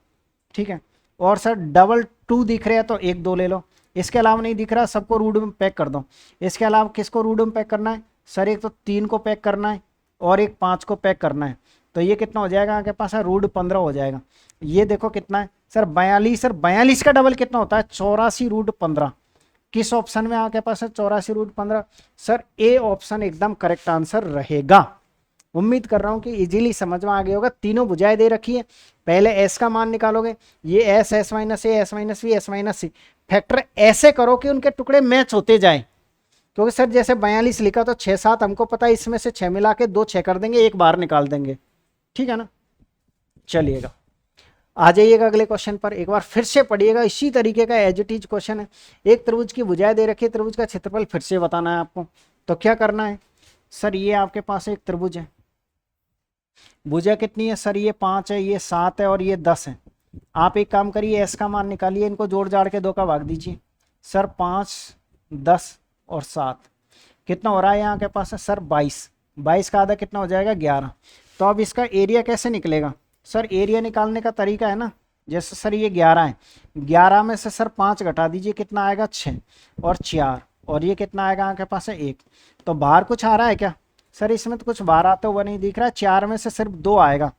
ठीक है। और सर डबल 2 दिख रहे हैं तो एक 2 ले लो। इसके अलावा नहीं दिख रहा, सबको रूट में पैक कर दो। इसके अलावा किसको रूट में पैक करना है सर, एक तो 3 को पैक करना है और एक 5 को पैक करना है। तो ये कितना हो जाएगा आपके पास है रूट 15 हो जाएगा। ये देखो कितना है सर 42। सर 42 का डबल कितना होता है 84 रूट 15। किस ऑप्शन में आपके पास है 84 रूट 15। सर ए ऑप्शन एकदम करेक्ट आंसर रहेगा। उम्मीद कर रहा हूं कि इजीली समझ में आ गया होगा। तीनों भुजाएं दे रखी है, पहले एस का मान निकालोगे, ये S, S minus A, S minus V, S minus C. Factor ऐसे करो कि उनके टुकड़े मैच होते जाए, क्योंकि सर जैसे 42 लिखा तो 6 7 हमको पता है, इसमें से 6 मिला के 2 6 कर देंगे, एक बाहर निकाल देंगे। ठीक है ना, चलिएगा आ जाइएगा अगले क्वेश्चन पर। एक बार फिर से पढ़िएगा, इसी तरीके का एज इट इज क्वेश्चन है। एक त्रिभुज की भुजाएं दे रखी है, त्रिभुज का क्षेत्रफल फिर से बताना है आपको। तो क्या करना है सर, ये आपके पास एक त्रिभुज है, भुजा कितनी है सर, ये 5 है, ये 7 है और ये 10 है। आप एक काम करिए एस का मान निकालिए, इनको जोड़ जाड़ के 2 का भाग दीजिए। सर 5, 10 और 7 कितना हो रहा है यहाँ के पास है सर 22। 22 का आधा कितना हो जाएगा 11। तो अब इसका एरिया कैसे निकलेगा सर, एरिया निकालने का तरीका है ना, जैसे सर ये 11 है, 11 में से सर 5 घटा दीजिए, कितना आएगा 6 और 4, और ये कितना आएगा आपके पास है 1। तो बाहर कुछ आ रहा है क्या सर, इसमें तो कुछ बाहर आता हुआ नहीं दिख रहा है। 4 में से सिर्फ 2 आएगा,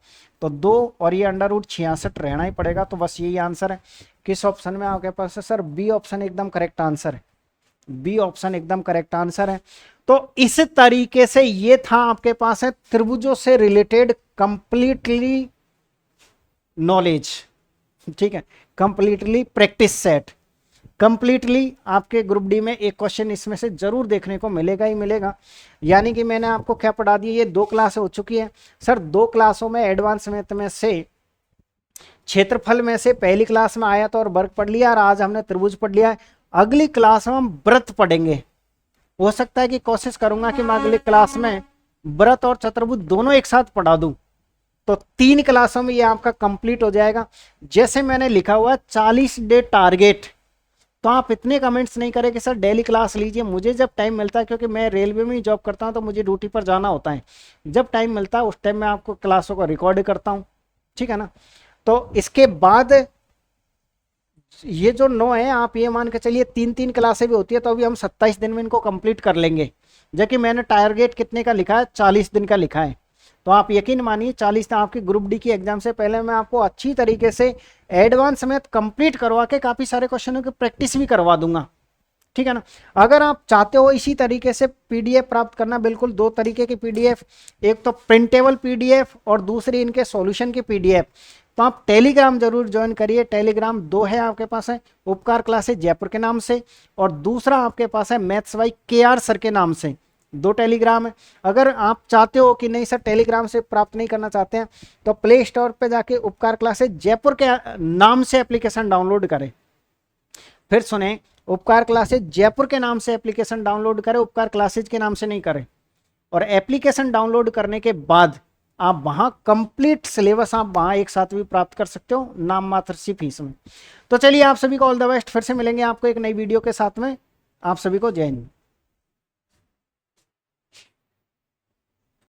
तो 2 और ये अंडर रूट 66 रहना ही पड़ेगा। तो बस यही आंसर है। किस ऑप्शन में आपके पास है सर, बी ऑप्शन एकदम करेक्ट आंसर है। बी ऑप्शन एकदम करेक्ट आंसर है। तो इस तरीके से ये था आपके पास है त्रिभुजों से रिलेटेड कंप्लीटली नॉलेज। ठीक है, कंप्लीटली प्रैक्टिस सेट। कंप्लीटली आपके ग्रुप डी में एक क्वेश्चन इसमें से जरूर देखने को मिलेगा ही मिलेगा। यानी कि मैंने आपको क्या पढ़ा दिया, ये 2 क्लास हो चुकी है सर। 2 क्लासों में एडवांस मैथ में से क्षेत्रफल में से पहली क्लास में आया था और वर्ग पढ़ लिया, और आज हमने त्रिभुज पढ़ लिया है। अगली क्लास में हम व्रत पढ़ेंगे। हो सकता है कि कोशिश करूंगा कि मैं अगली क्लास में व्रत और चतुर्भुज दोनों एक साथ पढ़ा दूं, तो 3 क्लासों में ये आपका कंप्लीट हो जाएगा। जैसे मैंने लिखा हुआ है 40 डे टारगेट, तो आप इतने कमेंट्स नहीं करें कि सर डेली क्लास लीजिए। मुझे जब टाइम मिलता है, क्योंकि मैं रेलवे में ही जॉब करता हूं तो मुझे ड्यूटी पर जाना होता है, जब टाइम मिलता है उस टाइम मैं आपको क्लासों को रिकॉर्ड करता हूं। ठीक है ना, तो इसके बाद ये जो 9 है, आप ये मान के चलिए 3-3 क्लासें भी होती है, तो अभी हम 27 दिन में इनको कंप्लीट कर लेंगे। जबकि मैंने टारगेट कितने का लिखा है, 40 दिन का लिखा है। तो आप यकीन मानिए 40 आपकी ग्रुप डी की एग्जाम से पहले मैं आपको अच्छी तरीके से एडवांस मैथ कंप्लीट करवा के काफ़ी सारे क्वेश्चनों की प्रैक्टिस भी करवा दूंगा। ठीक है ना, अगर आप चाहते हो इसी तरीके से पीडीएफ प्राप्त करना, बिल्कुल 2 तरीके की पीडीएफ, एक तो प्रिंटेबल पीडीएफ और दूसरी इनके सॉल्यूशन की पीडीएफ। तो आप टेलीग्राम जरूर ज्वाइन करिए। टेलीग्राम 2 है आपके पास है, उपकार क्लासेज जयपुर के नाम से, और दूसरा आपके पास है मैथ्स बाई KR सर के नाम से। 2 टेलीग्राम है। अगर आप चाहते हो कि नहीं सर टेलीग्राम से प्राप्त नहीं करना चाहते हैं, तो प्ले स्टोर पर जाके उपकार क्लासेज जयपुर के नाम से एप्लीकेशन डाउनलोड करें। फिर सुने, उपकार क्लासेज जयपुर के नाम से एप्लीकेशन डाउनलोड करें, उपकार क्लासेज के नाम से नहीं करें। और एप्लीकेशन डाउनलोड करने के बाद आप वहां कंप्लीट सिलेबस आप वहां एक साथ भी प्राप्त कर सकते हो, नाम मात्र सी फीस में। तो चलिए आप सभी को ऑल द बेस्ट। फिर से मिलेंगे आपको एक नई वीडियो के साथ में। आप सभी को जय हिंद।